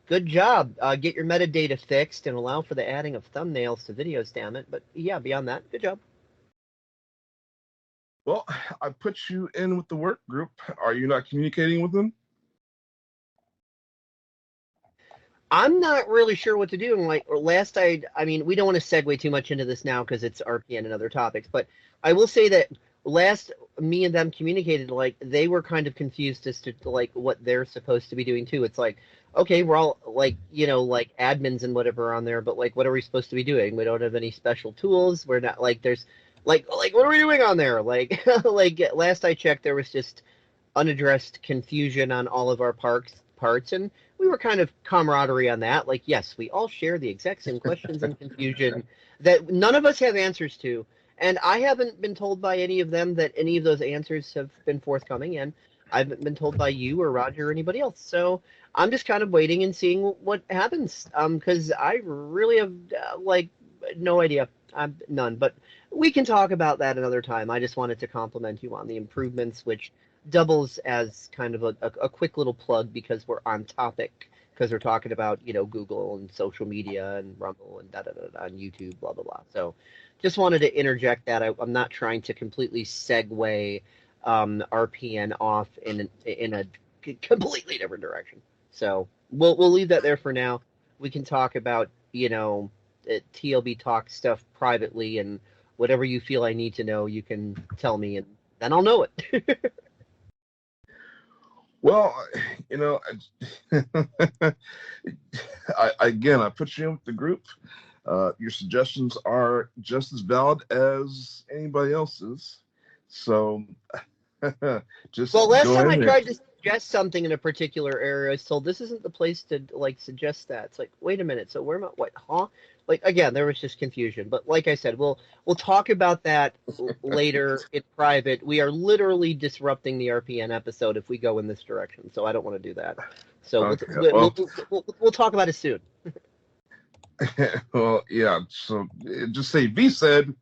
good job. Get your metadata fixed and allow for the adding of thumbnails to videos. Damn it! But yeah, beyond that, good job. Well, I put you in with the work group. Are you not communicating with them? I'm not really sure what to do. And like last, I mean, we don't want to segue too much into this now because it's RPN and other topics. But I will say that last me and them communicated, like they were kind of confused as to like what they're supposed to be doing too. It's like, okay, we're all like, like admins and whatever on there, but like, what are we supposed to be doing? We don't have any special tools. We're not like there's like what are we doing on there? Like like last I checked, there was just unaddressed confusion on all of our parts, and we were kind of camaraderie on that. Like, yes, we all share the exact same questions and confusion that none of us have answers to, and I haven't been told by any of them that any of those answers have been forthcoming, and I haven't been told by you or Roger or anybody else. So I'm just kind of waiting and seeing what happens, because I really have like no idea. None, but we can talk about that another time. I just wanted to compliment you on the improvements, which doubles as kind of a quick little plug because we're on topic, because we're talking about Google and social media and Rumble and da da da on YouTube, blah blah blah. So just wanted to interject that. I'm not trying to completely segue RPN off in a completely different direction. So we'll leave that there for now. We can talk about TLB Talk stuff privately, and whatever you feel I need to know, you can tell me, and then I'll know it. Well, I put you in with the group. Your suggestions are just as valid as anybody else's. So just Well, last go time I ahead. tried to suggest something in a particular area, I was told this isn't the place to like suggest that. It's like, wait a minute, so where am I? What? Huh? Like again, there was just confusion. But like I said, we'll talk about that later in private. We are literally disrupting the RPN episode if we go in this direction, so I don't want to do that. So Okay, well, we'll talk about it soon. well, yeah. So just say V said,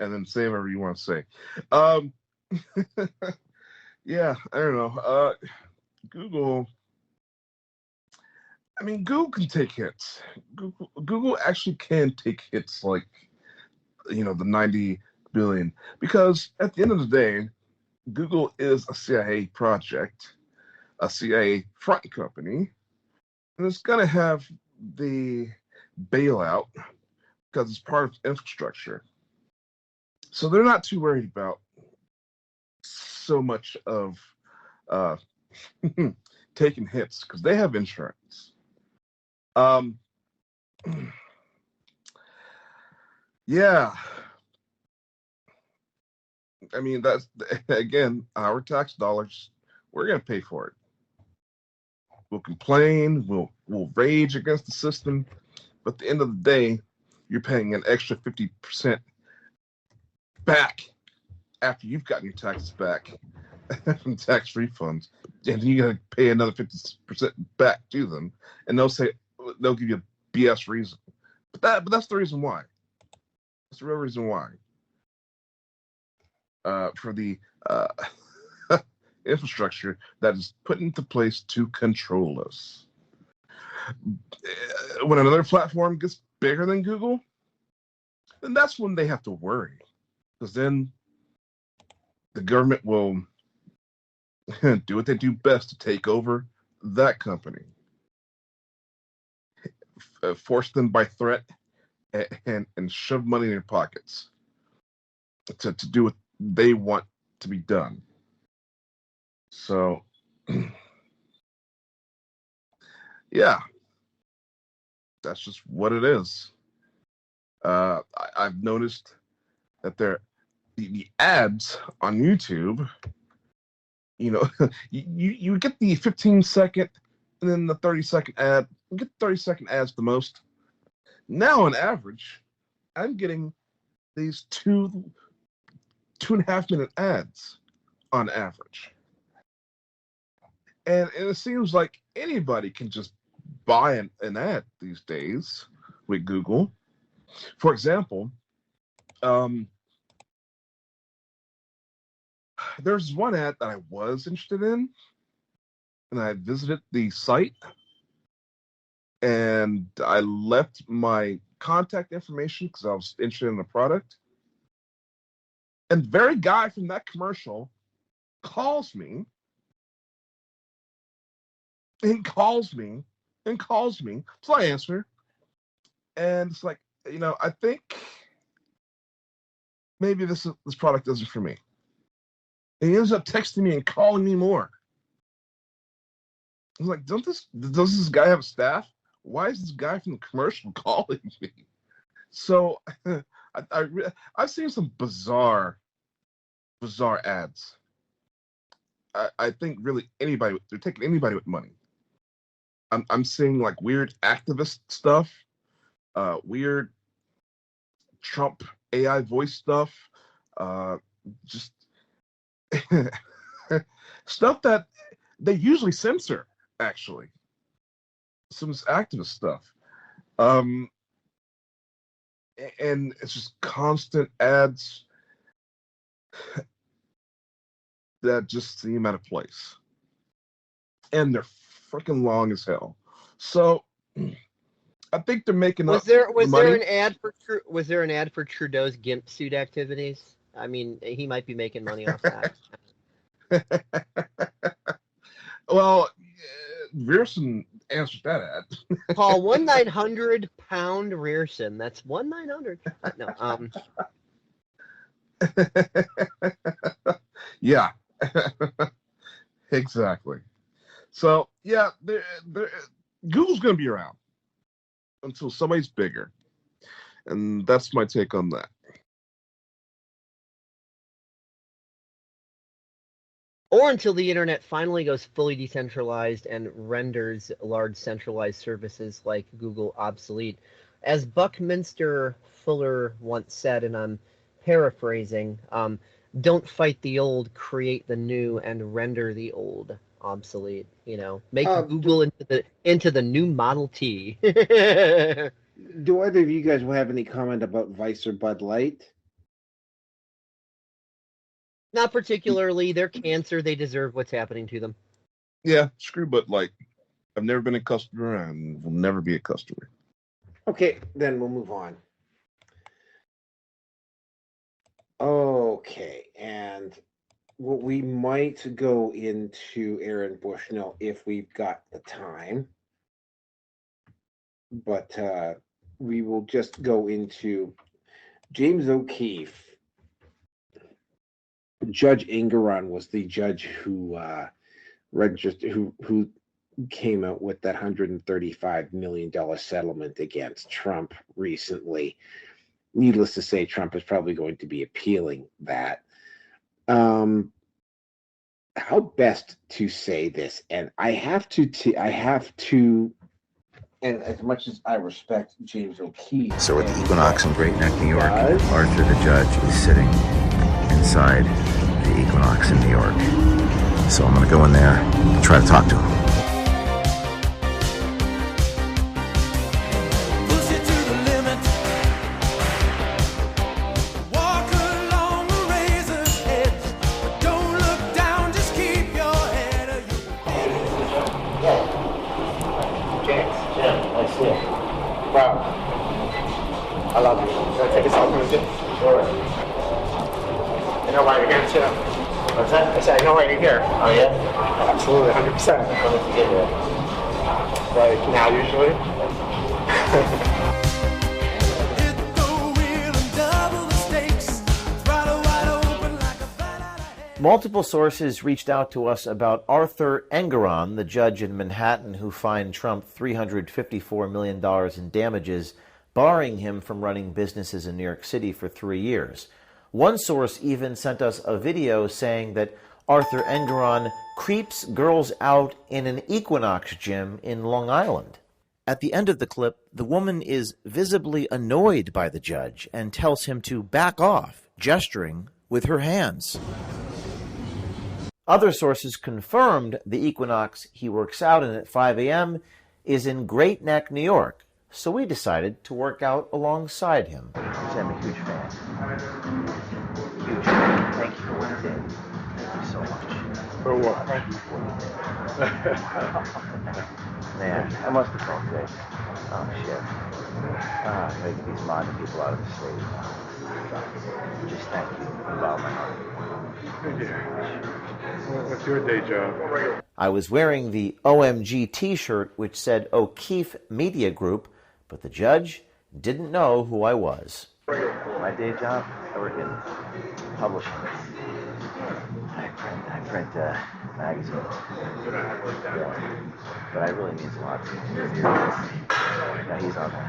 and then say whatever you want to say. Yeah, I don't know. Google. I mean, Google can take hits. Google actually can take hits like, the 90 billion, because at the end of the day, Google is a CIA project, a CIA front company, and it's going to have the bailout because it's part of infrastructure. So they're not too worried about so much of taking hits because they have insurance. Yeah. I mean, that's, again, our tax dollars. We're going to pay for it. We'll complain. We'll rage against the system. But at the end of the day, you're paying an extra 50% back after you've gotten your taxes back from tax refunds. And you got to pay another 50% back to them. And they'll give you a BS reason. But that's the reason why. That's the real reason why. For the infrastructure that is put into place to control us. When another platform gets bigger than Google, then that's when they have to worry, because then the government will do what they do best to take over that company, force them by threat, and shove money in their pockets. to do what they want to be done. So, yeah, that's just what it is. I've noticed that the ads on YouTube, you know, you get the 15-second and then the 30-second ad. You get 30-second ads the most. Now, on average, I'm getting these 2.5-minute ads on average. And it seems like anybody can just buy an ad these days with Google. For example, there's one ad that I was interested in, and I visited the site, and I left my contact information because I was interested in the product. And the very guy from that commercial calls me, and calls me, and calls me. So I answer, and it's like, I think maybe this product isn't for me. And he ends up texting me and calling me more. I was like, does this guy have a staff? Why is this guy from the commercial calling me? So I've seen some bizarre ads. I think really they're taking anybody with money. I'm seeing like weird activist stuff, weird Trump AI voice stuff, just stuff that they usually censor, actually. Some activist stuff. And it's just constant ads that just seem out of place. And they're freaking long as hell. So I think they're making Was up there money. an ad for Trudeau's GIMP suit activities? I mean, he might be making money off that. Well, Rierson answered that ad. Call 1-900-pound Rierson. That's 1-900. No, Yeah. Exactly. So yeah, Google's going to be around until somebody's bigger, and that's my take on that. or until the internet finally goes fully decentralized and renders large centralized services like Google obsolete. As Buckminster Fuller once said, and I'm paraphrasing, don't fight the old, create the new, and render the old obsolete. Make Google into the new Model T. Do either of you guys have any comment about Vice or Bud Light? Not particularly. They're cancer. They deserve what's happening to them. Yeah, screw Bud Light. I've never been a customer and will never be a customer. Okay, then we'll move on. Okay, and we might go into Aaron Bushnell if we've got the time. But we will just go into James O'Keefe. Judge Engoron was the judge who registered, who came out with that $135 million settlement against Trump recently. Needless to say, Trump is probably going to be appealing that. How best to say this? And I have to. And as much as I respect James O'Keefe. So at the Equinox in Great Neck, New York, Arthur the judge is sitting inside the Equinox in New York. So I'm going to go in there and try to talk to him. I love you. Can I take a selfie with you? Sure. I know why you're here too. What's that? I said I know why you're here. Oh yeah? Absolutely, 100%. When did you get here? Like now usually. Multiple sources reached out to us about Arthur Engoron, the judge in Manhattan who fined Trump $354 million in damages, barring him from running businesses in New York City for 3 years. One source even sent us a video saying that Arthur Engoron creeps girls out in an Equinox gym in Long Island. At the end of the clip, the woman is visibly annoyed by the judge and tells him to back off, gesturing with her hands. Other sources confirmed the Equinox he works out in at 5 a.m. is in Great Neck, New York, so we decided to work out alongside him. I'm a huge fan. Huge fan. Thank you for what you did. Thank you so much. For what? Thank you for what you did. Man, I must have felt good. Oh, shit. Making these modern people out of the state. Just thank you from the bottom of my heart. What's your day job? I was wearing the OMG t-shirt which said O'Keefe Media Group, but the judge didn't know who I was. My day job, I work in publishing. I print magazines. Yeah. But it really means a lot to me. Yeah, he's on that.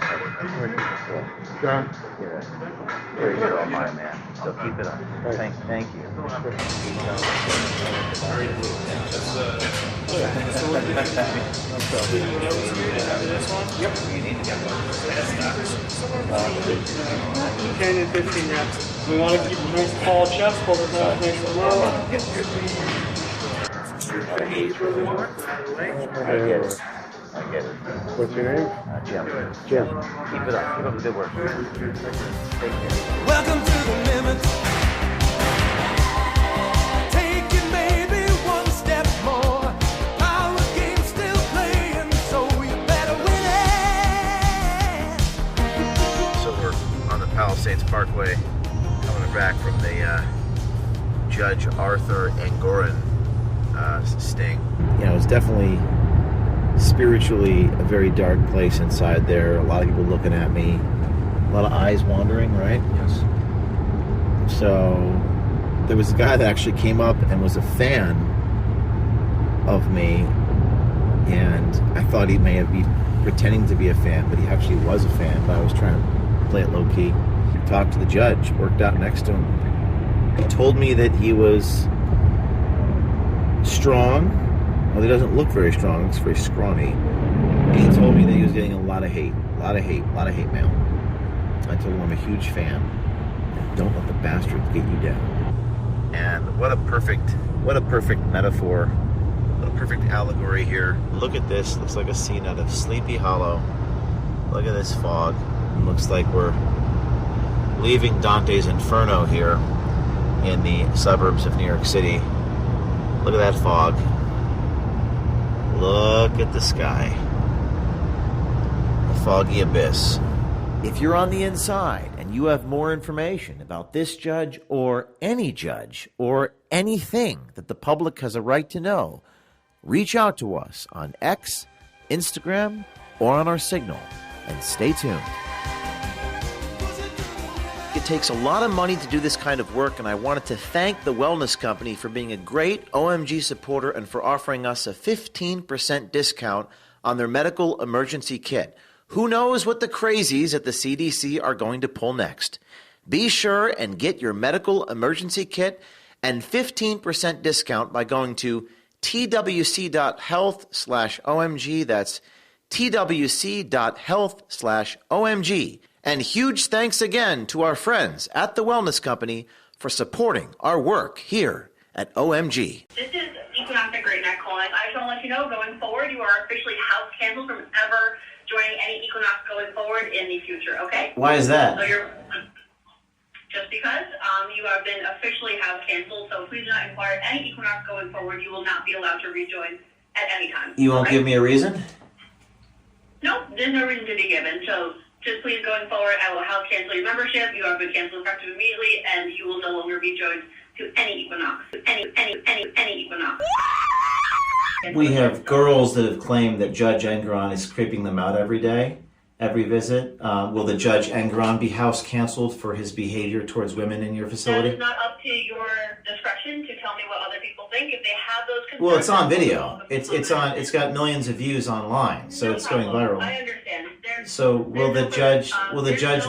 John? You're a hero of mine, man. So keep it up. Thank you. Yep. You need to get one. 10 and 15 reps. We want to keep a nice tall chest, pull it down nice and low. I get it. What's your name? Jim. Keep it up. Keep up the good work. Take care. Welcome to the limit. Take it maybe one step more. Our game's still playing, so you better win it. So we're on the Palisades Parkway, coming back from the Judge Arthur Engoron sting. You know, it's definitely spiritually a very dark place inside there. A lot of people looking at me, a lot of eyes wandering, right? Yes. So there was a guy that actually came up and was a fan of me, and I thought he may have been pretending to be a fan, but he actually was a fan, but I was trying to play it low-key. Talked to the judge, worked out next to him. He told me that he was strong. Well, he doesn't look very strong, looks very scrawny. And he told me that he was getting a lot of hate mail. I told him I'm a huge fan. And don't let the bastards get you down. And what a perfect metaphor, what a perfect allegory here. Look at this, looks like a scene out of Sleepy Hollow. Look at this fog. It looks like we're leaving Dante's Inferno here in the suburbs of New York City. Look at that fog. Look at the sky. The foggy abyss. If you're on the inside and you have more information about this judge or any judge or anything that the public has a right to know, reach out to us on X, Instagram, or on our Signal, and stay tuned. It takes a lot of money to do this kind of work, and I wanted to thank the Wellness Company for being a great OMG supporter and for offering us a 15% discount on their medical emergency kit. Who knows what the crazies at the CDC are going to pull next? Be sure and get your medical emergency kit and 15% discount by going to twc.health/OMG. That's twc.health/OMG. And huge thanks again to our friends at the Wellness Company for supporting our work here at OMG. This is Equinox at Great Neck calling. I just want to let you know, going forward, you are officially house canceled from ever joining any Equinox going forward in the future, okay? Why is that? So you're just because you have been officially house canceled, so please do not inquire any Equinox going forward. You will not be allowed to rejoin at any time. You won't give me a reason? No, there's no reason to be given. So just please, going forward, I will house cancel your membership. You have been canceled effective immediately, and you will no longer be joined to any Equinox. Any Equinox. We have girls that have claimed that Judge Engoron is creeping them out every day, every visit. Will the Judge Engoron be house canceled for his behavior towards women in your That facility? is not up to your discretion to tell me think if they have those concerns. Well, it's on video. It's got millions of views online, so No it's going problem. viral. I understand. So will the judge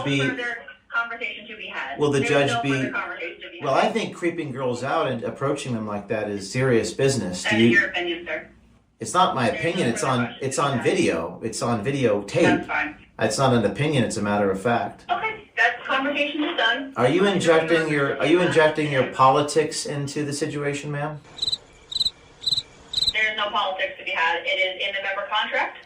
be? Further conversation to be had. Will the There's judge no be? further conversation to be had. Well, I think creeping girls out and approaching them like that is serious business. That is your opinion, sir. It's not my opinion. It's on video. It's on videotape. That's fine. It's not an opinion. It's a matter of fact. Okay, that conversation is done. Are you injecting your politics into the situation, ma'am? There is no politics to be had. It is in the member contract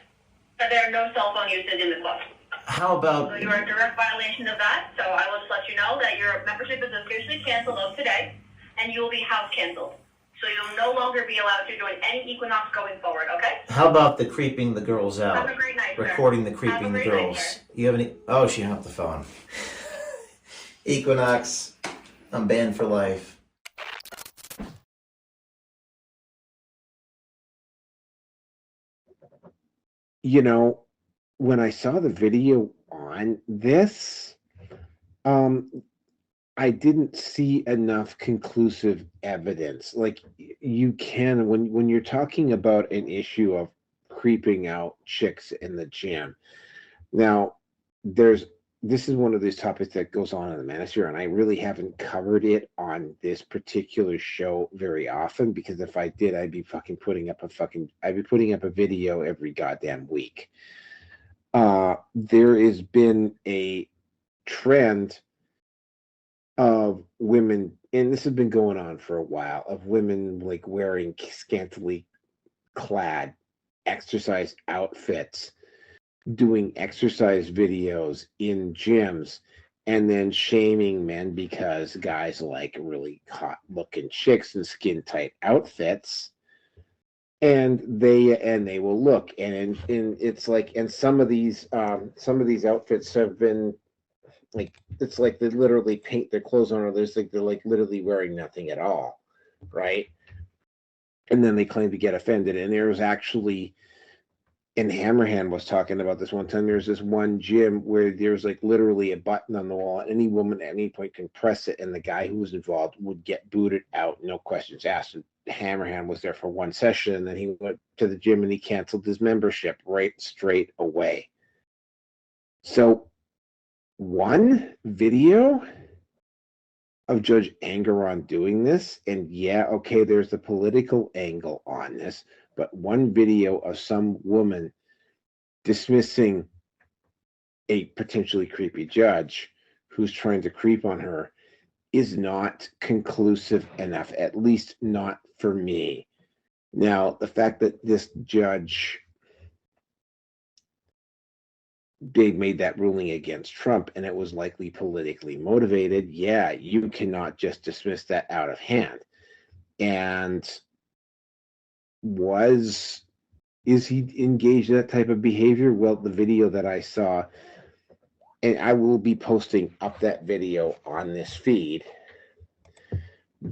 that there are no cell phone usage in the club. How about? So you are in direct violation of that. So I will just let you know that your membership is officially canceled of today, and you will be house canceled. So you'll no longer be allowed to join any Equinox going forward. Okay? How about the creeping the girls out? Have a great night, sir. Recording the creeping the girls. You have any? Oh, she hung up the phone. Equinox, I'm banned for life. You know, when I saw the video on this, I didn't see enough conclusive evidence. Like you can, when you're talking about an issue of creeping out chicks in the gym. Now, this is one of these topics that goes on in the Manosphere, and I really haven't covered it on this particular show very often, because if I did, I'd be putting up a video every goddamn week. There has been a trend of women, and this has been going on for a while, of women like wearing scantily clad exercise outfits, doing exercise videos in gyms, and then shaming men because guys like really hot looking chicks in skin tight outfits, and they will look, and it's like, and some of these outfits have been like, it's like they literally paint their clothes on, or they're like literally wearing nothing at all, right? And then they claim to get offended. And there was actually, and Hammerhand was talking about this one time, there's this one gym where there's like literally a button on the wall. Any woman at any point can press it, and the guy who was involved would get booted out, no questions asked. And Hammerhand was there for one session, and then he went to the gym and he canceled his membership right straight away. So one video of Judge Engoron doing this, and yeah, okay, there's the political angle on this, but one video of some woman dismissing a potentially creepy judge who's trying to creep on her is not conclusive enough, at least not for me. Now, the fact that this judge, they made that ruling against Trump and it was likely politically motivated, yeah, you cannot just dismiss that out of hand. And is he engaged in that type of behavior? Well, the video that I saw, and I will be posting up that video on this feed,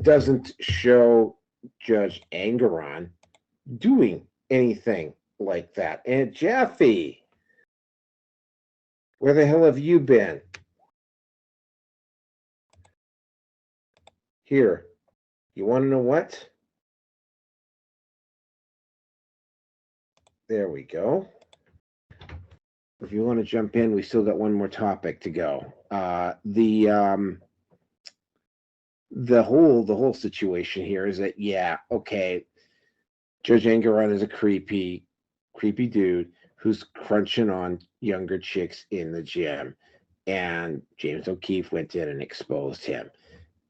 doesn't show Judge Engoron doing anything like that. And Jeffy, where the hell have you been? Here, you want to know what? There we go. If you want to jump in, we still got one more topic to go. The whole situation here is that, yeah, okay, Judge Engoron is a creepy dude who's crunching on younger chicks in the gym, and James O'Keefe went in and exposed him.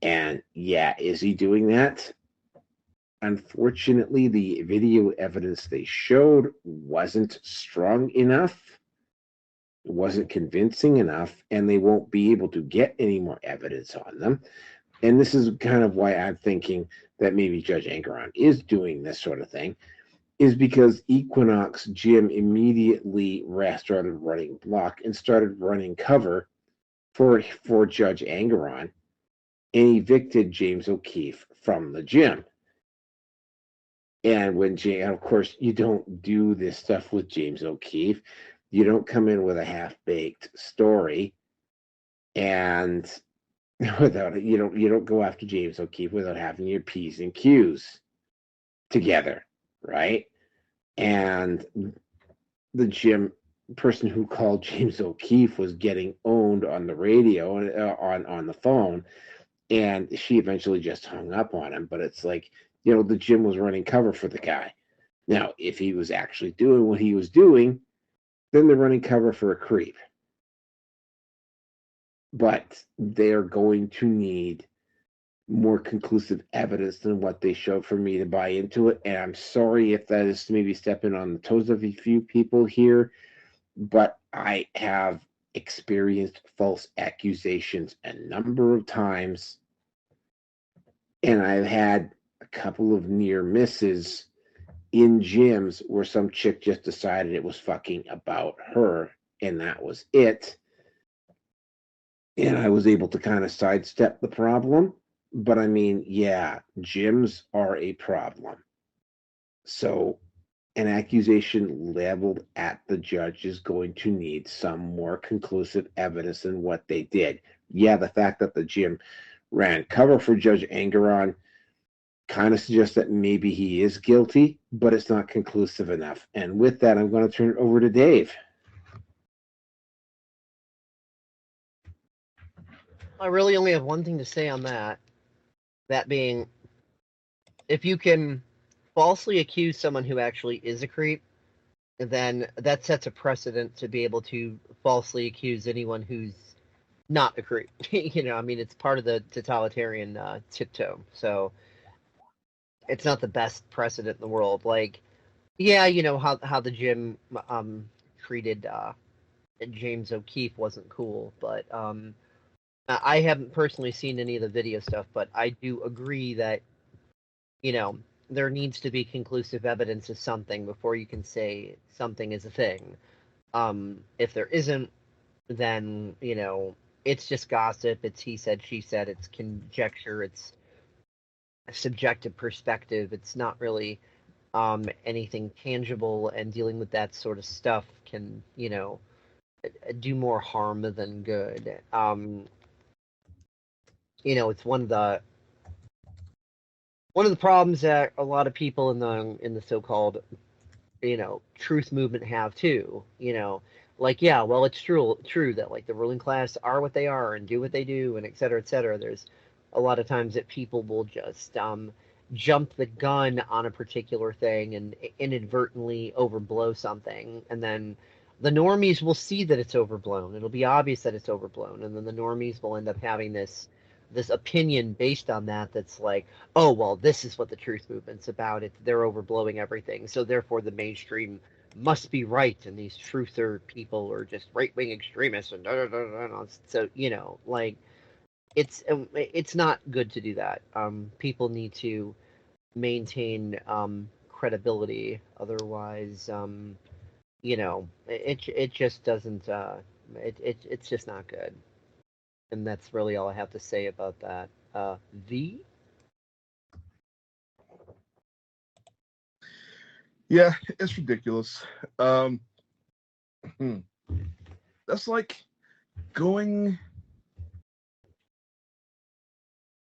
And yeah, is he doing that? Unfortunately, the video evidence they showed wasn't strong enough. It wasn't convincing enough, and they won't be able to get any more evidence on them. And this is kind of why I'm thinking that maybe Judge Engoron is doing this sort of thing, is because Equinox Gym immediately started running block and started running cover for Judge Engoron, and evicted James O'Keefe from the gym. And of course, you don't do this stuff with James O'Keefe. You don't come in with a half-baked story, and you don't go after James O'Keefe without having your P's and Q's. together, right? And the gym person who called James O'Keefe was getting owned on the radio and on the phone, and she eventually just hung up on him. But it's like, the gym was running cover for the guy. Now, if he was actually doing what he was doing, then they're running cover for a creep. But they're going to need more conclusive evidence than what they showed for me to buy into it. And I'm sorry if that is maybe stepping on the toes of a few people here, but I have experienced false accusations a number of times, and I've had a couple of near misses in gyms where some chick just decided it was fucking about her, and that was it. And I was able to kind of sidestep the problem. But I mean, yeah, gyms are a problem. So an accusation leveled at the judge is going to need some more conclusive evidence than what they did. Yeah, the fact that the gym ran cover for Judge Engoron kind of suggests that maybe he is guilty, but it's not conclusive enough. And with that, I'm going to turn it over to Dave. I really only have one thing to say on that. That being, if you can falsely accuse someone who actually is a creep, then that sets a precedent to be able to falsely accuse anyone who's not a creep. I mean, it's part of the totalitarian tiptoe. So it's not the best precedent in the world. Like, yeah, how the gym treated James O'Keefe wasn't cool, but I haven't personally seen any of the video stuff, but I do agree that, there needs to be conclusive evidence of something before you can say something is a thing. If there isn't, then, it's just gossip. It's he said, she said. It's conjecture. It's a subjective perspective. It's not really anything tangible, and dealing with that sort of stuff can, do more harm than good. It's one of the problems that a lot of people in the so-called, truth movement have too. Like, yeah, well, it's true that like the ruling class are what they are and do what they do and et cetera, et cetera. There's a lot of times that people will just jump the gun on a particular thing and inadvertently overblow something, and then the normies will see that it's overblown. It'll be obvious that it's overblown, and then the normies will end up having this opinion based on that that's like, oh, well, this is what the truth movement's about. They're overblowing everything, so therefore the mainstream must be right, and these truther people are just right-wing extremists, and so, like, it's not good to do that. People need to maintain credibility, otherwise, it just doesn't, it's just not good. And that's really all I have to say about that. Yeah, it's ridiculous. That's like going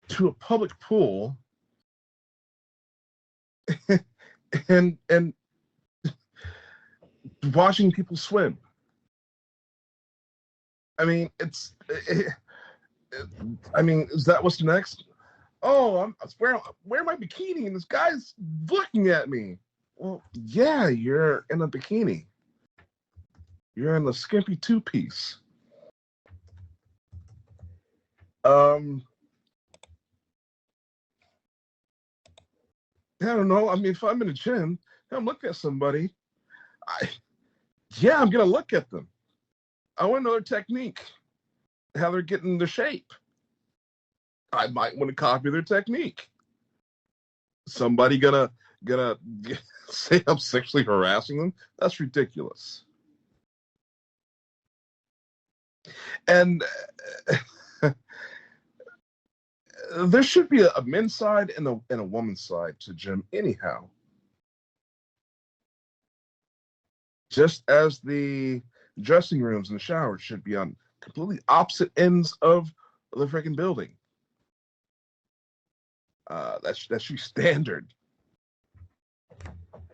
to a public pool and watching people swim. I mean, is that what's next? Oh, I'm wearing my bikini and this guy's looking at me. Well, yeah, you're in a bikini. You're in a skimpy two-piece. I don't know. I mean, if I'm in a gym and I'm looking at somebody, I'm gonna look at them. I want to know their technique, how they're getting their shape. I might want to copy their technique. Somebody gonna say I'm sexually harassing them? That's ridiculous. And there should be a men's side and a woman's side to gym anyhow. Just as the dressing rooms and the showers should be on completely opposite ends of the freaking building. That should be standard.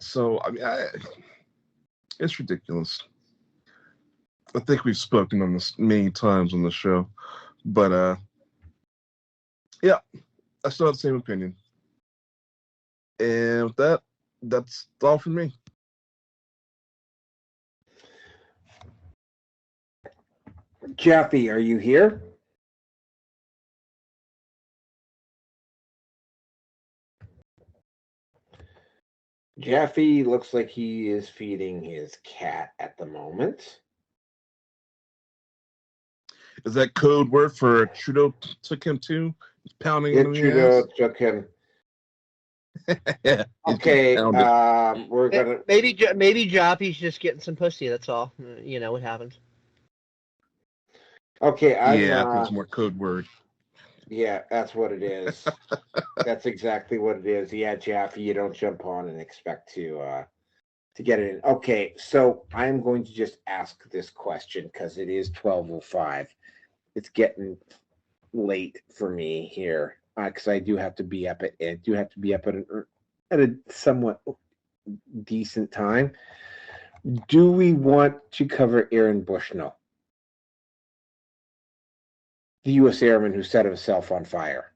So I mean, it's ridiculous. I think we've spoken on this many times on the show, but yeah, I still have the same opinion. And with that, that's all from me. Jaffe, are you here? Jaffe looks like he is feeding his cat at the moment. Is that code word for Trudeau took him to? He's pounding him in the Trudeau ass? took him. Yeah. he's Okay, getting pounded. we're gonna Maybe Jaffe's just getting some pussy. That's all. You know what happens. Okay, Yeah, I think it's more code word. Yeah, that's what it is. That's exactly what it is. Yeah, Jaffe, you don't jump on and expect to get it in. Okay, so I'm going to just ask this question because it is 12:05. It's getting late for me here because I do have to be up at a somewhat decent time. Do we want to cover Aaron Bushnell, the U.S. Airman who set himself on fire?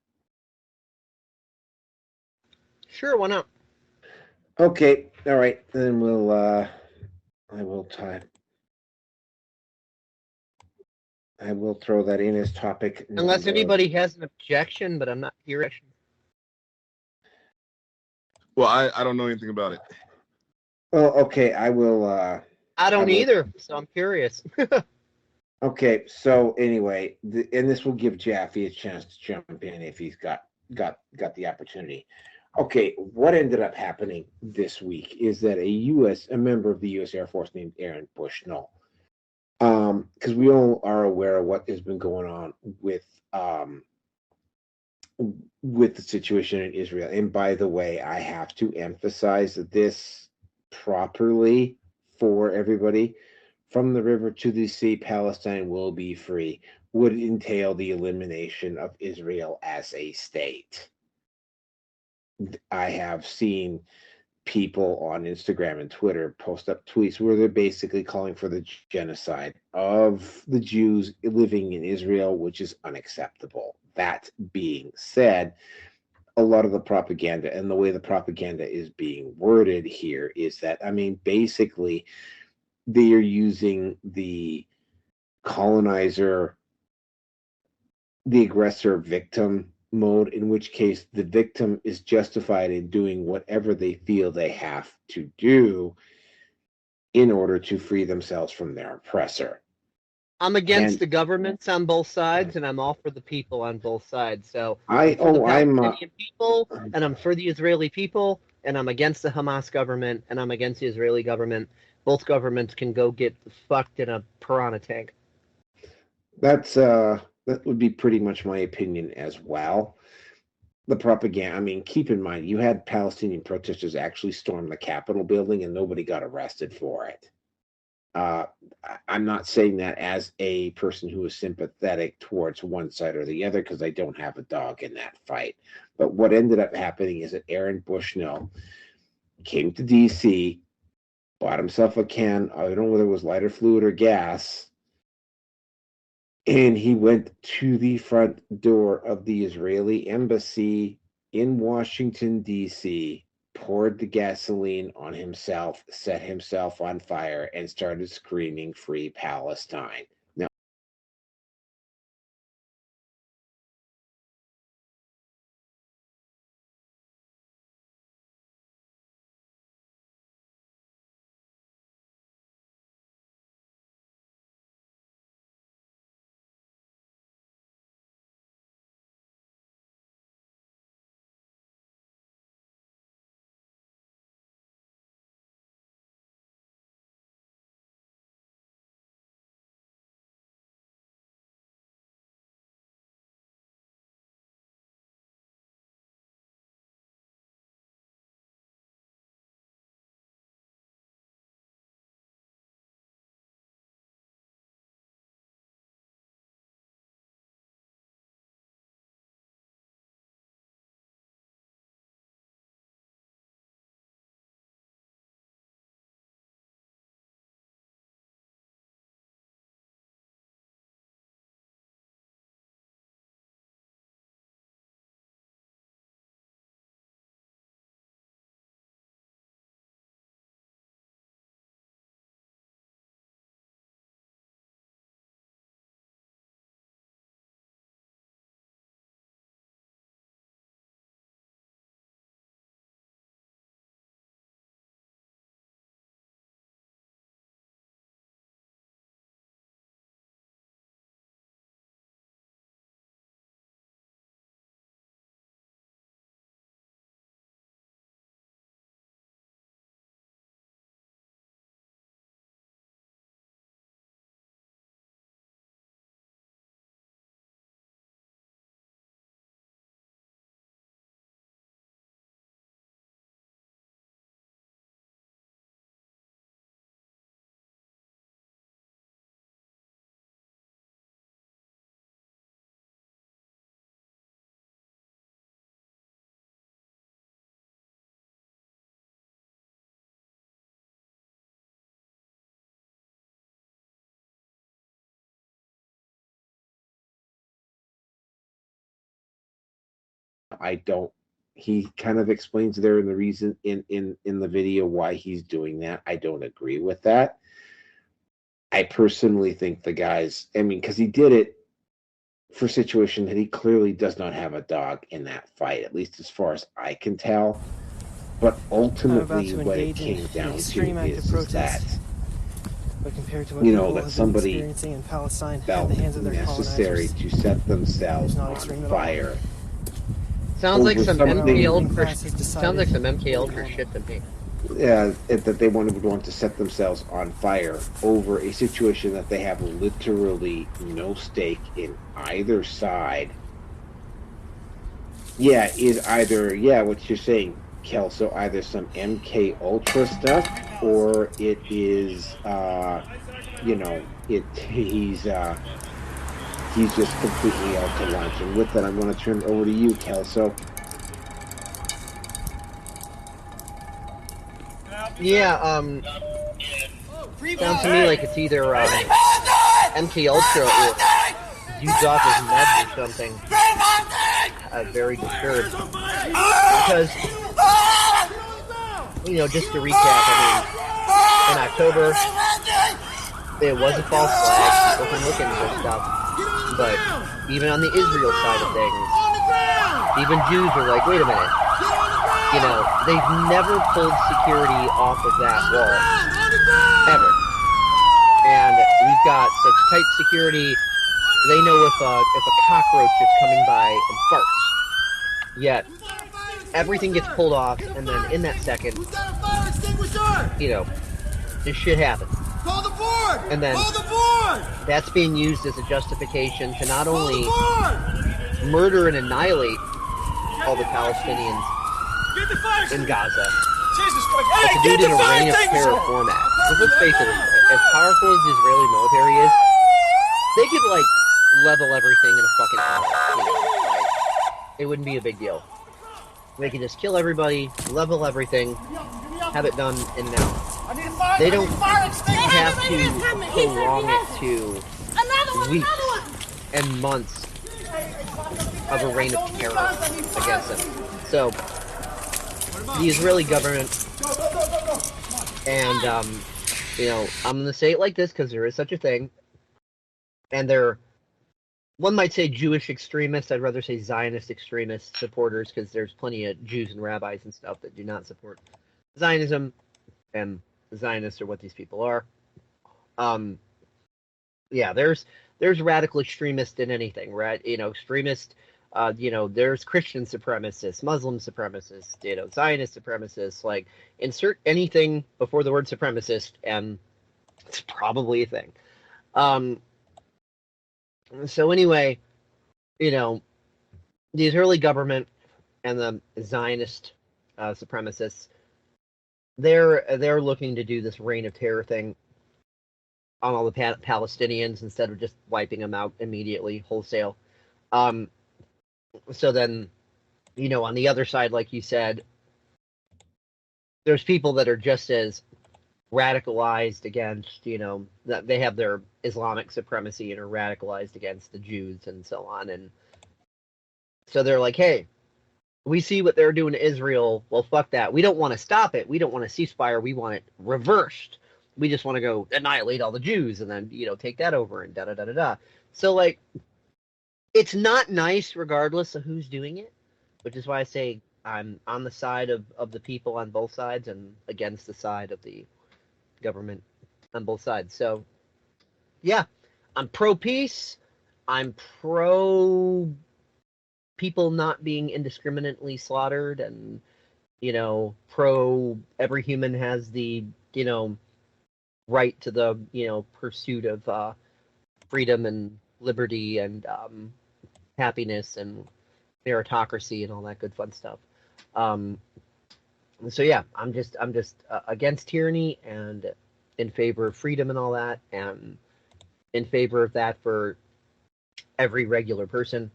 Sure, why not? Okay, all right. Then I will throw that in as topic. Unless anybody has an objection, but I'm not hearing. Well, I don't know anything about it. Well, okay, I will. I don't either, so I'm curious. Okay, so anyway, and this will give Jaffe a chance to jump in if he's got the opportunity. Okay, what ended up happening this week is that a member of the U.S. Air Force named Aaron Bushnell, because we all are aware of what has been going on with the situation in Israel. And by the way, I have to emphasize this properly for everybody. From the river to the sea, Palestine will be free, would entail the elimination of Israel as a state. I have seen people on Instagram and Twitter post up tweets where they're basically calling for the genocide of the Jews living in Israel, which is unacceptable. That being said, a lot of the propaganda and the way the propaganda is being worded here is that, I mean, basically, they are using the colonizer, the aggressor victim mode, in which case the victim is justified in doing whatever they feel they have to do in order to free themselves from their oppressor. I'm against the governments on both sides, and I'm all for the people on both sides. So I'm for the Palestinian people, and I'm for the Israeli people, and I'm against the Hamas government, and I'm against the Israeli government. Both governments can go get fucked in a piranha tank. That would be pretty much my opinion as well. The propaganda, I mean, keep in mind, you had Palestinian protesters actually storm the Capitol building and nobody got arrested for it. I'm not saying that as a person who is sympathetic towards one side or the other, because I don't have a dog in that fight. But what ended up happening is that Aaron Bushnell came to D.C., bought himself a can, I don't know whether it was lighter fluid or gas, and he went to the front door of the Israeli embassy in Washington, D.C., poured the gasoline on himself, set himself on fire, and started screaming, "Free Palestine." I don't. He kind of explains there in the reason in the video why he's doing that. I don't agree with that. I personally think the guy's. I mean, because he did it for a situation that he clearly does not have a dog in that fight, at least as far as I can tell. But ultimately, what it came down to is that, but compared to what you know, people that have somebody been experiencing in Palestine at felt the hands of their necessary colonizers, to set themselves it's not on extreme at all. fire. Sounds like over some something- sounds like some MK Ultra shit to me. That they would want to set themselves on fire over a situation that they have literally no stake in either side. Yeah, is either what you're saying, Kelso, either some MK Ultra stuff or it is he's just completely out to lunch. And with that, I'm going to turn it over to you, Kelso. Yeah, sounds to me like it's either MK Ultra or dude's off his meds or something. Very disturbed. Because, just to recap, I mean, in October, it was a false flag. People can look into this stuff. But even on the Israel side of things, even Jews are like, wait a minute. They've never pulled security off of that wall. Ever. And we've got such tight security, they know if a cockroach is coming by and farts. Yet, everything gets pulled off, and then in that second, this shit happens. And then, that's being used as a justification to not only murder and annihilate all the Palestinians in Gaza, but to do it in a reign of terror format. Because let's face it, as powerful as the Israeli military is, they could, level everything in a fucking hour. It wouldn't be a big deal. They can just kill everybody, level everything, have it done in an hour. They don't have to prolong it to weeks and months of a reign of terror against them. So, the Israeli government, and, I'm going to say it like this because there is such a thing, and they're, one might say Jewish extremists, I'd rather say Zionist extremist supporters because there's plenty of Jews and rabbis and stuff that do not support Zionism, and Zionists are what these people are. There's radical extremists in anything, right? Extremist, there's Christian supremacists, Muslim supremacists, Zionist supremacists, insert anything before the word supremacist, and it's probably a thing. So anyway, the Israeli government and the Zionist supremacists, they're looking to do this reign of terror thing on all the Palestinians instead of just wiping them out immediately, wholesale. So then, on the other side, like you said, there's people that are just as radicalized against, that they have their Islamic supremacy and are radicalized against the Jews and so on. And so they're like, hey, we see what they're doing to Israel. Well, fuck that. We don't want to stop it. We don't want a ceasefire. We want it reversed. We just want to go annihilate all the Jews and then, take that over and da-da-da-da-da. So, it's not nice regardless of who's doing it, which is why I say I'm on the side of the people on both sides and against the side of the government on both sides. So, yeah, I'm pro-peace. I'm pro people not being indiscriminately slaughtered and, pro every human has the, right to the, pursuit of freedom and liberty and happiness and meritocracy and all that good fun stuff. So yeah, I'm just against tyranny and in favor of freedom and all that, and in favor of that for every regular person,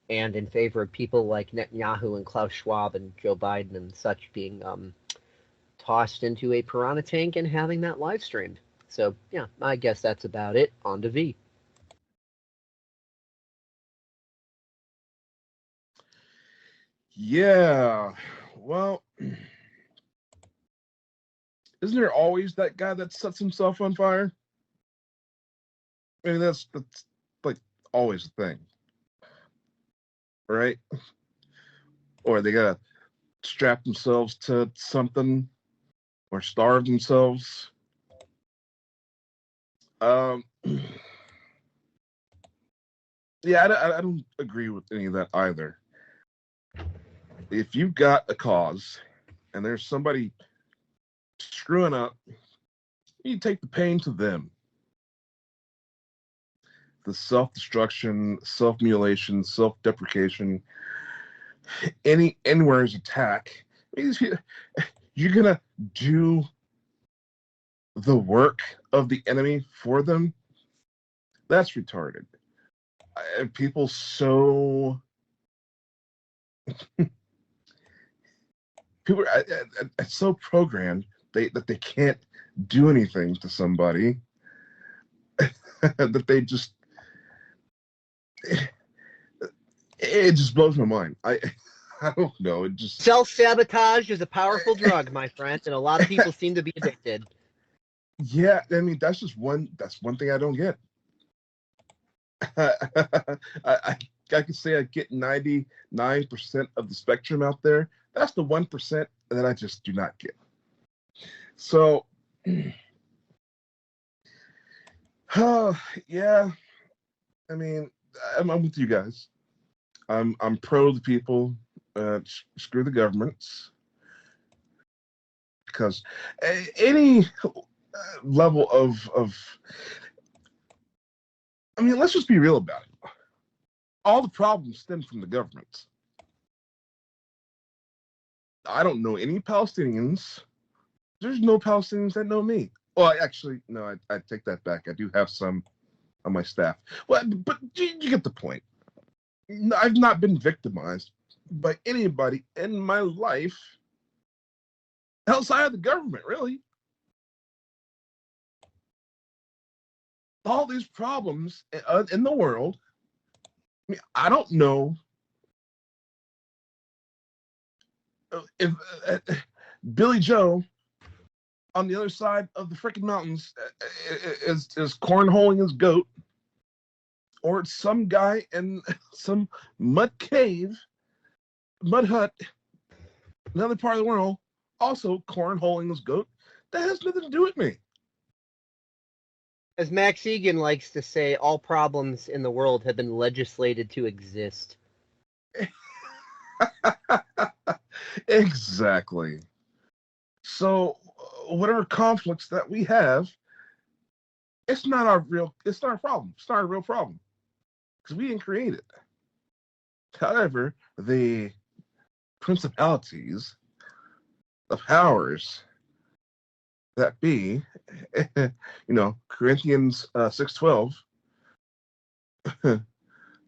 and in favor of people like Netanyahu and Klaus Schwab and Joe Biden and such being tossed into a piranha tank and having that live streamed. So yeah, I guess that's about it. On to V. Yeah. Well, isn't there always that guy that sets himself on fire? I mean, that's like always a thing, right? Or they gotta strap themselves to something or starve themselves. Um, yeah, I don't agree with any of that either. If you've got a cause and there's somebody screwing up, you take the pain to them. The self-destruction, self-mutilation, self-deprecation, anywhere's attack. You're gonna do the work of the enemy for them. That's retarded. People so people are so programmed that they can't do anything to somebody that they just it just blows my mind. I don't know. It just self-sabotage is a powerful drug, my friend, and a lot of people seem to be addicted. Yeah, I mean that's one thing I don't get. I can say I get 99% of the spectrum out there. That's the 1% that I just do not get. So, yeah, I mean, I'm with you guys. I'm pro the people. Screw the governments, because any level of I mean, let's just be real about it. All the problems stem from the government. I don't know any Palestinians. There's no Palestinians that know me. Well, actually, no, I take that back. I do have some on my staff. Well, but you get the point. I've not been victimized by anybody in my life outside of the government, really. All these problems in the world, I mean, I don't know if Billy Joe on the other side of the freaking mountains is cornholing his goat, or it's some guy in some mud hut, another part of the world, also cornholing his goat. That has nothing to do with me. As Max Egan likes to say, all problems in the world have been legislated to exist. Exactly. So whatever conflicts that we have, it's not our problem. It's not a real problem because we didn't create it. However, the principalities, the powers that be, Corinthians 6:12,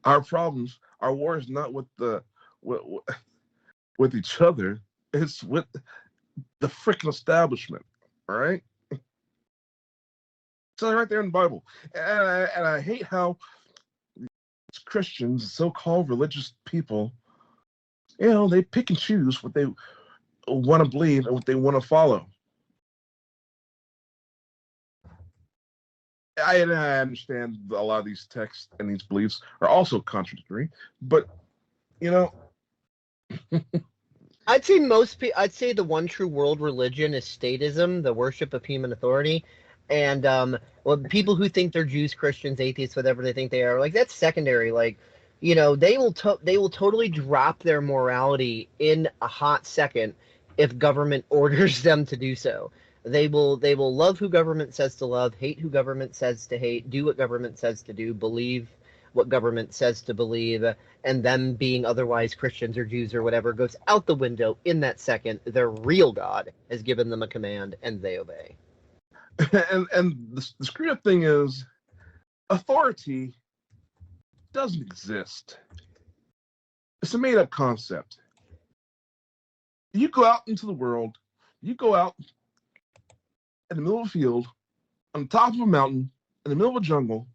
our problems, our war is not with with each other, it's with the freaking establishment, all right? So right there in the Bible. And I hate how Christians, so-called religious people, they pick and choose what they want to believe and what they want to follow. I understand a lot of these texts and these beliefs are also contradictory, but I'd say I'd say the one true world religion is statism, the worship of human authority, and people who think they're Jews, Christians, atheists, whatever they think they are, like that's secondary. Like, they will totally drop their morality in a hot second if government orders them to do so. They will love who government says to love, hate who government says to hate, do what government says to do, believe what government says to believe, and them being otherwise Christians or Jews or whatever goes out the window in that second. Their real God has given them a command, and they obey. And the screwed up thing is, authority doesn't exist. It's a made-up concept. You go out into the world, you go out in the middle of a field, on the top of a mountain, in the middle of a jungle,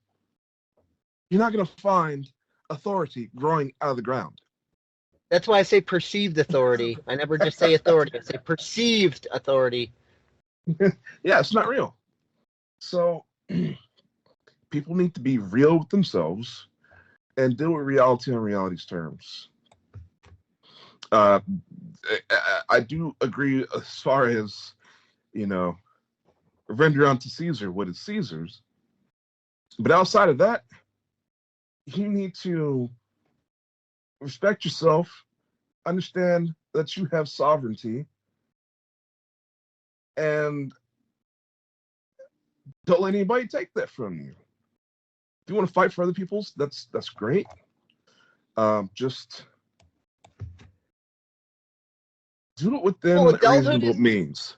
you're not going to find authority growing out of the ground. That's why I say perceived authority. I never just say authority. I say perceived authority. Yeah, it's not real. So people need to be real with themselves and deal with reality on reality's terms. I do agree as far as, render unto Caesar what is Caesar's. But outside of that, you need to respect yourself, understand that you have sovereignty, and don't let anybody take that from you. If you want to fight for other people's, that's great. Just do it within reasonable means.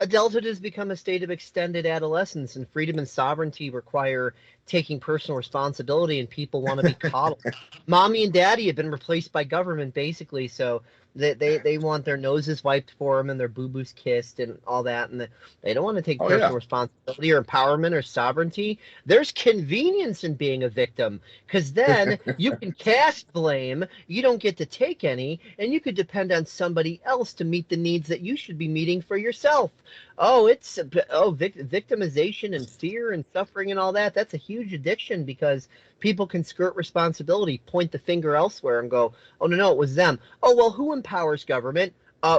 Adulthood has become a state of extended adolescence, and freedom and sovereignty require taking personal responsibility, and people want to be coddled. Mommy and daddy have been replaced by government, basically, so they want their noses wiped for them and their boo-boos kissed and all that, and they don't want to take personal responsibility or empowerment or sovereignty. There's convenience in being a victim, because then you can cast blame, you don't get to take any, and you could depend on somebody else to meet the needs that you should be meeting for yourself. Victimization and fear and suffering and all that, that's a huge addiction, because people can skirt responsibility, point the finger elsewhere and go, oh, no, it was them. Oh, well, who empowers government?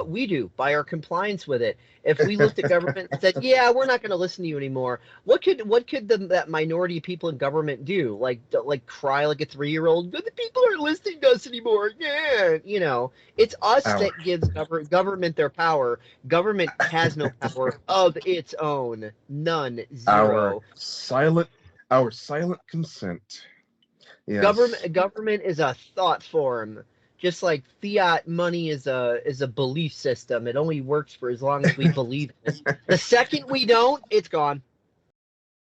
We do, by our compliance with it. If we looked at government and said, yeah, we're not going to listen to you anymore, what could that minority of people in government do? Like cry like a 3-year-old? The people aren't listening to us anymore. Yeah, it's us that gives government their power. Government has no power of its own. None. Zero. Our silent consent. Yes. Government is a thought form. Just like fiat money is a belief system. It only works for as long as we believe it. The second we don't, it's gone.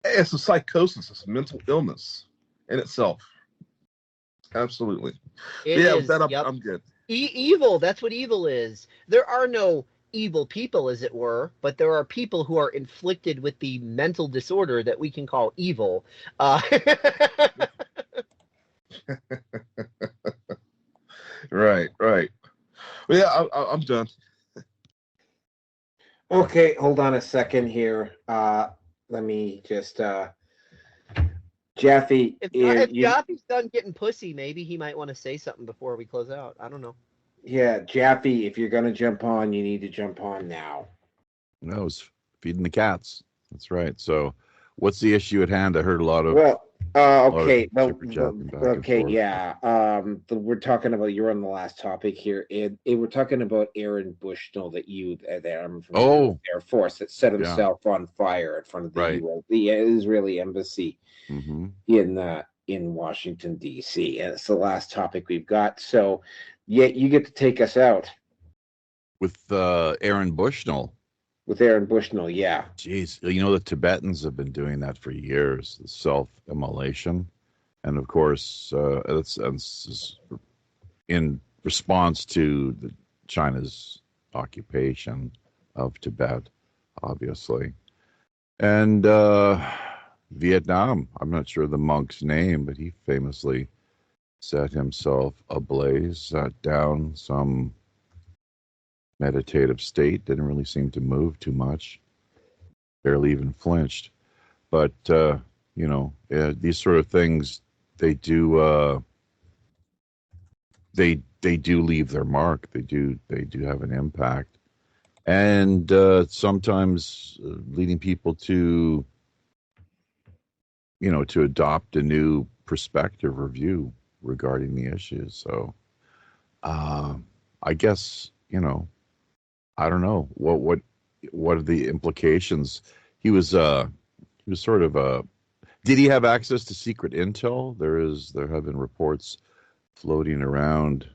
It's a psychosis. It's a mental illness in itself. Absolutely. With that, I'm good. Evil, that's what evil is. There are no evil people, as it were, but there are people who are inflicted with the mental disorder that we can call evil. Right. Well, yeah, I'm done. Okay, hold on a second here. Let me just Jaffe. If Jaffe's done getting pussy, maybe he might want to say something before we close out. I don't know. Yeah, Jaffe, if you're going to jump on, you need to jump on now. No, I was feeding the cats. That's right. So, what's the issue at hand? I heard a lot of. Okay. Yeah. We're talking about, you're on the last topic here. We're talking about Aaron Bushnell, that from the Air Force, that set himself on fire in front of the Israeli embassy in Washington, D.C. And it's the last topic we've got. So, yeah, you get to take us out. With Aaron Bushnell. With Aaron Bushnell, yeah. Jeez, the Tibetans have been doing that for years, the self-immolation. And of course, it's in response to China's occupation of Tibet, obviously. And Vietnam, I'm not sure the monk's name, but he famously set himself ablaze, sat down some meditative state, didn't really seem to move too much, barely even flinched. But these sort of things, they do leave their mark. They do have an impact, and sometimes leading people to adopt a new perspective or view regarding the issues. So I guess I don't know what are the implications. He was sort of did he have access to secret intel? There have been reports floating around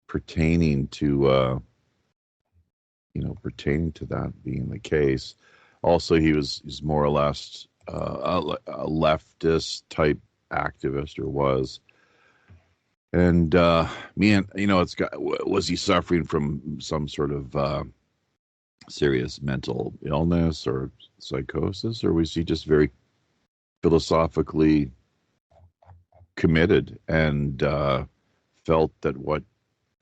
pertaining to that being the case. Also, he's more or less a leftist type activist, or was. And was he suffering from some sort of serious mental illness or psychosis, or was he just very philosophically committed and felt that what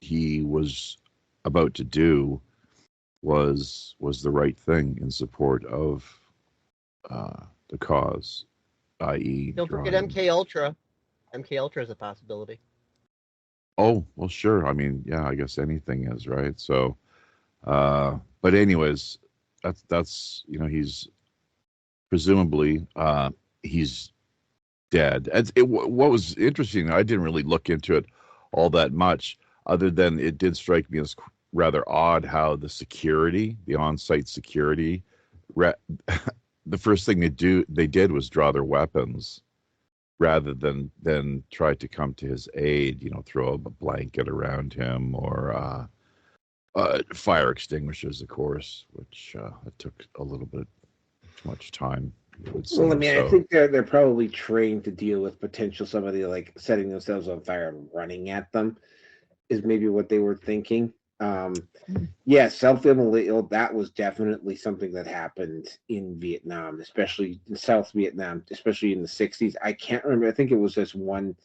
he was about to do was the right thing in support of the cause, i.e., Don't forget drawing. MK Ultra. MK Ultra is a possibility. Oh, well, sure. I mean, yeah, I guess anything is, right? So, but anyways, that's he's presumably he's dead. What was interesting, I didn't really look into it all that much, other than it did strike me as rather odd how the on-site security, the first thing they did was draw their weapons rather than try to come to his aid, throw a blanket around him or fire extinguishers, of course, which it took a little bit too much time. Well, I mean, I think they're probably trained to deal with potential somebody like setting themselves on fire and running at them is maybe what they were thinking. Yeah, self-immolation, that was definitely something that happened in Vietnam, especially in South Vietnam, especially in the 60s. I can't remember. I think it was this one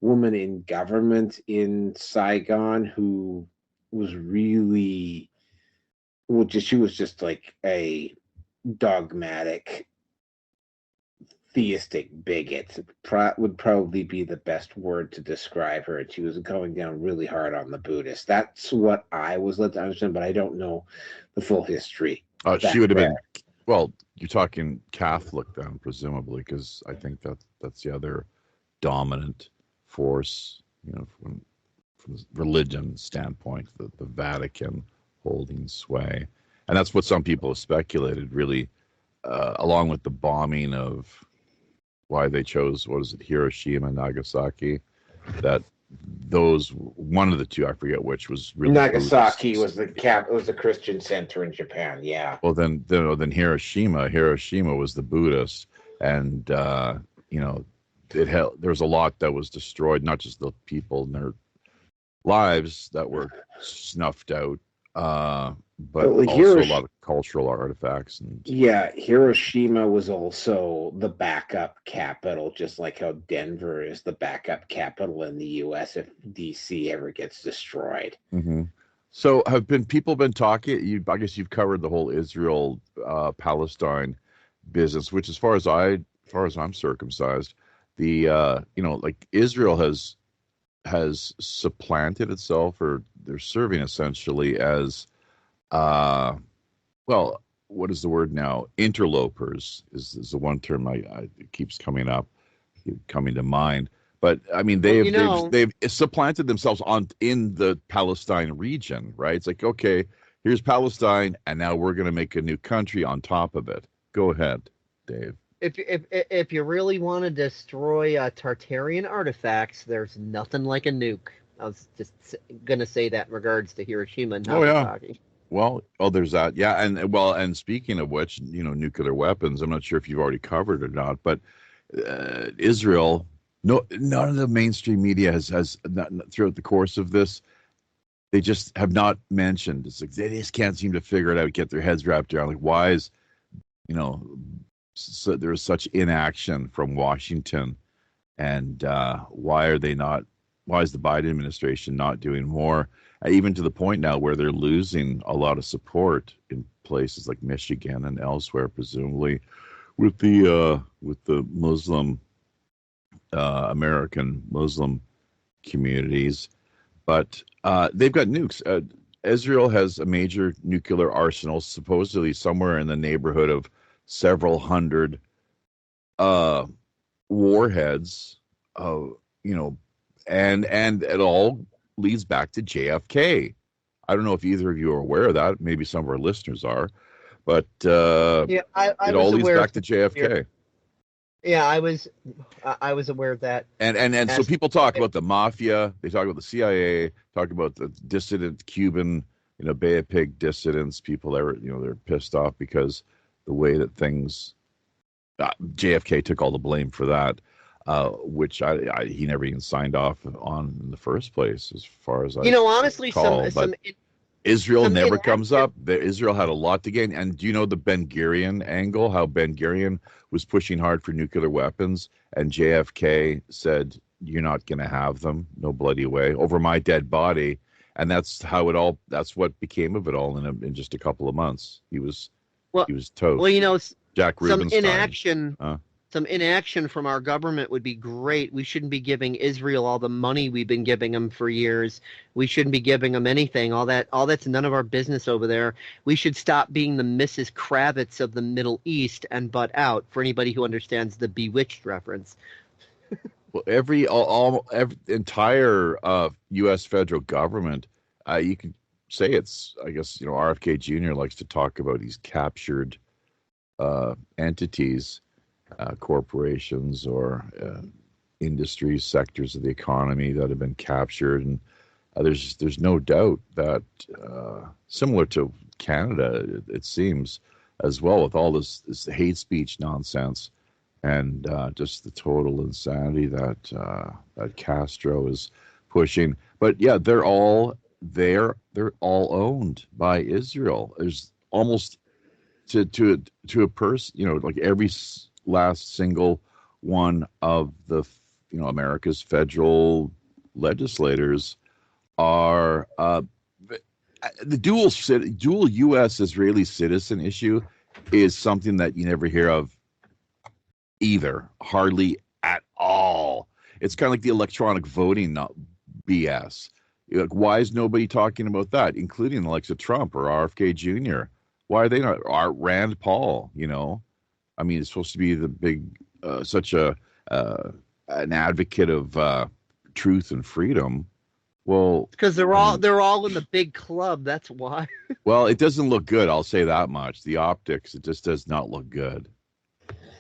woman in government in Saigon who was really, she was just like a dogmatic theistic bigot would probably be the best word to describe her. And she was going down really hard on the Buddhists. That's what I was led to understand, but I don't know the full history. She would have been, well, you're talking Catholic then, presumably, because I think that's the other dominant force, from the religion standpoint, the Vatican holding sway. And that's what some people have speculated, really, along with the bombing of why they chose, Hiroshima and Nagasaki, that one of the two, I forget which, was really Nagasaki was the Christian center in Japan. Yeah. Well, then Hiroshima was the Buddhist, and there was a lot that was destroyed, not just the people and their lives that were snuffed out, but also a lot of cultural artifacts. Yeah, Hiroshima was also the backup capital, just like how Denver is the backup capital in the U.S. if D.C. ever gets destroyed. Mm-hmm. So have people been talking? I guess you've covered the whole Israel Palestine business, which, as far as I'm circumcised, like Israel has supplanted itself, or they're serving essentially as well, what is the word now? Interlopers is the one term it keeps coming to mind. But I mean, they've supplanted themselves in the Palestine region, right? It's like, okay, here's Palestine, and now we're going to make a new country on top of it. Go ahead, Dave. If you really want to destroy Tartarian artifacts, there's nothing like a nuke. I was just gonna say that in regards to Hiroshima and Nagasaki. Oh yeah. Well, there's that. Yeah, and speaking of which, nuclear weapons. I'm not sure if you've already covered or not, but Israel. None of the mainstream media has not, throughout the course of this. They just have not mentioned. It's like they just can't seem to figure it out, get their heads wrapped around. Like, why is, so there's such inaction from Washington, and why is the Biden administration not doing more? Even to the point now where they're losing a lot of support in places like Michigan and elsewhere, presumably with the Muslim American Muslim communities. But they've got nukes. Israel has a major nuclear arsenal, supposedly somewhere in the neighborhood of several hundred warheads. And it all leads back to JFK. I don't know if either of you are aware of that. Maybe some of our listeners are, but it all leads back to JFK. Yeah, I was aware of that. And so people talk about the mafia. They talk about the CIA. Talk about the dissident Cuban, Bay of Pig dissidents. People that were, they're pissed off because the way that things. JFK took all the blame for that. Which he never even signed off on in the first place, as far as I honestly, recall. Israel never comes up. Israel had a lot to gain. And do you know the Ben Gurion angle? How Ben Gurion was pushing hard for nuclear weapons, and JFK said, you're not going to have them, no bloody way, over my dead body. And that's what became of it all in just a couple of months. He was toast. Well, Jack some Rubenstein. inaction from our government would be great. We shouldn't be giving Israel all the money we've been giving them for years. We shouldn't be giving them anything. All that's none of our business over there. We should stop being the Mrs. Kravitz of the Middle East and butt out, for anybody who understands the Bewitched reference. Well, every entire U.S. federal government, you could say it's, I guess, RFK Jr. likes to talk about these captured entities, corporations or industry sectors of the economy that have been captured, and there's no doubt that similar to Canada, it seems as well, with all this hate speech nonsense and just the total insanity that Castro is pushing. But yeah, they're all owned by Israel. There's almost to a person, like every last single one of the America's federal legislators are the dual U.S. Israeli citizen issue is something that you never hear of either, hardly at all. It's kind of like the electronic voting BS. Like, why is nobody talking about that, including the likes of Trump or RFK Jr.? Why are they not? Rand Paul, I mean, it's supposed to be the big, such an advocate of truth and freedom. Well, because they're all in the big club. That's why. Well, it doesn't look good. I'll say that much. The optics, it just does not look good.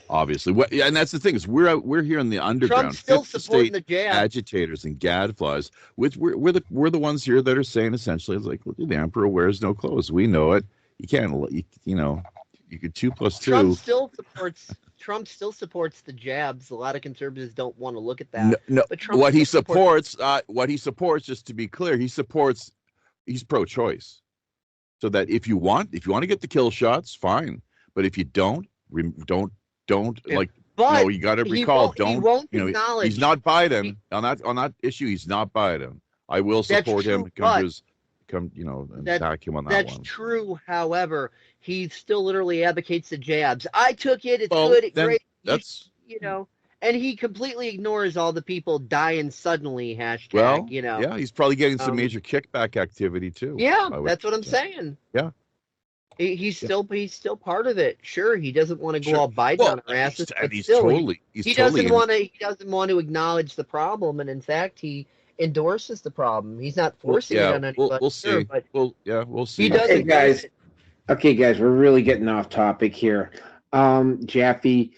Obviously, and that's the thing is we're here in the underground. Trump's still supporting the jab. Agitators and gadflies. We're the ones here that are saying essentially, it's like, the emperor wears no clothes. We know it. You can't. You could 2 + 2. Trump still supports the jabs. A lot of conservatives don't want to look at that. No, but Trump what he supports, just to be clear, he's pro-choice. So that if you want to get the kill shots, fine. But if you don't. But you got to recall. He won't acknowledge. He's not Biden on that issue. He's not Biden. I will support him. Attack him on that one. That's true. However, he still literally advocates the jabs. I took it. It's good. It's great. That's and he completely ignores all the people dying suddenly. Hashtag. Well, yeah, he's probably getting some major kickback activity too. Yeah, that's what I'm saying. Yeah. He's still part of it. Sure, he doesn't want to go all Biden on our asses, but he doesn't want to acknowledge the problem, and in fact, he endorses the problem. He's not forcing it on anybody. We'll see. Sure, but we'll see. He doesn't, Okay, guys, we're really getting off topic here. Jaffe,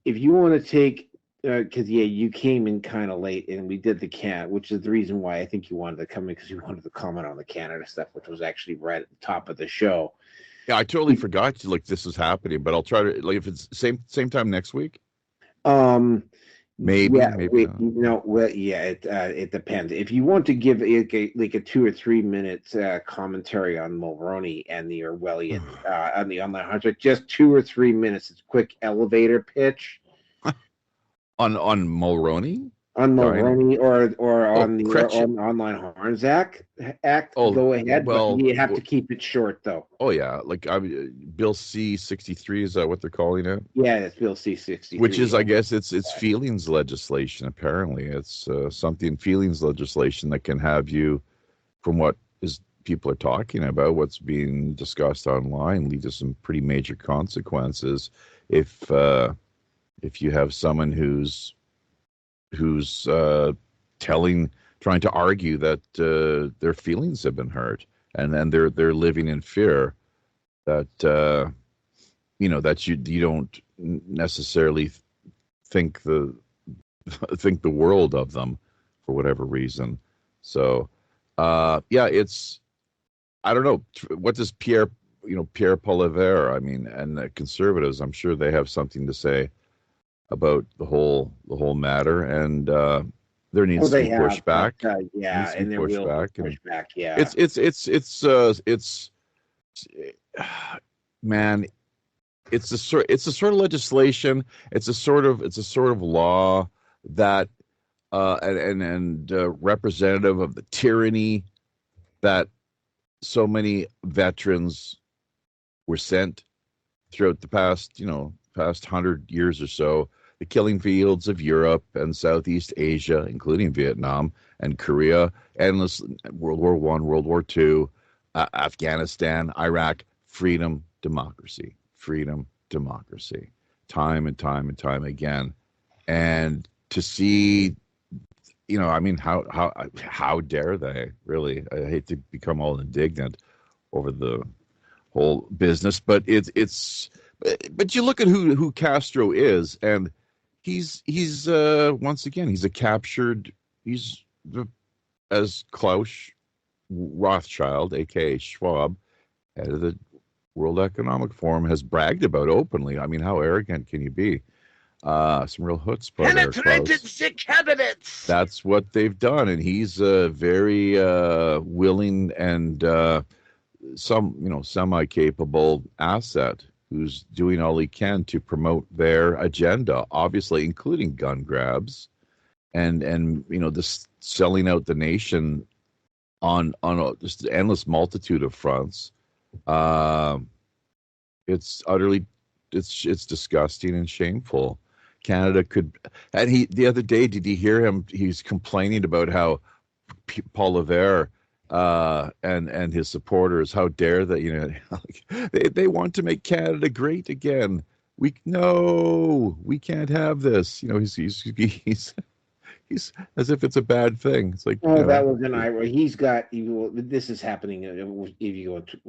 if you want to take, because you came in kind of late, and we did the can, which is the reason why I think you wanted to come in, because you wanted to comment on the Canada stuff, which was actually right at the top of the show. Yeah, I totally forgot this was happening, but I'll try to if it's same time next week. Maybe. It depends. If you want to give a 2 or 3 minutes commentary on Mulroney and the Orwellian on the Online Harms Act, just 2 or 3 minutes. It's a quick elevator pitch on Mulroney. On Mulroney or on the Online Harms Act. Go ahead, but you have to keep it short, though. Oh yeah, Bill C-63, is that what they're calling it? Yeah, it's Bill C-63. Which is, I guess, it's feelings legislation. Apparently, it's something feelings legislation that can have you, from what people are talking about, what's being discussed online, lead to some pretty major consequences if you have someone who's trying to argue that their feelings have been hurt, and then they're living in fear that that you don't necessarily think the world of them for whatever reason. So it's, I don't know, what does Pierre Poilievre, I mean, and the conservatives, I'm sure they have something to say about the whole matter, and there needs to be pushback. And there will be pushback. Yeah, it's man, it's a sort of legislation. It's a sort of law that and representative of the tyranny that so many veterans were sent throughout the past 100 years or so, the killing fields of Europe and Southeast Asia, including Vietnam and Korea, endless World War I, World War II, Afghanistan, Iraq, freedom, democracy, time and time and time again. And to see, how dare they, really? I hate to become all indignant over the whole business, but but you look at who Castro is, and he's once again, he's as Klaus Rothschild, aka Schwab, head of the World Economic Forum, has bragged about openly. I mean, how arrogant can you be? Some real chutzpah there, Klaus. the cabinets. That's what they've done, and he's a very willing and semi-capable asset who's doing all he can to promote their agenda, obviously, including gun grabs, and this selling out the nation on just an endless multitude of fronts. It's disgusting and shameful. Canada could, and the other day, did you hear him? He's complaining about how Paul Revere and his supporters, how dare they, they want to make Canada great again. We can't have this. He's as if it's a bad thing. It's like, that was an Ira. This is happening. If you go to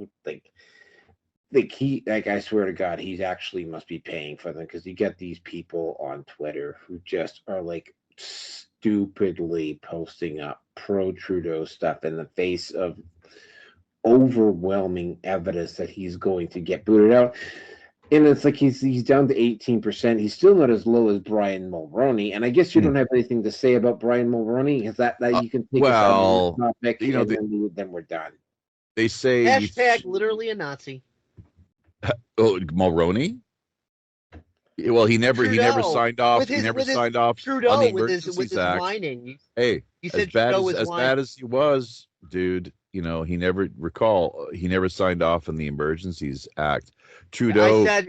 I swear to God, he's actually must be paying for them, because you get these people on Twitter who just are like stupidly posting up pro-Trudeau stuff in the face of overwhelming evidence that he's going to get booted out. And it's like he's down to 18%. He's still not as low as Brian Mulroney. And I guess you don't have anything to say about Brian Mulroney, because that you can take well, a topic, then we're done. They say hashtag literally a Nazi. Oh, Mulroney? Well, he never signed off. Signed off Trudeau on the with his Act. whining. Hey, you said as bad as he was, dude, he never signed off on the Emergencies Act. Trudeau. I said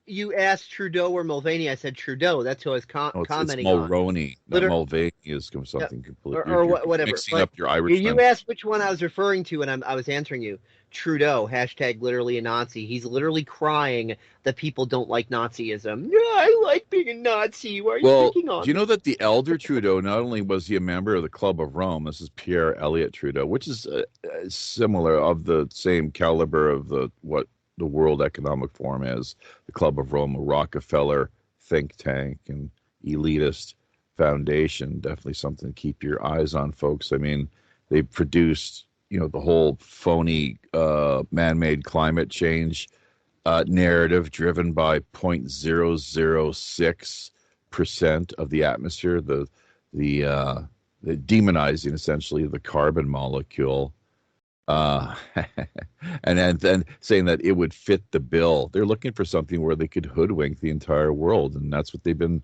you asked Trudeau or Mulvaney. I said Trudeau. That's who I was commenting on. It's Mulroney. Mulvaney is something completely. Or whatever. Mixing up your Irishman. You asked which one I was referring to, and I was answering you. Trudeau, hashtag literally a Nazi. He's literally crying that people don't like Nazism. Yeah, I like being a Nazi. Why are you picking on do you know that the elder Trudeau, not only was he a member of the Club of Rome, this is Pierre Elliott Trudeau, which is similar, of the same caliber of what the World Economic Forum is, the Club of Rome, a Rockefeller think tank and elitist foundation. Definitely something to keep your eyes on, folks. I mean, they produced the whole phony man-made climate change narrative driven by 0.006% of the atmosphere, the demonizing essentially the carbon molecule, and then saying that it would fit the bill. They're looking for something where they could hoodwink the entire world, and that's what they've been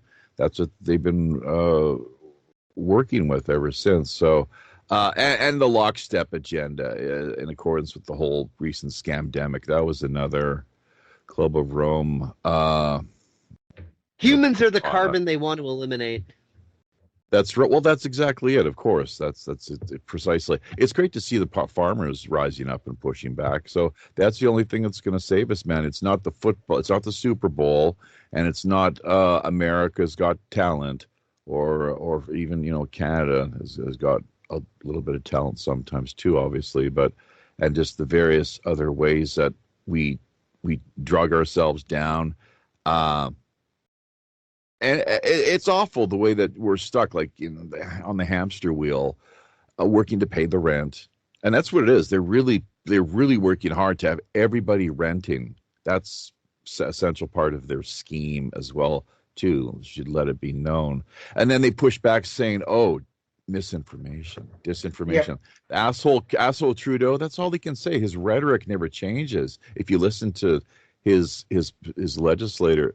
working with ever since. So. And the lockstep agenda, in accordance with the whole recent scamdemic, that was another Club of Rome. Humans are the carbon they want to eliminate. That's right. Well, that's exactly it. Of course, that's it, precisely. It's great to see the farmers rising up and pushing back. So that's the only thing that's going to save us, man. It's not the football. It's not the Super Bowl, and it's not America's Got Talent, or even Canada has got a little bit of talent sometimes too, obviously, and just the various other ways that we drug ourselves down. And it's awful the way that we're stuck, like on the hamster wheel, working to pay the rent. And that's what it is. They're really working hard to have everybody renting. That's an essential part of their scheme as well too. Should let it be known. And then they push back saying, "Oh, misinformation, disinformation." Yeah. Asshole Trudeau, that's all he can say. His rhetoric never changes. If you listen to his legislative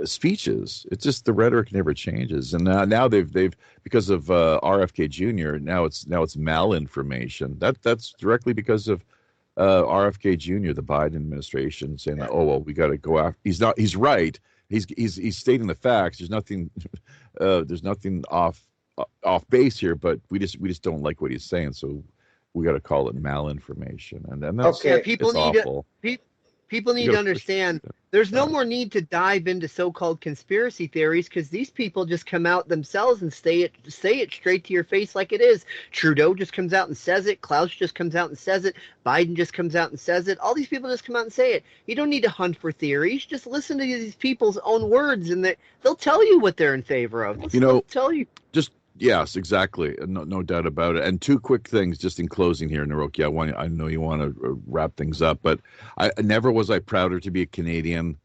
speeches. It's just the rhetoric never changes, and now they've because of RFK Jr. Now it's malinformation. That's directly because of RFK Jr. The Biden administration saying that, oh well, we got to go after. He's right. He's stating the facts. There's nothing off base here, but we just don't like what he's saying, so we got to call it malinformation, and that's Yeah, people it's need awful. people need to understand there's no more need to dive into so-called conspiracy theories because these people just come out themselves and say it straight to your face like it is. Trudeau just comes out and says it. Klaus just comes out and says it. Biden just comes out and says it. All these people just come out and say it. You don't need to hunt for theories. Just listen to these people's own words, and they'll tell you what they're in favor of. They'll tell you. Yes, exactly. No doubt about it. And two quick things just in closing here, Naroki. I know you want to wrap things up, but I never was I prouder to be a Canadian.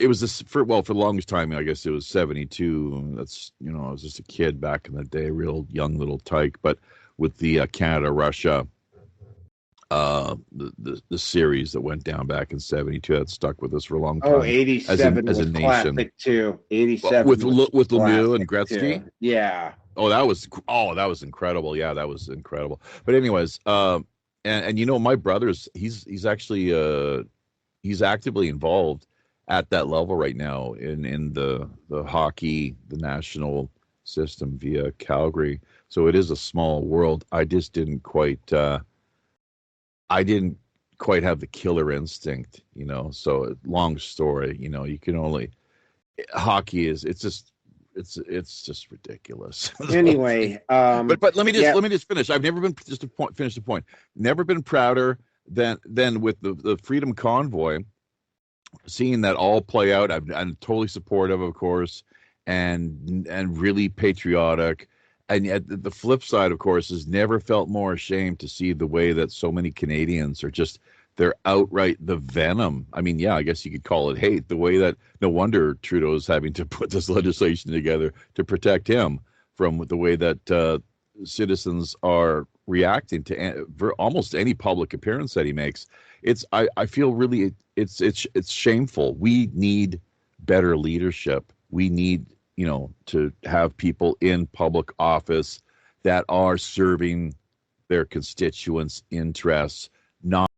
It was for the longest time, I guess it was 72. That's, I was just a kid back in the day, real young little tyke. But with the Canada-Russia, the series that went down back in 72, that stuck with us for a long time. 87 as a was nation. classic too. 87 with Lemieux and Gretzky. Too. Yeah. Oh, that was incredible. Yeah, that was incredible. But anyways, and my brother's he's actually he's actively involved at that level right now in the hockey, the national system via Calgary. So it is a small world. I just didn't quite have the killer instinct, So long story, you can only hockey is it's just ridiculous. Anyway, but let me just finish. I've never been finish the point. Never been prouder than with the Freedom Convoy, seeing that all play out. I'm totally supportive, of course, and really patriotic. And yet the flip side, of course, is never felt more ashamed to see the way that so many Canadians are they're outright the venom. I mean, yeah, I guess you could call it hate. The way that no wonder Trudeau's having to put this legislation together to protect him from the way that citizens are reacting to almost any public appearance that he makes. I feel really it's shameful. We need better leadership. We need to have people in public office that are serving their constituents' interests, not